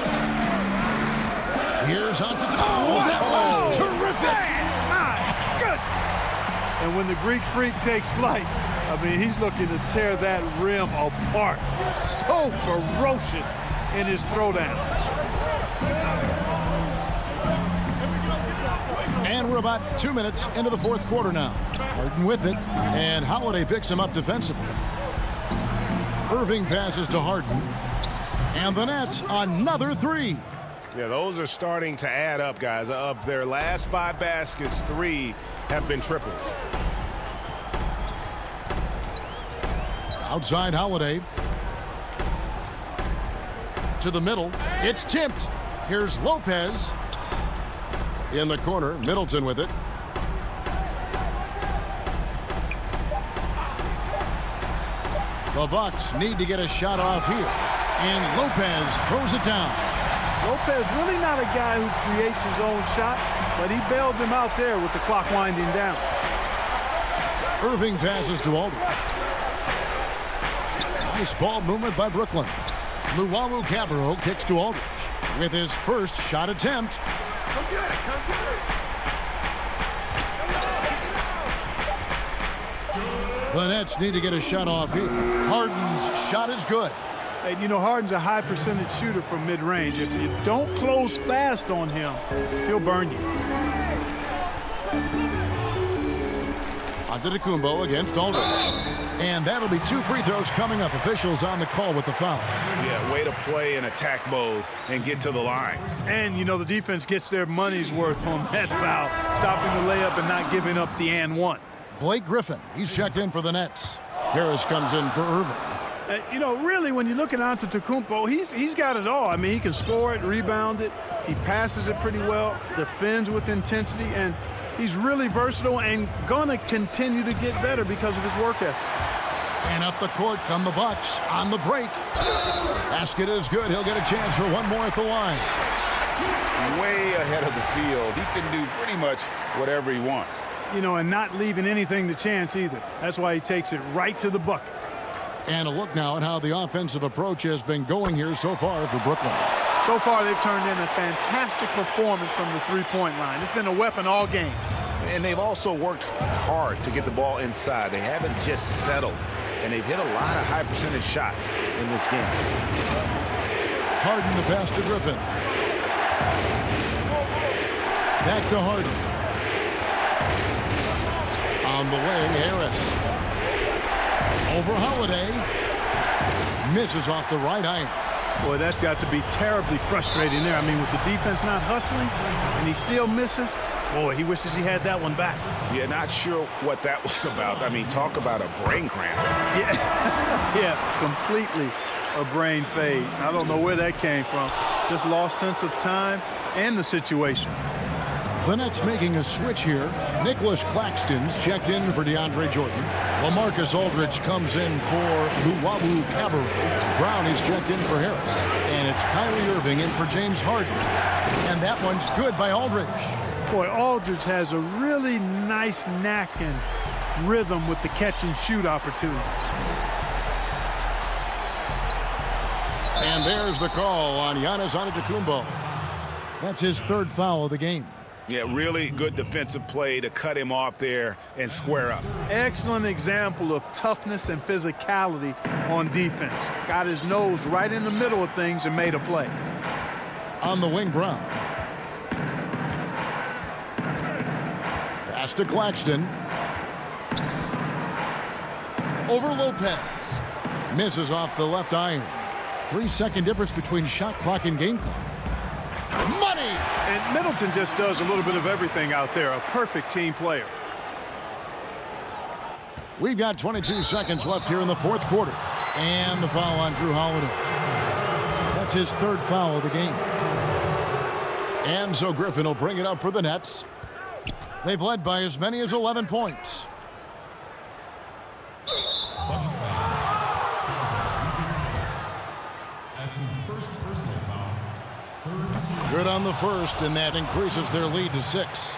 Here's Antetokounmpo. That was terrific. And when the Greek Freak takes flight, I mean, he's looking to tear that rim apart. So ferocious in his throwdowns. And we're about 2 minutes into the fourth quarter now. Harden with it, and Holiday picks him up defensively. Irving passes to Harden, and the Nets another 3. Yeah, those are starting to add up, guys. Of their last 5 baskets, 3 have been triples. Outside Holiday. To the middle. It's tipped. Here's Lopez. In the corner, Middleton with it. The Bucks need to get a shot off here. And Lopez throws it down. Lopez really not a guy who creates his own shot, but he bailed them out there with the clock winding down. Irving passes to Aldridge. Nice ball movement by Brooklyn. Luwawu Cabarro kicks to Aldridge with his first shot attempt. Come get it, come get it. The Nets need to get a shot off here. Harden's shot is good. And, you know, Harden's a high percentage shooter from mid-range. If you don't close fast on him, he'll burn you. Antetokounmpo against Aldridge. And that'll be 2 free throws coming up. Officials on the call with the foul. Yeah, way to play in attack mode and get to the line. And, you know, the defense gets their money's worth on that foul, stopping the layup and not giving up the and one. Blake Griffin, he's checked in for the Nets. Harris comes in for Irving. You know, really, when you look at Antetokounmpo, he's got it all. I mean, he can score it, rebound it, he passes it pretty well, defends with intensity, and he's really versatile and going to continue to get better because of his work ethic. And up the court come the Bucks on the break. Basket is good. He'll get a chance for one more at the line. Way ahead of the field. He can do pretty much whatever he wants. You know, and not leaving anything to chance either. That's why he takes it right to the bucket. And a look now at how the offensive approach has been going here so far for Brooklyn. So far, they've turned in a fantastic performance from the three-point line. It's been a weapon all game. And they've also worked hard to get the ball inside. They haven't just settled. And they've hit a lot of high percentage shots in this game. Harden the pass to Griffin. Back to Harden. On the way, Harris. Over Holiday. Misses off the right iron. Boy, that's got to be terribly frustrating there. I mean, with the defense not hustling and he still misses, boy, he wishes he had that one back. Yeah, not sure what that was about. I mean, talk about a brain cramp. Yeah, yeah, completely a brain fade. I don't know where that came from. Just lost sense of time and the situation. The Nets making a switch here. Nicholas Claxton's checked in for DeAndre Jordan. LaMarcus Aldridge comes in for Luwawu Cabarrot. Brown is checked in for Harris. And it's Kyrie Irving in for James Harden. And that one's good by Aldridge. Boy, Aldridge has a really nice knack and rhythm with the catch and shoot opportunities. And there's the call on Giannis Antetokounmpo. That's his third foul of the game. Yeah, really good defensive play to cut him off there and square up. Excellent example of toughness and physicality on defense. Got his nose right in the middle of things and made a play. On the wing, Brown. Pass to Claxton. Over Lopez. Misses off the left iron. 3-second difference between shot clock and game clock. Money! And Middleton just does a little bit of everything out there. A perfect team player. We've got 22 seconds left here in the fourth quarter. And the foul on Drew Holiday. That's his third foul of the game. And so Griffin will bring it up for the Nets. They've led by as many as 11 points. That's his first personal foul. Good on the first, and that increases their lead to 6.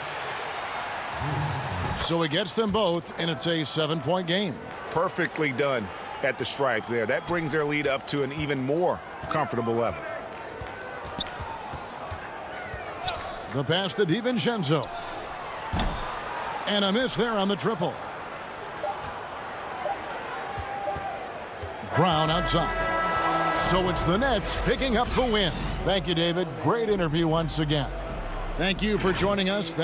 So he gets them both, and it's a 7-point game. Perfectly done at the stripe there. That brings their lead up to an even more comfortable level. The pass to DiVincenzo. And a miss there on the triple. Brown outside. So it's the Nets picking up the win. Thank you, David. Great interview once again. Thank you for joining us.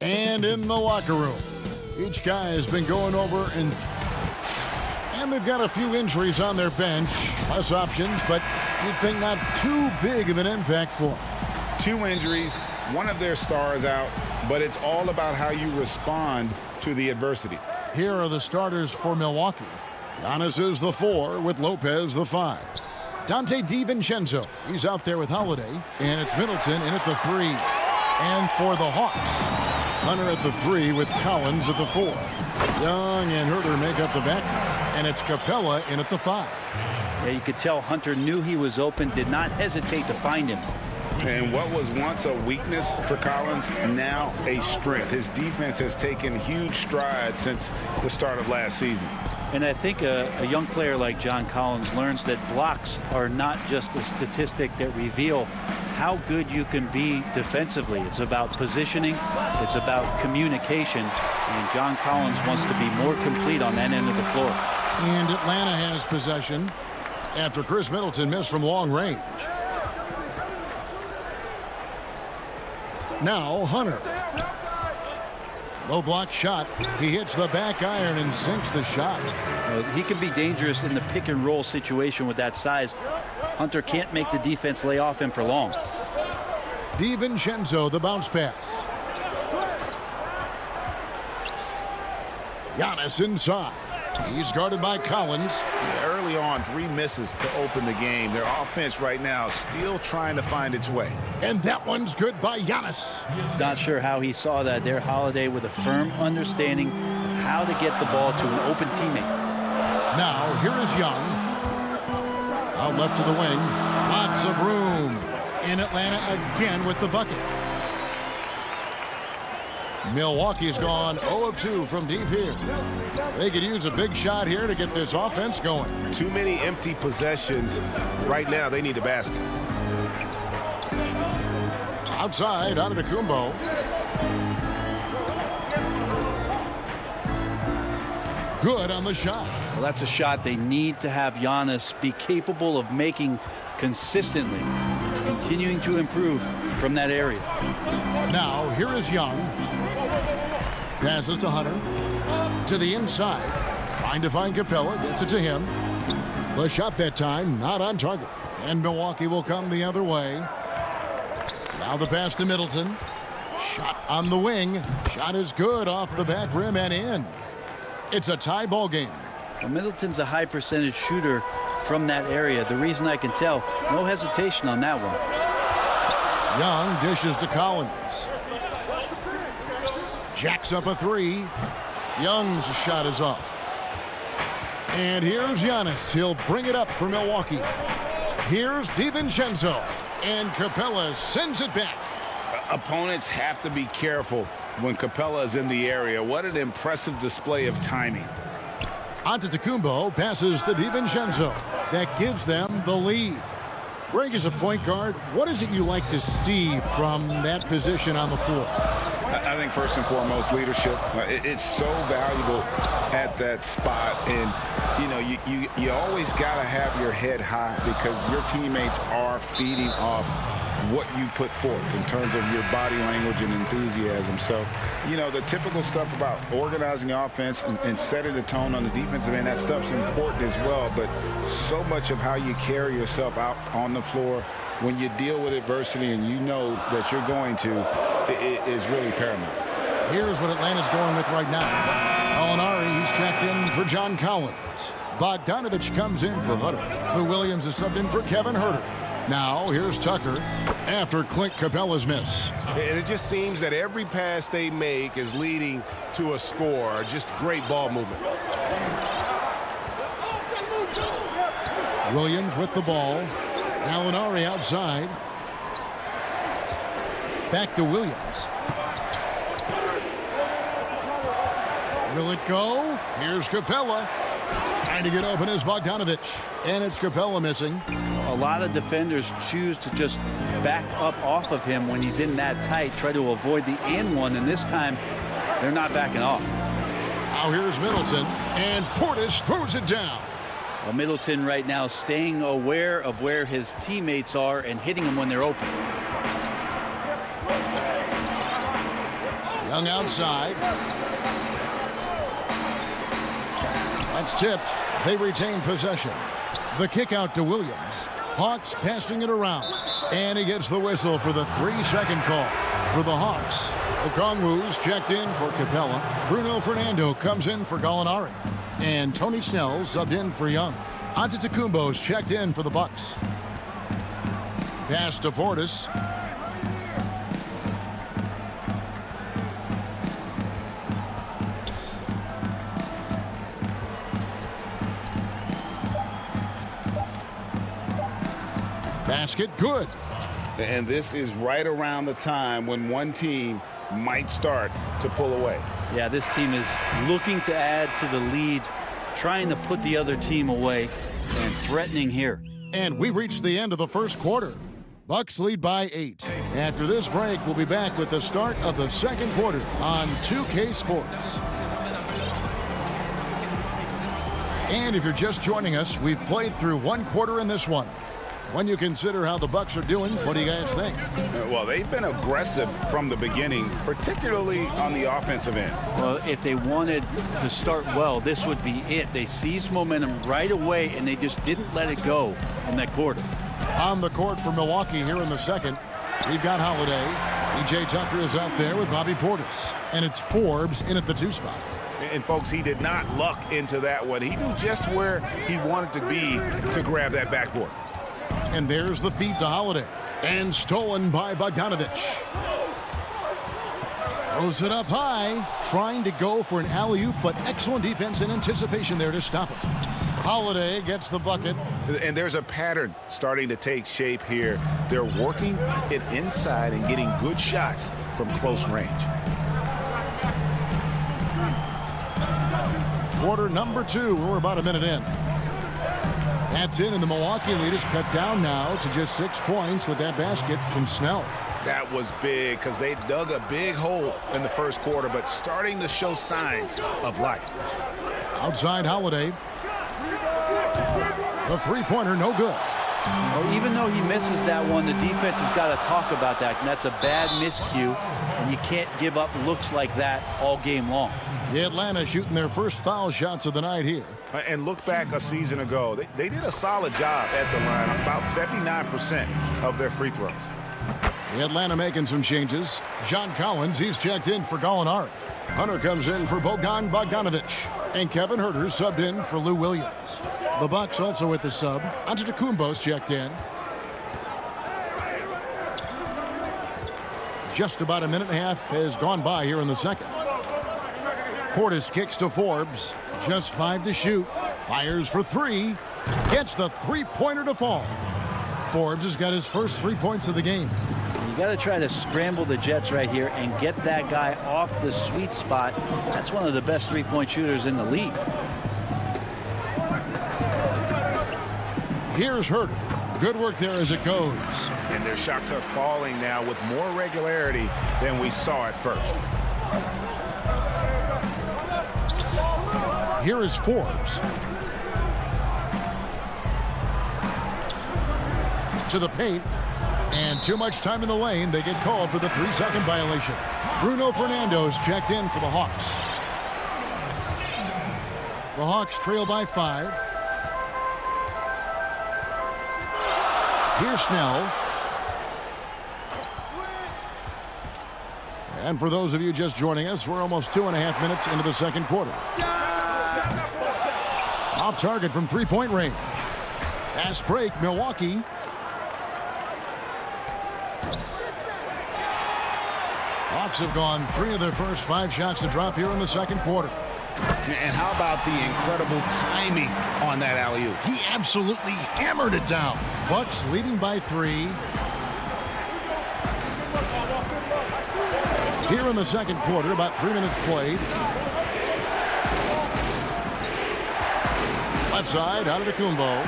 And in the locker room, each guy has been going over and they've got a few injuries on their bench. Less options, but you'd think not too big of an impact for them. 2 injuries, one of their stars out, but it's all about how you respond to the adversity. Here are the starters for Milwaukee. Giannis is the 4 with Lopez the 5. Dante DiVincenzo, he's out there with Holiday, and it's Middleton in at the 3. And for the Hawks, Hunter at the 3 with Collins at the 4. Young and Herter make up the back, and it's Capella in at the 5. Yeah, you could tell Hunter knew he was open, did not hesitate to find him. And what was once a weakness for Collins, now a strength. His defense has taken huge strides since the start of last season. And I think a young player like John Collins learns that blocks are not just a statistic that reveal how good you can be defensively. It's about positioning. It's about communication. And John Collins wants to be more complete on that end of the floor. And Atlanta has possession after Chris Middleton missed from long range. Now Hunter. Low block shot. He hits the back iron and sinks the shot. He can be dangerous in the pick and roll situation with that size. Hunter can't make the defense lay off him for long. DiVincenzo, the bounce pass. Giannis inside. He's guarded by Collins. Early on, 3 misses to open the game. Their offense right now still trying to find its way. And that one's good by Giannis. Not sure how he saw that there, Holiday, with a firm understanding of how to get the ball to an open teammate. Now, here is Young. Out left to the wing. Lots of room. In Atlanta again with the bucket. Milwaukee's gone 0 of 2 from deep here. They could use a big shot here to get this offense going. Too many empty possessions. Right now, they need a basket. Outside, Antetokounmpo. Good on the shot. Well, that's a shot they need to have Giannis be capable of making consistently. He's continuing to improve from that area. Now, here is Young. Passes to Hunter. To the inside. Trying to find Capella. Gets it to him. The shot that time, not on target. And Milwaukee will come the other way. Now the pass to Middleton. Shot on the wing. Shot is good off the back rim and in. It's a tie ball game. Well, Middleton's a high percentage shooter from that area. The reason I can tell, no hesitation on that one. Young dishes to Collins. Jacks up a 3. Young's shot is off. And here's Giannis. He'll bring it up for Milwaukee. Here's DiVincenzo. And Capella sends it back. Opponents have to be careful when Capella is in the area. What an impressive display of timing. Antetokounmpo passes to DiVincenzo. That gives them the lead. Greg, as a point guard, what is it you like to see from that position on the floor? I think first and foremost, leadership. It's so valuable at that spot. And, you know, you always got to have your head high because your teammates are feeding off what you put forth in terms of your body language and enthusiasm. So, you know, the typical stuff about organizing the offense and setting the tone on the defensive end, that stuff's important as well. But so much of how you carry yourself out on the floor when you deal with adversity and you know that you're going to, it is really paramount. Here's what Atlanta's going with right now. Gallinari, he's checked in for John Collins. Bogdanovich comes in for Hunter. Lou Williams is subbed in for Kevin Huerter. Now, here's Tucker after Clint Capella's miss. And it just seems that every pass they make is leading to a score. Just great ball movement. Williams with the ball. Gallinari outside. Back to Williams. Will it go? Here's Capella. Trying to get open is Bogdanovich. And it's Capella missing. A lot of defenders choose to just back up off of him when he's in that tight, try to avoid the and one, and this time they're not backing off. Now here's Middleton, and Portis throws it down. Well, Middleton right now staying aware of where his teammates are and hitting them when they're open. Young outside. That's tipped. They retain possession. The kick out to Williams. Hawks passing it around. And he gets the whistle for the 3-second call for the Hawks. Okongwu's checked in for Capella. Bruno Fernando comes in for Gallinari. And Tony Snell subbed in for Young. Antetokounmpo's checked in for the Bucks. Pass to Portis. Basket good. And this is right around the time when one team might start to pull away. Yeah, this team is looking to add to the lead, trying to put the other team away, and threatening here. And we reached the end of the first quarter. Bucks lead by 8. After this break, we'll be back with the start of the second quarter on 2K Sports. And if you're just joining us, we've played through one quarter in this one. When you consider how the Bucks are doing, what do you guys think? Well, they've been aggressive from the beginning, particularly on the offensive end. Well, if they wanted to start well, this would be it. They seized momentum right away, and they just didn't let it go in that quarter. On the court for Milwaukee here in the second, we've got Holiday. P.J. Tucker is out there with Bobby Portis. And it's Forbes in at the 2 spot. And folks, he did not luck into that one. He knew just where he wanted to be to grab that backboard. And there's the feed to Holiday. And stolen by Bogdanovich. Throws it up high. Trying to go for an alley-oop, but excellent defense and anticipation there to stop it. Holiday gets the bucket. And there's a pattern starting to take shape here. They're working it inside and getting good shots from close range. Quarter number 2. We're about a minute in. That's in, and the Milwaukee lead is cut down now to just 6 points with that basket from Snell. That was big because they dug a big hole in the first quarter, but starting to show signs of life. Outside Holiday. The three-pointer, no good. Well, even though he misses that one, the defense has got to talk about that, and that's a bad miscue, and you can't give up looks like that all game long. The Atlanta shooting their first foul shots of the night here. And look back a season ago. They did a solid job at the line, about 79% of their free throws. The Atlanta making some changes. John Collins, he's checked in for Gallinari. Hunter comes in for Bogan Bogdanovich. And Kevin Huerter subbed in for Lou Williams. The Bucks also with the sub. Antetokounmpo's checked in. Just about a minute and a half has gone by here in the second. Portis kicks to Forbes. Just 5 to shoot. Fires for 3. Gets the three-pointer to fall. Forbes has got his first 3 points of the game. You got to try to scramble the Jets right here and get that guy off the sweet spot. That's one of the best three-point shooters in the league. Here's Huerter. Good work there as it goes. And their shots are falling now with more regularity than we saw at first. Here is Forbes. To the paint. And too much time in the lane. They get called for the 3-second violation. Bruno Fernando's checked in for the Hawks. The Hawks trail by 5. Here's Snell. And for those of you just joining us, we're almost 2.5 minutes into the second quarter. Off target from three-point range. Fast break, Milwaukee. Hawks have gone 3 of their first 5 shots to drop here in the second quarter. And how about the incredible timing on that alley-oop? He absolutely hammered it down. Bucks leading by 3. Here in the second quarter, about 3 minutes played. Left side, Antetokounmpo.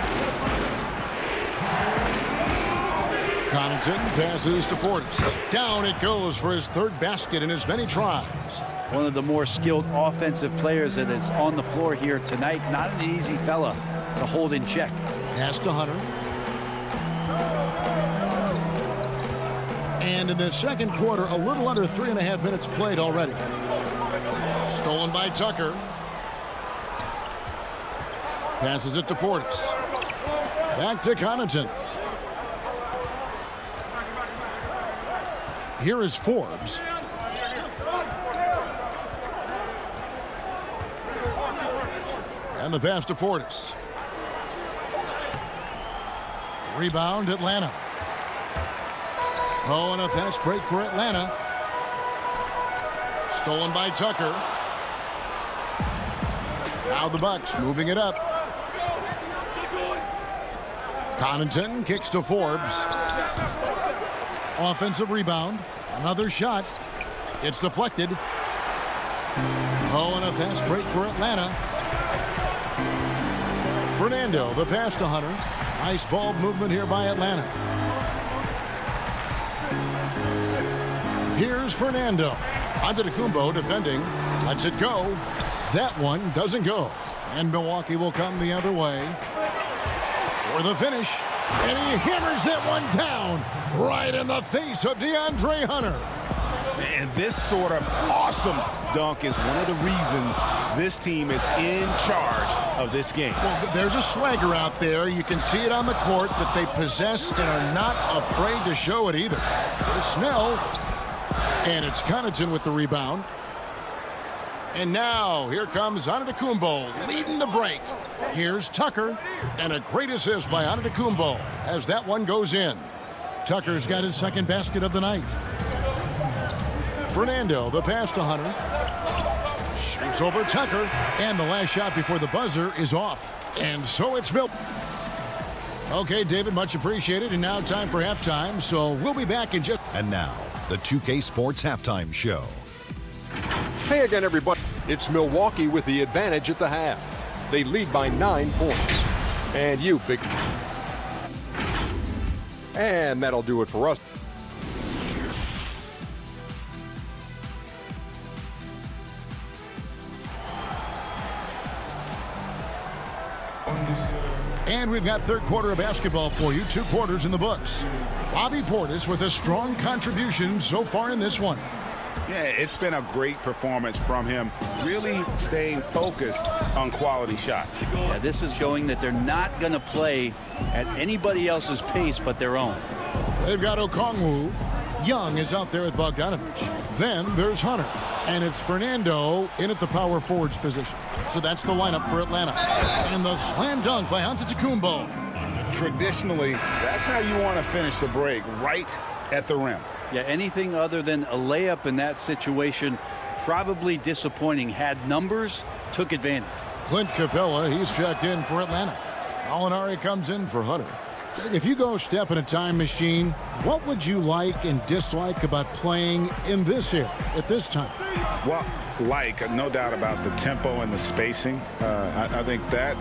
Connaughton passes to Portis. Down it goes for his 3rd basket in as many tries. One of the more skilled offensive players that is on the floor here tonight. Not an easy fella to hold in check. Pass to Hunter. And in the second quarter, a little under 3.5 minutes played already. Stolen by Tucker. Passes it to Portis. Back to Connaughton. Here is Forbes. And the pass to Portis. Rebound, Atlanta. Oh, and a fast break for Atlanta. Stolen by Tucker. Now the Bucks moving it up. Connaughton kicks to Forbes. Offensive rebound. Another shot. It's deflected. Oh, and a fast break for Atlanta. Fernando, the pass to Hunter. Nice ball movement here by Atlanta. Here's Fernando. Antetokounmpo defending. Lets it go. That one doesn't go. And Milwaukee will come the other way for the finish. And he hammers that one down right in the face of DeAndre Hunter. And this sort of awesome dunk is one of the reasons this team is in charge of this game. Well, there's a swagger out there. You can see it on the court that they possess and are not afraid to show it either. There's Snell. And it's Connaughton with the rebound. And now, here comes Antetokounmpo leading the break. Here's Tucker, and a great assist by Antetokounmpo as that one goes in. Tucker's got his second basket of the night. Fernando, the pass to Hunter. Shoots over Tucker, and the last shot before the buzzer is off. And so it's Milton. Okay, David, much appreciated. And now time for halftime, so we'll be back in just... And now, the 2K Sports Halftime Show. Hey again, everybody. It's Milwaukee with the advantage at the half. They lead by 9 points. And you, big... And that'll do it for us. And we've got third quarter of basketball for you. 2 quarters in the books. Bobby Portis with a strong contribution so far in this one. Yeah, it's been a great performance from him, really staying focused on quality shots. Yeah, this is showing that they're not going to play at anybody else's pace but their own. They've got Okongwu. Young is out there with Bogdanovich. Then there's Hunter. And it's Fernando in at the power forwards position. So that's the lineup for Atlanta. And the slam dunk by Antetokounmpo. Traditionally, that's how you want to finish the break, right at the rim. Yeah, anything other than a layup in that situation, probably disappointing. Had numbers, took advantage. Clint Capella, he's checked in for Atlanta. Alinari comes in for Hunter. If you go step in a time machine, what would you like and dislike about playing in this era at this time? Well, no doubt about the tempo and the spacing. I think that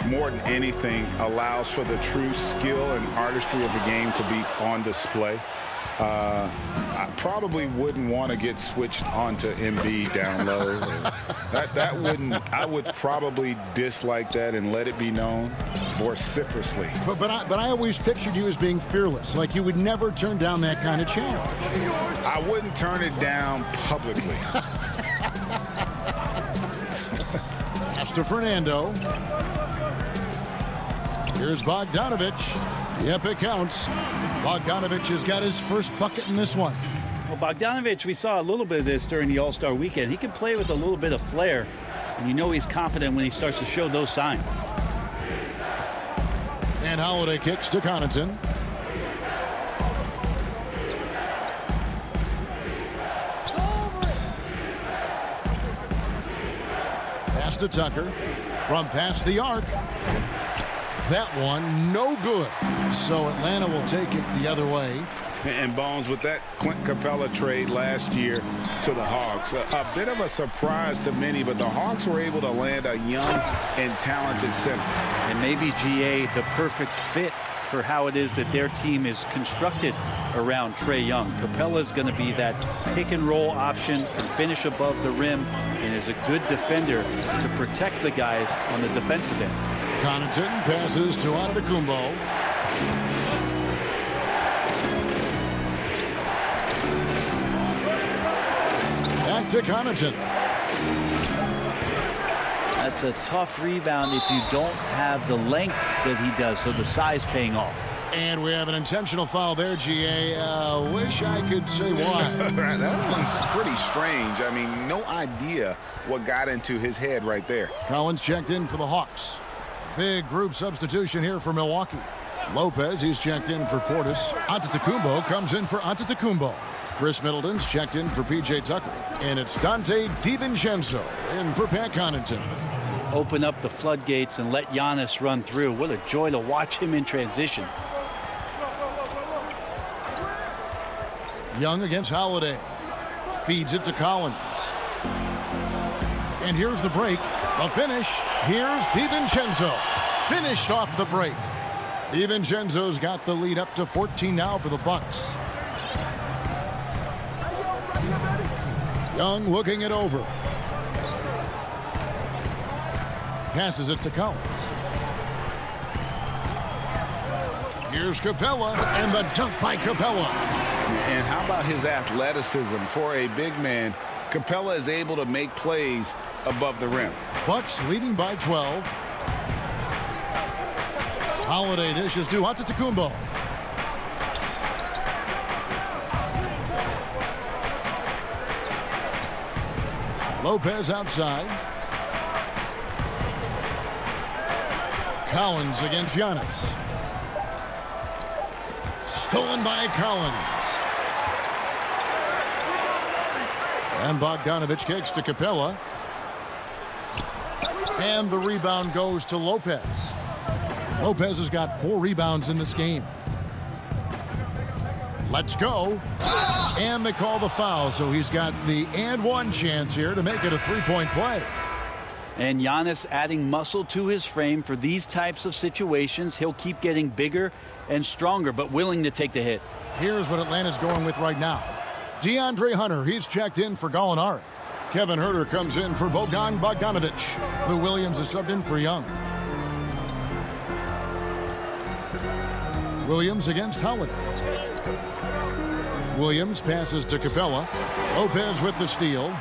more than anything allows for the true skill and artistry of the game to be on display. I probably wouldn't want to get switched onto Embiid down low. that wouldn't. I would probably dislike that and let it be known vociferously. But I always pictured you as being fearless, like you would never turn down that kind of challenge. I wouldn't turn it down publicly. Pass to Fernando. Here's Bogdanovich. Yep, it counts. Bogdanovich has got his first bucket in this one. Well, Bogdanovich, we saw a little bit of this during the All-Star weekend. He can play with a little bit of flair, and you know he's confident when he starts to show those signs. And Holiday kicks to Connaughton. Pass to Tucker. From past the arc. That one, no good. So Atlanta will take it the other way. And Bones, with that Clint Capella trade last year to the Hawks, a bit of a surprise to many, but the Hawks were able to land a young and talented center. And maybe, GA, the perfect fit for how it is that their team is constructed around Trae Young. Capella's going to be that pick-and-roll option, can finish above the rim, and is a good defender to protect the guys on the defensive end. Connaughton passes to Antetokounmpo. Back to Connaughton. That's a tough rebound if you don't have the length that he does, so the size paying off. And we have an intentional foul there, GA. Wish I could say why. That one's pretty strange. I mean, no idea what got into his head right there. Collins checked in for the Hawks. Big group substitution here for Milwaukee. Lopez, he's checked in for Portis. Antetokounmpo comes in for Antetokounmpo. Chris Middleton's checked in for P.J. Tucker. And it's Dante DiVincenzo in for Pat Connaughton. Open up the floodgates and let Giannis run through. What a joy to watch him in transition. Young against Holiday. Feeds it to Collins. And here's the break. The finish. Here's DiVincenzo. Finished off the break. DiVincenzo's got the lead up to 14 now for the Bucks. Young looking it over. Passes it to Collins. Here's Capella, and the dunk by Capella. And how about his athleticism for a big man? Capella is able to make plays above the rim. Bucks leading by 12. Holiday dishes to Antetokounmpo. Lopez outside. Collins against Giannis. Stolen by Collins. And Bogdanovich kicks to Capella. And the rebound goes to Lopez. Lopez has got 4 rebounds in this game. Let's go. And they call the foul, so he's got the and one chance here to make it a 3-point play. And Giannis adding muscle to his frame for these types of situations. He'll keep getting bigger and stronger, but willing to take the hit. Here's what Atlanta's going with right now. DeAndre Hunter, he's checked in for Gallinari. Kevin Huerter comes in for Bogdanovich. Lou Williams is subbed in for Young. Williams against Holiday. Williams passes to Capella. Lopez with the steal.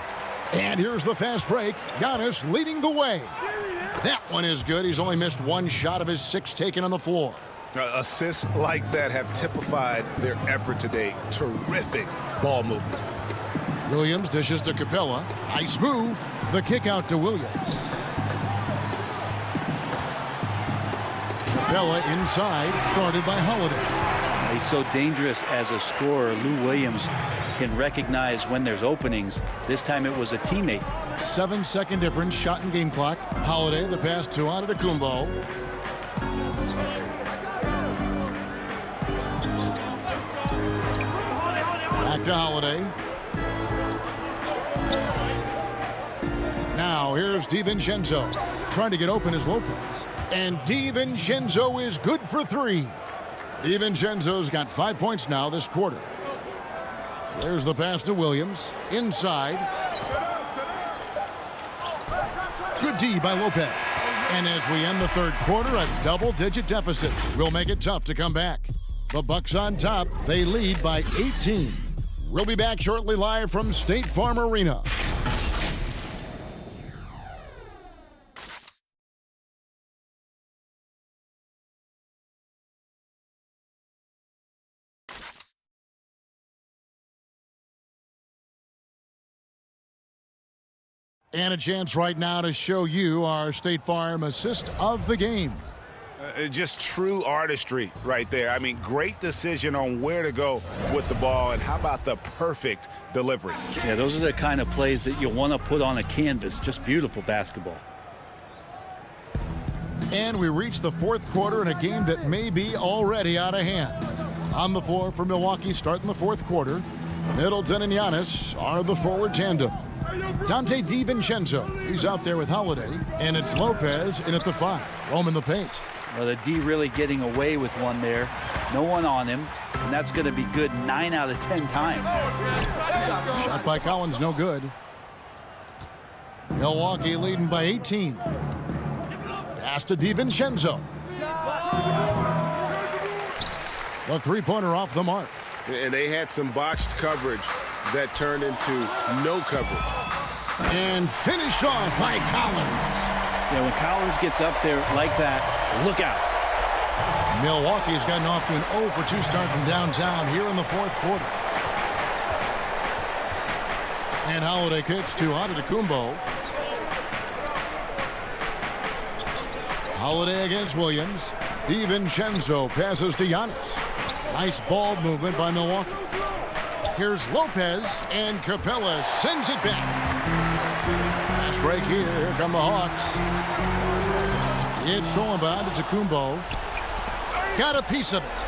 And here's the fast break. Giannis leading the way. That one is good. He's only missed 1 shot of his 6 taken on the floor. Assists like that have typified their effort today. Terrific ball movement. Williams dishes to Capella. Nice move. The kick out to Williams. Capella inside, guarded by Holiday. He's so dangerous as a scorer. Lou Williams can recognize when there's openings. This time it was a teammate. 7-second difference, shot and game clock. Holiday, the pass to Antetokounmpo. Back to Holiday. Now here's DiVincenzo. Trying to get open is Lopez. And DiVincenzo is good for 3. DiVincenzo's got 5 points now this quarter. There's the pass to Williams. Inside. Good D by Lopez. And as we end the third quarter, a double-digit deficit will make it tough to come back. The Bucks on top. They lead by 18. We'll be back shortly live from State Farm Arena. And a chance right now to show you our State Farm assist of the game. Just true artistry right there. I mean, great decision on where to go with the ball, and how about the perfect delivery? Yeah, those are the kind of plays that you want to put on a canvas. Just beautiful basketball. And we reach the fourth quarter in a game that may be already out of hand. On the floor for Milwaukee starting the fourth quarter, Middleton and Giannis are the forward tandem. Dante DiVincenzo, he's out there with Holiday, and it's Lopez in at the 5, roaming the paint. Well, the D really getting away with one there. No one on him, and that's going to be good 9 out of 10 times. Shot by Collins, no good. Milwaukee leading by 18. Pass to DiVincenzo. The 3-pointer off the mark. And they had some botched coverage that turned into no coverage. And finished off by Collins. Yeah, when Collins gets up there like that, look out. Milwaukee's gotten off to an 0 for 2 start from downtown here in the fourth quarter. And Holiday kicks to Antetokounmpo. Holiday against Williams. DiVincenzo passes to Giannis. Nice ball movement by Milwaukee. Here's Lopez, and Capella sends it back. Last break here. Here come the Hawks. It's thrown by Antetokounmpo. Got a piece of it.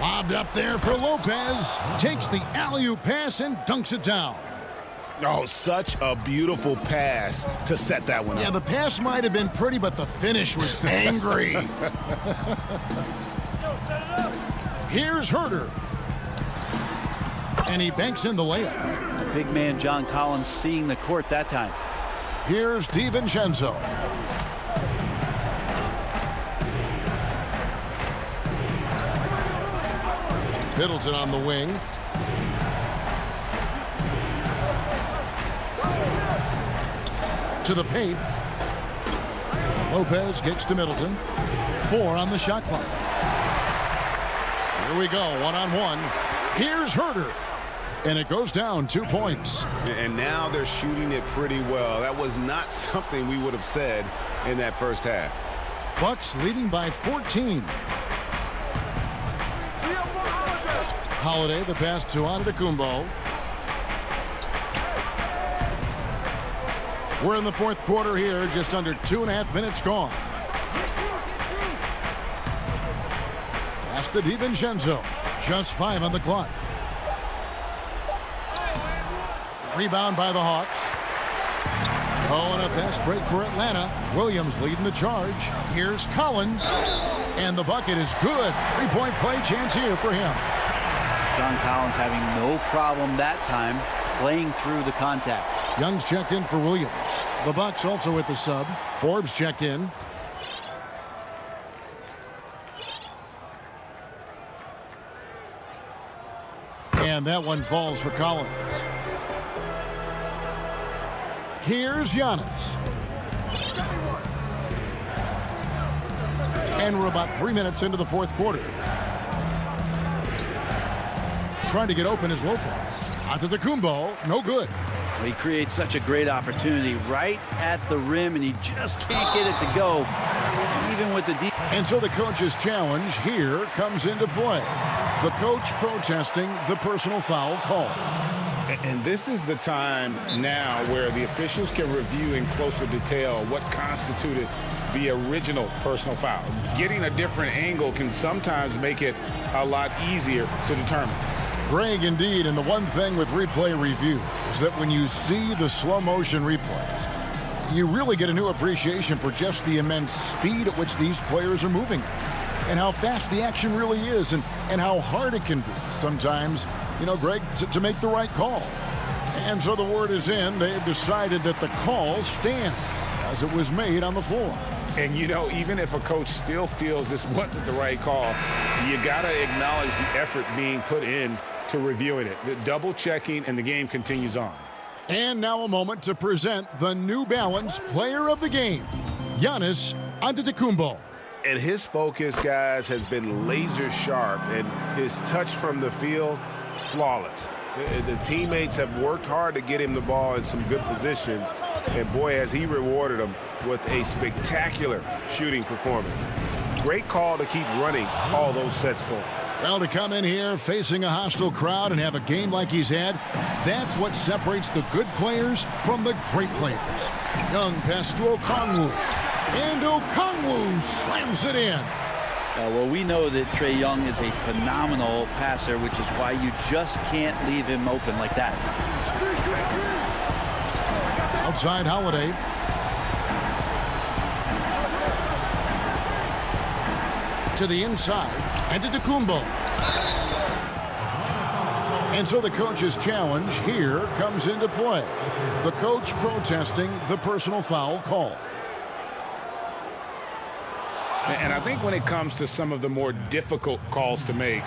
Lobbed up there for Lopez. Takes the alley-oop pass and dunks it down. Oh, such a beautiful pass to set that one up. Yeah, the pass might have been pretty, but the finish was angry. Here's Huerter. And he banks in the layup. Big man John Collins seeing the court that time. Here's DiVincenzo. Middleton on the wing. To the paint. Lopez kicks to Middleton. 4 on the shot clock. Here we go, 1-on-1. Here's Huerter. And it goes down 2 points. And now they're shooting it pretty well. That was not something we would have said in that first half. Bucks leading by 14. Holiday, the pass to Antetokounmpo. We're in the fourth quarter here, just under 2.5 minutes gone. Pass to DiVincenzo. Just 5 on the clock. Rebound by the Hawks. Oh, and a fast break for Atlanta. Williams leading the charge. Here's Collins. And the bucket is good. 3-point play chance here for him. John Collins having no problem that time playing through the contact. Young's checked in for Williams. The Bucks also with the sub. Forbes checked in. And that one falls for Collins. Here's Giannis. And we're about 3 minutes into the fourth quarter. Trying to get open is Lopez. Antetokounmpo, no good. He creates such a great opportunity right at the rim, and he just can't get it to go, even with the deep. And so the coach's challenge here comes into play. The coach protesting the personal foul call. And this is the time now where the officials can review in closer detail what constituted the original personal foul. Getting a different angle can sometimes make it a lot easier to determine. Greg, indeed, and the one thing with replay review is that when you see the slow motion replays, you really get a new appreciation for just the immense speed at which these players are moving and how fast the action really is and how hard it can be sometimes, you know, Greg, to make the right call. And so the word is in. They've decided that the call stands as it was made on the floor. And, you know, even if a coach still feels this wasn't the right call, you got to acknowledge the effort being put in to reviewing it. The double checking, and the game continues on. And now a moment to present the New Balance Player of the Game, Giannis Antetokounmpo. And his focus, guys, has been laser sharp, and his touch from the field, flawless. The teammates have worked hard to get him the ball in some good positions, and boy, has he rewarded them with a spectacular shooting performance. Great call to keep running all those sets full. Well, to come in here facing a hostile crowd and have a game like he's had, that's what separates the good players from the great players. Young pass to Okongwu, and Okongwu slams it in. Well, we know that Trae Young is a phenomenal passer, which is why you just can't leave him open like that. Outside Holiday. To the inside, and to Antetokounmpo. And so the coach's challenge here comes into play. The coach protesting the personal foul call. And I think when it comes to some of the more difficult calls to make,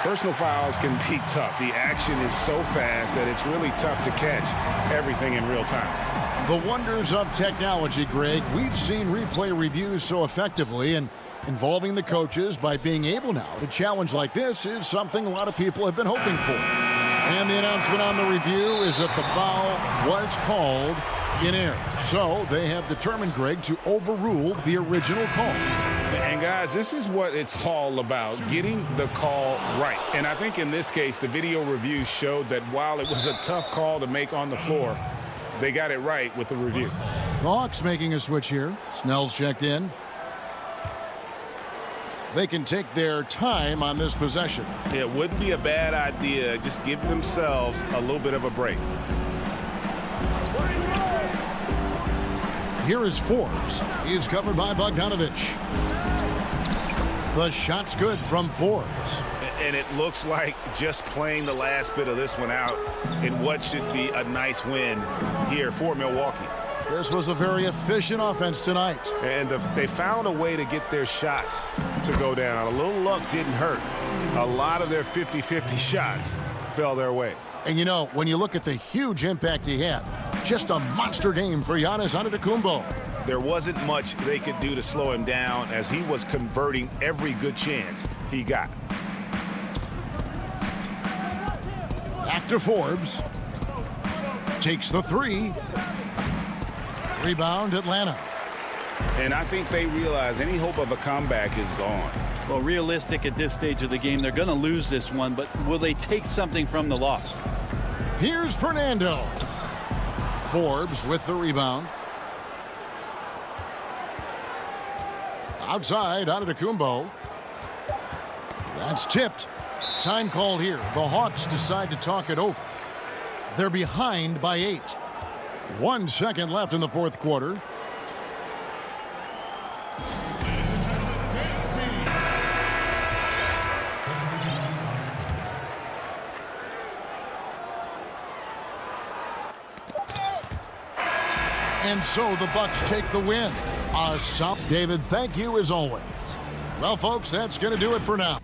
personal fouls can be tough. The action is so fast that it's really tough to catch everything in real time. The wonders of technology, Greg. We've seen replay reviews so effectively, and involving the coaches by being able now to challenge like this is something a lot of people have been hoping for. And the announcement on the review is that the foul was called in error. So they have determined, Greg, to overrule the original call. And guys, this is what it's all about, getting the call right. And I think in this case, the video review showed that while it was a tough call to make on the floor, they got it right with the review. The Hawks making a switch here. Snell's checked in. They can take their time on this possession. It wouldn't be a bad idea. Just give themselves a little bit of a break. Here is Forbes. He's covered by Bogdanovich. The shot's good from Forbes. And it looks like just playing the last bit of this one out in what should be a nice win here for Milwaukee. This was a very efficient offense tonight. And they found a way to get their shots to go down. A little luck didn't hurt. A lot of their 50-50 shots fell their way. And, you know, when you look at the huge impact he had, just a monster game for Giannis Antetokounmpo. There wasn't much they could do to slow him down as he was converting every good chance he got. Back to Forbes. Takes the three. Rebound, Atlanta. And I think they realize any hope of a comeback is gone. Well, realistic at this stage of the game, they're going to lose this one, but will they take something from the loss? Here's Fernando. Forbes with the rebound. Outside, Antetokounmpo. That's tipped. Time call here. The Hawks decide to talk it over. They're behind by 8. 1 second left in the fourth quarter. And so the Bucks take the win. David, thank you as always. Well, folks, that's going to do it for now.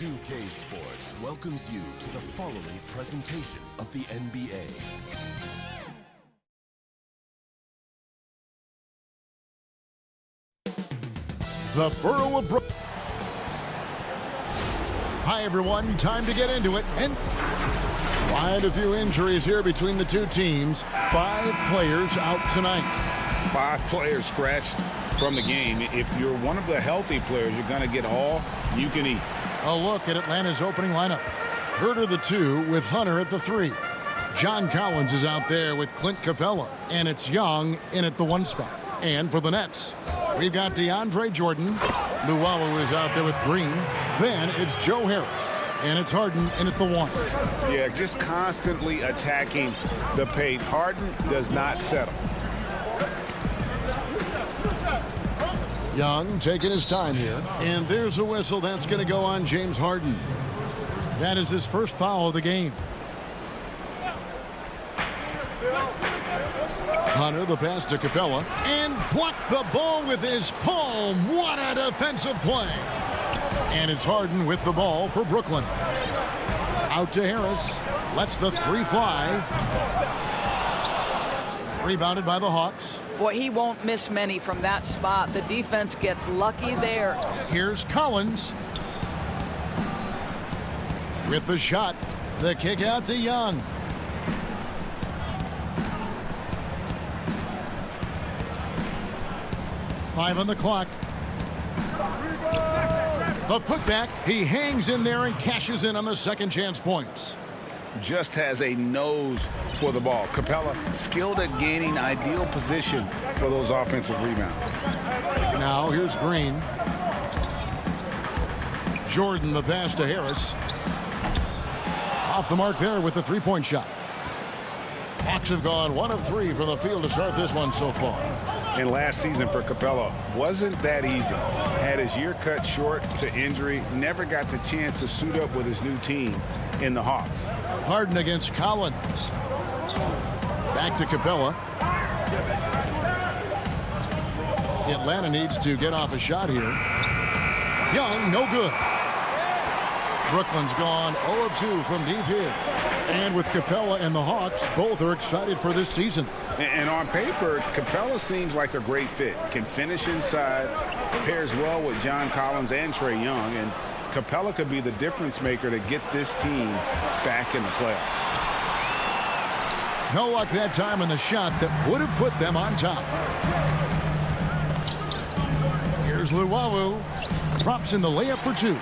2K Sports welcomes you to the following presentation of the NBA. The Borough of Brooklyn. Hi, everyone. Time to get into it. And quite a few injuries here between the two teams. 5 players out tonight. 5 players scratched from the game. If you're one of the healthy players, you're going to get all you can eat. A look at Atlanta's opening lineup. Herter the 2 with Hunter at the 3. John Collins is out there with Clint Capella. And it's Young in at the 1 spot. And for the Nets, we've got DeAndre Jordan. Luwawu is out there with Green. Then it's Joe Harris. And it's Harden in at the 1. Yeah, just constantly attacking the paint. Harden does not settle. Young taking his time here. And there's a whistle that's going to go on James Harden. That is his first foul of the game. Hunter, the pass to Capella. And blocked the ball with his palm. What a defensive play. And it's Harden with the ball for Brooklyn. Out to Harris. Lets the 3 fly. Rebounded by the Hawks. Boy, he won't miss many from that spot. The defense gets lucky there. Here's Collins. With the shot, the kick out to Young. Five on the clock. The putback, he hangs in there and cashes in on the second chance points. Just has a nose for the ball. Capella skilled at gaining ideal position for those offensive rebounds. Now here's Green. Jordan the pass to Harris. Off the mark there with the three-point shot. Hawks have gone 1 of 3 from the field to start this one so far. And last season for Capella wasn't that easy. Had his year cut short to injury, never got the chance to suit up with his new team in the Hawks. Harden against Collins. Back to Capella. Atlanta needs to get off a shot here. Young, no good. Brooklyn's gone 0 of 2 from deep here. And with Capella and the Hawks, both are excited for this season. And on paper, Capella seems like a great fit. Can finish inside, pairs well with John Collins and Trae Young, and Capella could be the difference maker to get this team back in the playoffs. No luck that time in the shot that would have put them on top. Here's Luwawu. Drops in the layup for 2.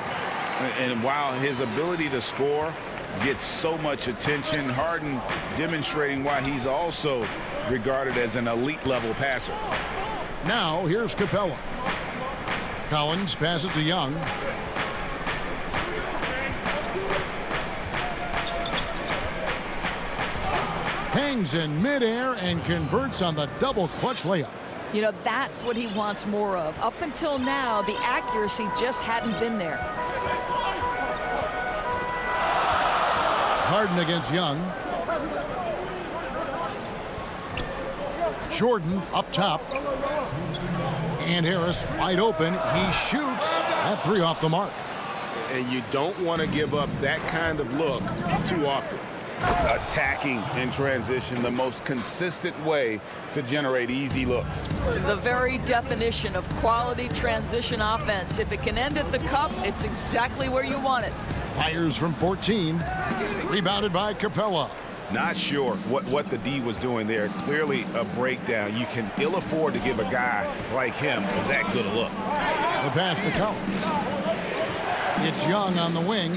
And while his ability to score gets so much attention, Harden demonstrating why he's also regarded as an elite level passer. Now here's Capella. Collins passes to Young. Hangs in midair and converts on the double clutch layup. You know, that's what he wants more of. Up until now, the accuracy just hadn't been there. Harden against Young. Jordan up top. And Harris wide open. He shoots. That 3 off the mark. And you don't want to give up that kind of look too often. Attacking in transition, the most consistent way to generate easy looks. The very definition of quality transition offense. If it can end at the cup, it's exactly where you want it. Fires from 14. Rebounded by Capella. Not sure what the D was doing there. Clearly a breakdown. You can ill afford to give a guy like him that good a look. The pass to Collins. It's Young on the wing.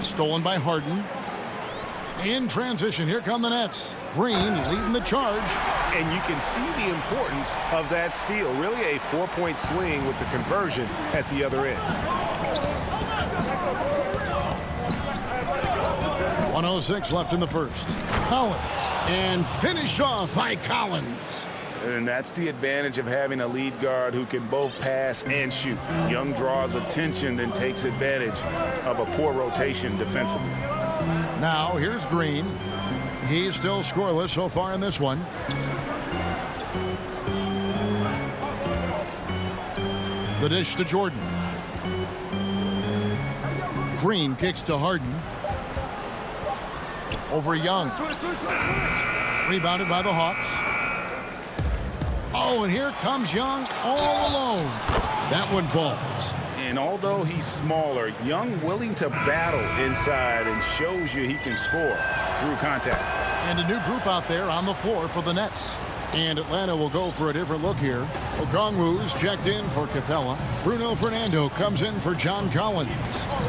Stolen by Harden. In transition, here come the Nets. Green leading the charge. And you can see the importance of that steal. Really a 4-point swing with the conversion at the other end. 1:06 left in the first. Collins. And finished off by Collins. And that's the advantage of having a lead guard who can both pass and shoot. Young draws attention and takes advantage of a poor rotation defensively. Now here's Green. He's still scoreless so far in this one. The dish to Jordan. Green kicks to Harden. Over Young. Rebounded by the Hawks. Oh, and here comes Young all alone. That one falls. And although he's smaller, Young willing to battle inside and shows you he can score through contact. And a new group out there on the floor for the Nets. And Atlanta will go for a different look here. Okongwu's checked in for Capella. Bruno Fernando comes in for John Collins.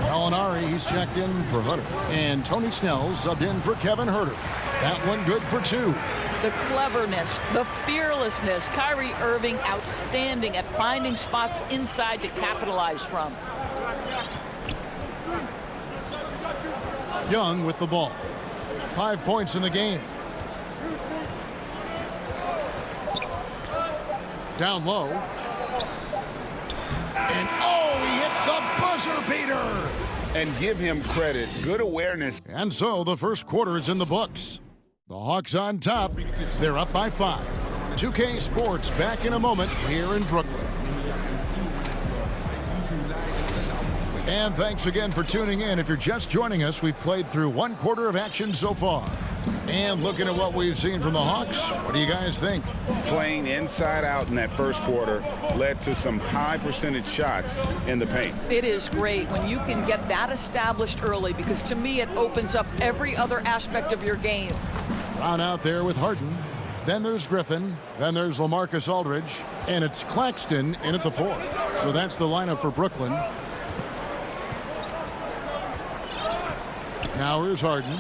Gallinari, he's checked in for Hunter. And Tony Snell subbed in for Kevin Huerter. That one good for 2. The cleverness, the fearlessness. Kyrie Irving outstanding at finding spots inside to capitalize from. Young with the ball. 5 points in the game. Down low. And oh, he hits the buzzer beater. And give him credit. Good awareness. And so the first quarter is in the books. The Hawks on top. They're up by 5. 2K Sports back in a moment here in Brooklyn. And thanks again for tuning in. If you're just joining us, we've played through 1/4 of action so far. And looking at what we've seen from the Hawks, what do you guys think? Playing inside out in that first quarter led to some high percentage shots in the paint. It is great when you can get that established early, because to me it opens up every other aspect of your game. Brown out there with Harden. Then there's Griffin. Then there's LaMarcus Aldridge. And it's Claxton in at the 4. So that's the lineup for Brooklyn. Now here's Harden.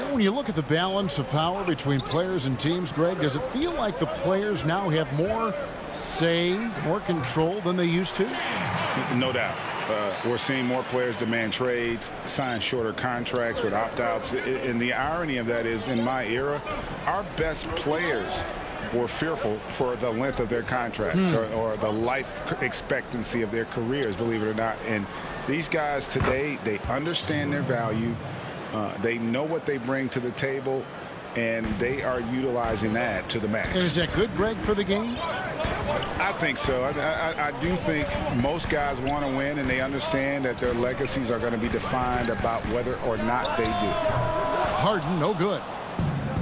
When you look at the balance of power between players and teams, Greg, does it feel like the players now have more say, more control than they used to? No doubt. We're seeing more players demand trades, sign shorter contracts with opt-outs. And the irony of that is, in my era, our best players were fearful for the length of their contracts or the life expectancy of their careers, believe it or not. And these guys today, they understand their value. They know what they bring to the table, and they are utilizing that to the max. And is that good, Greg, for the game? I think so. I do think most guys want to win, and they understand that their legacies are going to be defined about whether or not they do. Harden, no good.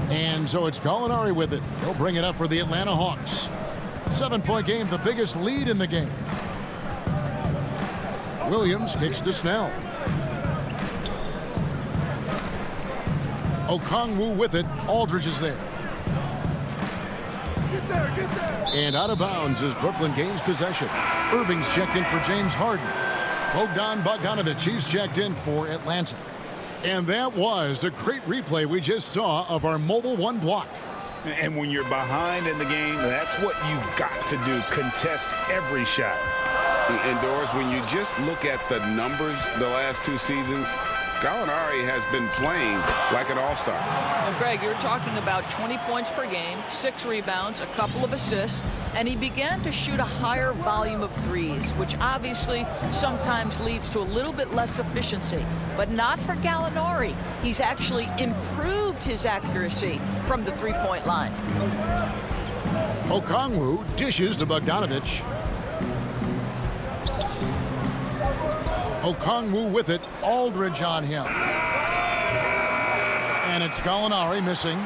And so it's Gallinari with it. He'll bring it up for the Atlanta Hawks. 7-point game, the biggest lead in the game. Williams kicks to Snell. Okongwu with it. Aldridge is there. Get there. And out of bounds as Brooklyn gains possession. Irving's checked in for James Harden. Bogdan Bogdanovic, he's checked in for Atlanta. And that was a great replay we just saw of our Mobile One block. And when you're behind in the game, that's what you've got to do. Contest every shot. And Doris, when you just look at the numbers the last 2 seasons, Gallinari has been playing like an all-star. And Greg, you're talking about 20 points per game, 6 rebounds, a couple of assists, and he began to shoot a higher volume of threes, which obviously sometimes leads to a little bit less efficiency. But not for Gallinari. He's actually improved his accuracy from the three-point line. Okongwu dishes to Bogdanovic. Okongwu with it. Aldridge on him. And it's Gallinari missing.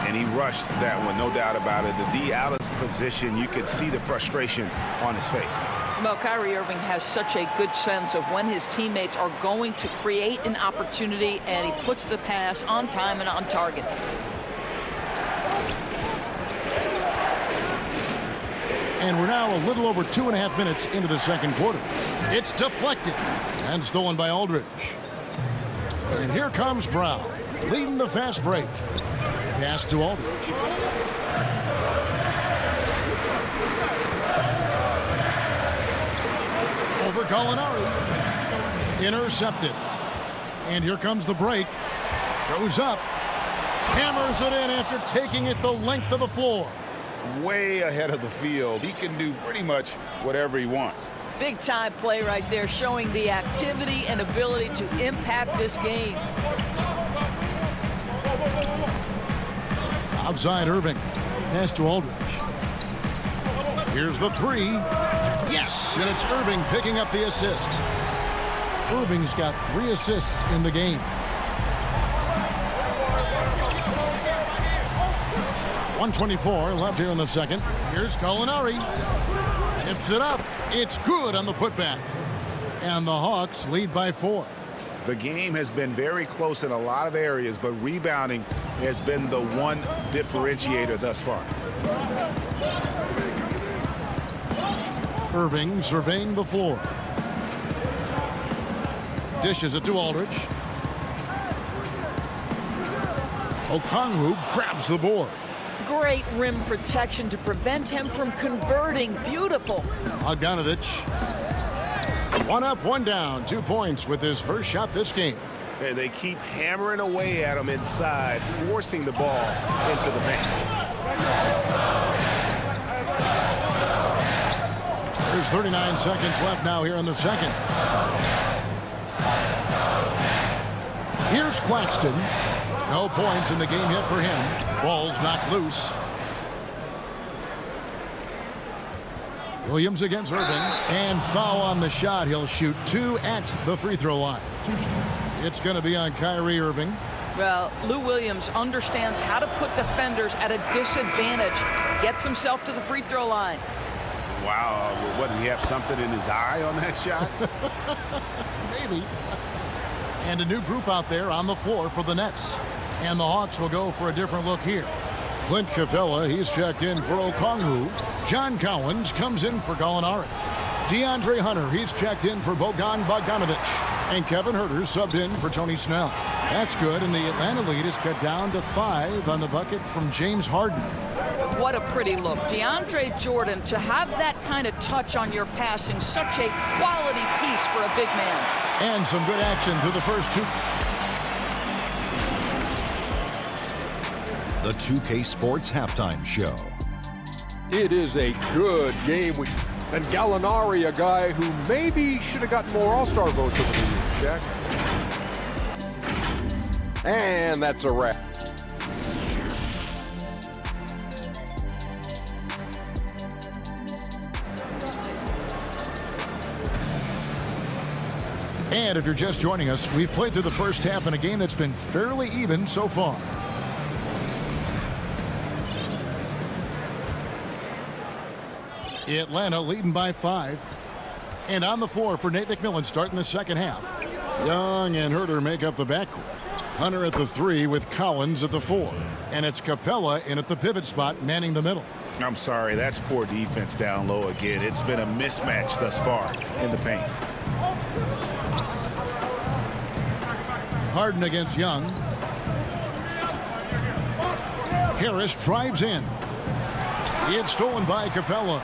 And he rushed that one, no doubt about it. The D out of position, you could see the frustration on his face. Well, Kyrie Irving has such a good sense of when his teammates are going to create an opportunity, and he puts the pass on time and on target. And we're now a little over 2.5 minutes into the second quarter. It's deflected and stolen by Aldridge. And here comes Brown, leading the fast break. Pass to Aldridge. Over Gallinari. Intercepted. And here comes the break. Goes up. Hammers it in after taking it the length of the floor. Way ahead of the field. He can do pretty much whatever he wants. Big time play right there, showing the activity and ability to impact this game. Outside Irving. Pass to Aldridge. Here's the 3. Yes, and it's Irving picking up the assist. Irving's got 3 assists in the game. 1:24 left here in the second. Here's Gallinari. Tips it up. It's good on the putback. And the Hawks lead by 4. The game has been very close in a lot of areas, but rebounding has been the one differentiator thus far. Irving surveying the floor. Dishes it to Aldridge. Okongwu grabs the board. Great rim protection to prevent him from converting. Beautiful. Bogdanovic. 1 up, 1 down. 2 points with his first shot this game. And they keep hammering away at him inside, forcing the ball into the paint. There's 39 seconds left now here in the second. Here's Claxton. No points in the game hit for him. Ball's knocked loose. Williams against Irving, and foul on the shot. He'll shoot 2 at the free throw line. It's going to be on Kyrie Irving. Well, Lou Williams understands how to put defenders at a disadvantage. Gets himself to the free throw line. Wow, what, did he have something in his eye on that shot? Maybe. And a new group out there on the floor for the Nets. And the Hawks will go for a different look here. Clint Capella, he's checked in for Okongwu. John Collins comes in for Gallinari. DeAndre Hunter, he's checked in for Bogan Bogdanovic. And Kevin Huerter subbed in for Tony Snell. That's good, and the Atlanta lead is cut down to 5 on the bucket from James Harden. What a pretty look. DeAndre Jordan, to have that kind of touch on your passing, such a quality piece for a big man. And some good action through the first 2. The 2K Sports Halftime Show. It is a good game. And Gallinari, a guy who maybe should have gotten more All-Star votes over the years, Jack. And that's a wrap. And if you're just joining us, we've played through the first half in a game that's been fairly even so far. Atlanta leading by 5. And on the floor for Nate McMillan starting the second half. Young and Huerter make up the backcourt. Hunter at the 3 with Collins at the 4. And it's Capella in at the pivot spot manning the middle. I'm sorry, that's poor defense down low again. It's been a mismatch thus far in the paint. Harden against Young. Harris drives in. It's stolen by Capella.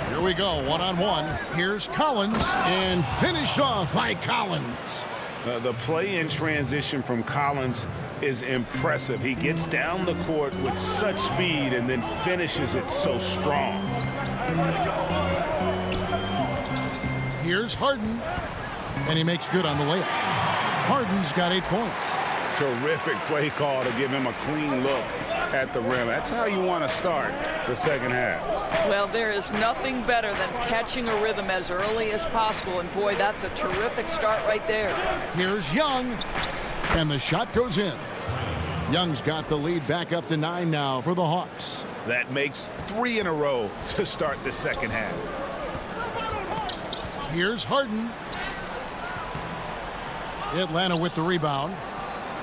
Here we go, one-on-one. Here's Collins, and finished off by Collins. The play in transition from Collins is impressive. He gets down the court with such speed and then finishes it so strong. Here's Harden, and he makes good on the layup. Harden's got 8 points. Terrific play call to give him a clean look at the rim. That's how you want to start the second half. Well, there is nothing better than catching a rhythm as early as possible, and boy, that's a terrific start right there. Here's Young, and the shot goes in. Young's got the lead back up to 9 now for the Hawks. That makes 3 in a row to start the second half. Here's Harden. Atlanta with the rebound.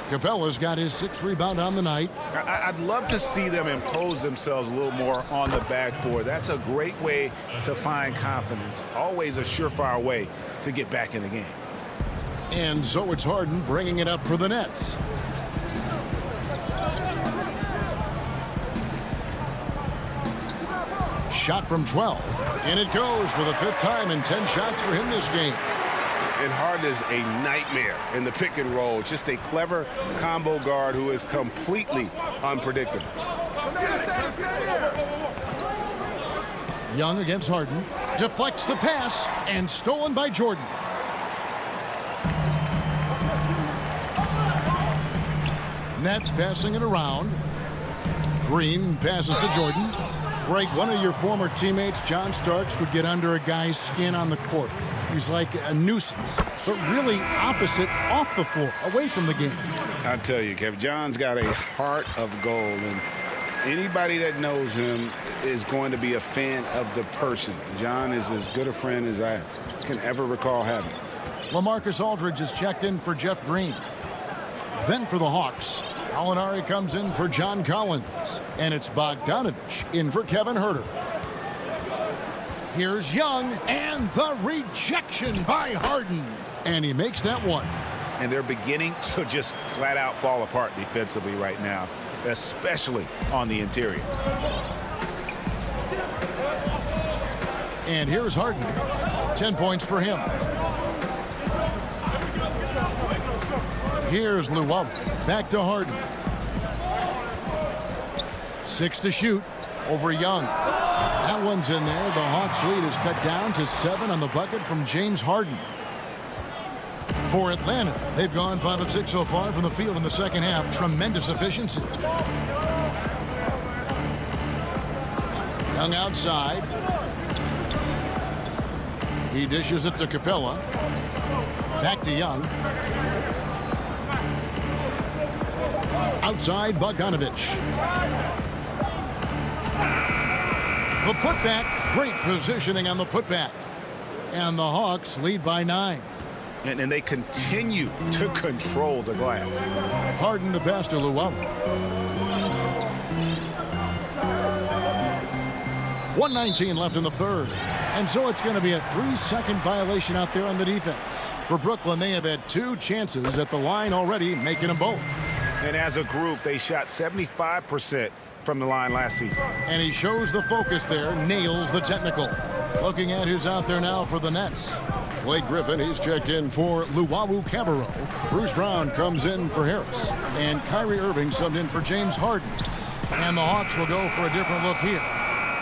Capella's got his 6th rebound on the night. I'd love to see them impose themselves a little more on the backboard. That's a great way to find confidence. Always a surefire way to get back in the game. And so it's Harden bringing it up for the Nets. Shot from 12. And it goes for the 5th time in 10 shots for him this game. And Harden is a nightmare in the pick and roll. Just a clever combo guard who is completely unpredictable. Young against Harden. Deflects the pass and stolen by Jordan. Nets passing it around. Green passes to Jordan. Greg, one of your former teammates, John Starks, would get under a guy's skin on the court. He's like a nuisance, but really opposite off the floor, away from the game. I tell you, Kevin, John's got a heart of gold, and anybody that knows him is going to be a fan of the person. John is as good a friend as I can ever recall having. LaMarcus Aldridge is checked in for Jeff Green. Then for the Hawks, Gallinari comes in for John Collins, and it's Bogdanovic in for Kevin Huerter. Here's Young, and the rejection by Harden. And he makes that one. And they're beginning to just flat out fall apart defensively right now, especially on the interior. And here's Harden. 10 points for him. Here's Llewellyn. Back to Harden. 6 to shoot over Young. That one's in there. The Hawks lead is cut down to 7 on the bucket from James Harden. For Atlanta, they've gone 5 of 6 so far from the field in the second half. Tremendous efficiency. Young outside. He dishes it to Capella. Back to Young. Outside Bogdanovich. The putback. Great positioning on the putback. And the Hawks lead by 9. And they continue to control the glass. Harden the pass to Luwawu. 1:19 left in the third. And so it's going to be a 3-second violation out there on the defense. For Brooklyn, they have had 2 chances at the line already, making them both. And as a group, they shot 75% from the line last season. And he shows the focus there, nails the technical. Looking at who's out there now for the Nets. Blake Griffin, he's checked in for Luwawu-Cabarrot. Bruce Brown comes in for Harris. And Kyrie Irving subbed in for James Harden. And the Hawks will go for a different look here.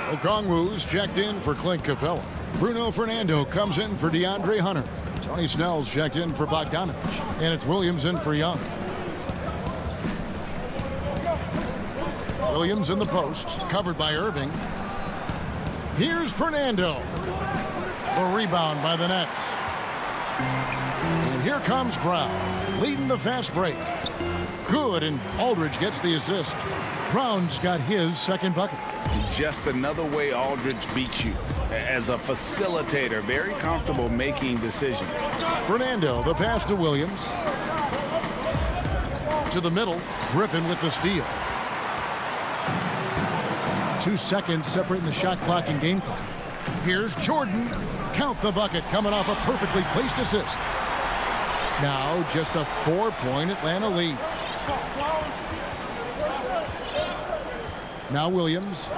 Okongwu's checked in for Clint Capella. Bruno Fernando comes in for DeAndre Hunter. Tony Snell's checked in for Bogdanovich. And it's Williams in for Young. Williams in the post, covered by Irving. Here's Fernando. The rebound by the Nets. And here comes Brown, leading the fast break. Good, and Aldridge gets the assist. Brown's got his second bucket. Just another way Aldridge beats you. As a facilitator, very comfortable making decisions. Fernando, the pass to Williams. To the middle, Griffin with the steal. 2 seconds separating the shot clock and game clock. Here's Jordan. Count the bucket, coming off a perfectly placed assist. Now just a 4-point Atlanta lead. Now Williams.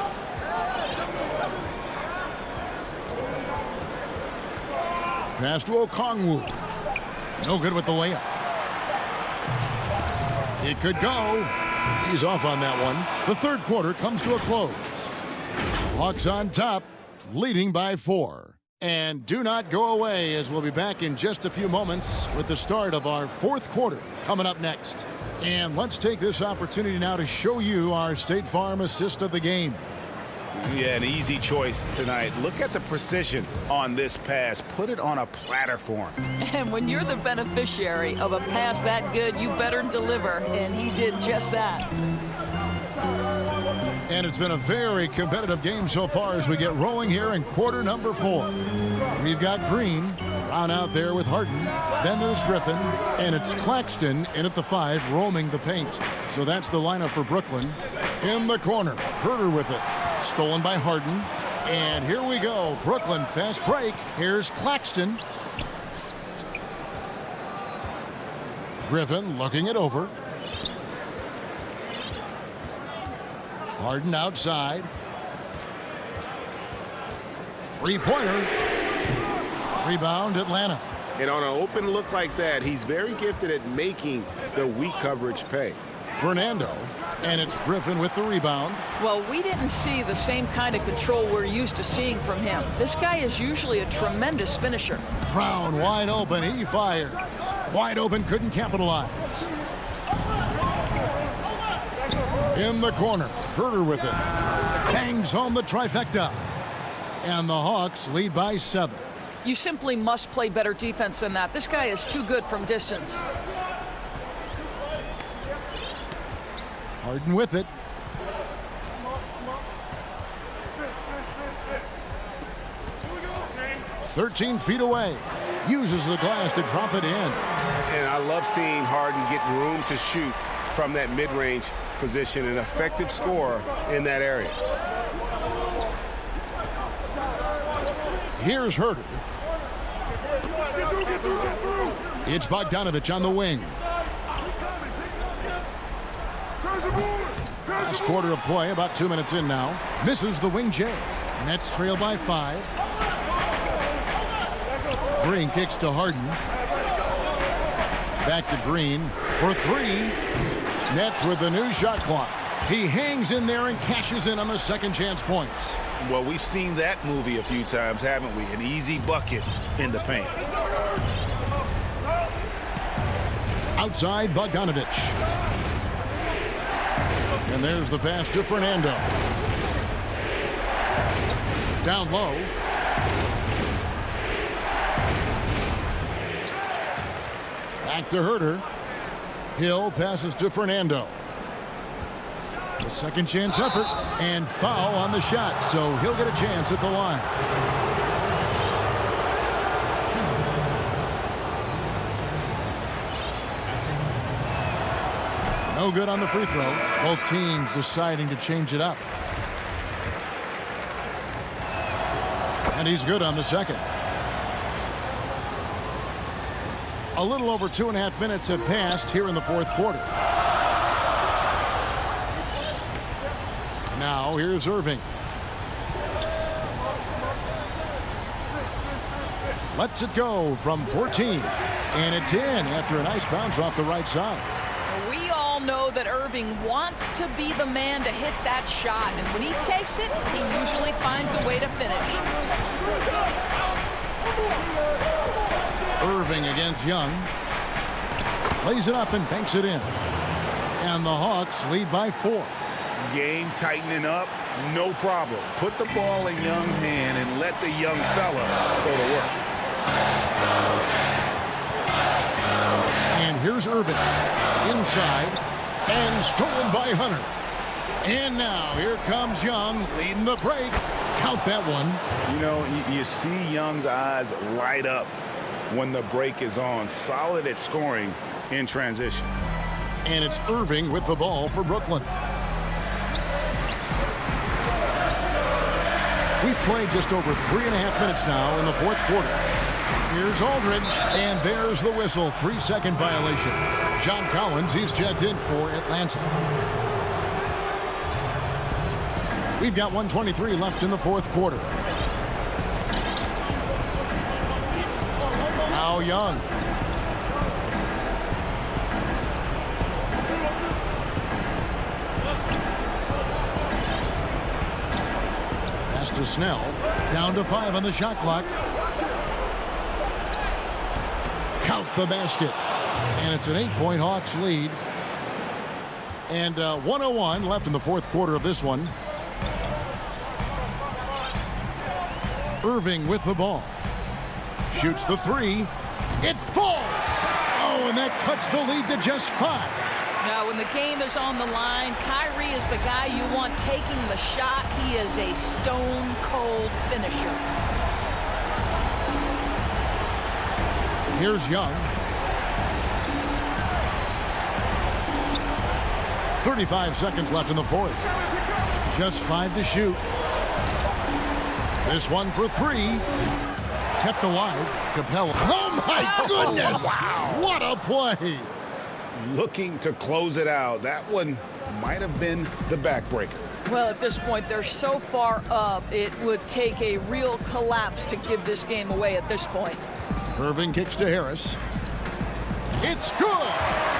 Pass to Okongwu. No good with the layup. It could go. He's off on that one. The third quarter comes to a close. Hawks on top, leading by 4. And do not go away, as we'll be back in just a few moments with the start of our fourth quarter coming up next. And let's take this opportunity now to show you our State Farm assist of the game. Yeah, an easy choice tonight. Look at the precision on this pass. Put it on a platter for him. And when you're the beneficiary of a pass that good, you better deliver, and he did just that. And it's been a very competitive game so far as we get rolling here in quarter number 4. We've got Green, Brown out there with Harden. Then there's Griffin, and it's Claxton in at the 5, roaming the paint. So that's the lineup for Brooklyn. In the corner, Herter with it. Stolen by Harden. And here we go. Brooklyn fast break. Here's Claxton. Griffin looking it over. Harden outside. Three-pointer. Rebound Atlanta. And on an open look like that, he's very gifted at making the weak coverage pay. Fernando, and it's Griffin with the rebound. Well, we didn't see the same kind of control we're used to seeing from him. This guy is usually a tremendous finisher. Brown wide open, he fires. Wide open, couldn't capitalize. In the corner, Herter with it. Bangs home the trifecta. And the Hawks lead by 7. You simply must play better defense than that. This guy is too good from distance. Harden with it. "13 feet away. Uses the glass to drop it in. And I love seeing Harden get room to shoot from that mid-range position, an effective scorer in that area. Here's Herter. It's Bogdanovich on the wing. Last quarter of play, about 2 minutes in now. Misses the wing J. Nets trail by 5. Green kicks to Harden. Back to Green for 3. Nets with the new shot clock. He hangs in there and cashes in on the second chance points. Well, we've seen that movie a few times, haven't we? An easy bucket in the paint. Outside Bogdanovich. And there's the pass to Fernando. Down low. Back to Herter. Hill passes to Fernando. A second chance effort and foul on the shot, so he'll get a chance at the line. No good on the free throw. Both teams deciding to change it up. And he's good on the second. A little over 2.5 minutes have passed here in the fourth quarter. Now here's Irving. Lets it go from 14. And it's in after a nice bounce off the right side. We all know that Irving wants to be the man to hit that shot. And when he takes it, he usually finds a way to finish. Irving against Young. Lays it up and banks it in. And the Hawks lead by 4. Game tightening up, no problem. Put the ball in Young's hand and let the young fella go to work. And here's Irving. Inside. And stolen by Hunter. And now here comes Young leading the break. Count that one. You know, you see Young's eyes light up when the break is on. Solid at scoring in transition. And it's Irving with the ball for Brooklyn. We've played just over 3.5 minutes now in the fourth quarter. Here's Aldridge, and there's the whistle. 3-second violation. John Collins, he's checked in for Atlanta. We've got 1:23 left in the fourth quarter. Now Young. Pass to Snell. Down to 5 on the shot clock. Count the basket. And it's an 8-point Hawks lead. And 1:01 left in the fourth quarter of this one. Irving with the ball. Shoots the 3. It falls. Oh, and that cuts the lead to just 5. Now, when the game is on the line, Kyrie is the guy you want taking the shot. He is a stone-cold finisher. Here's Young. 35 seconds left in the fourth. Just 5 to shoot. This one for 3. Kept alive. Capella. Oh, my goodness. Wow. What a play. Looking to close it out. That one might have been the backbreaker. Well, at this point, they're so far up, it would take a real collapse to give this game away at this point. Irving kicks to Harris. It's good.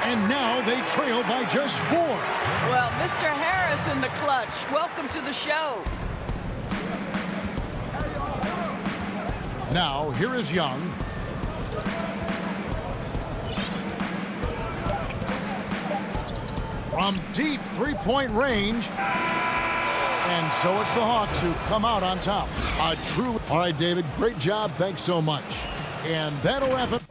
And now they trail by just 4. Well, Mr. Harris in the clutch. Welcome to the show. Now, here is Young. From deep 3-point range. And so it's the Hawks who come out on top. All right, David, great job. Thanks so much. And that'll wrap it.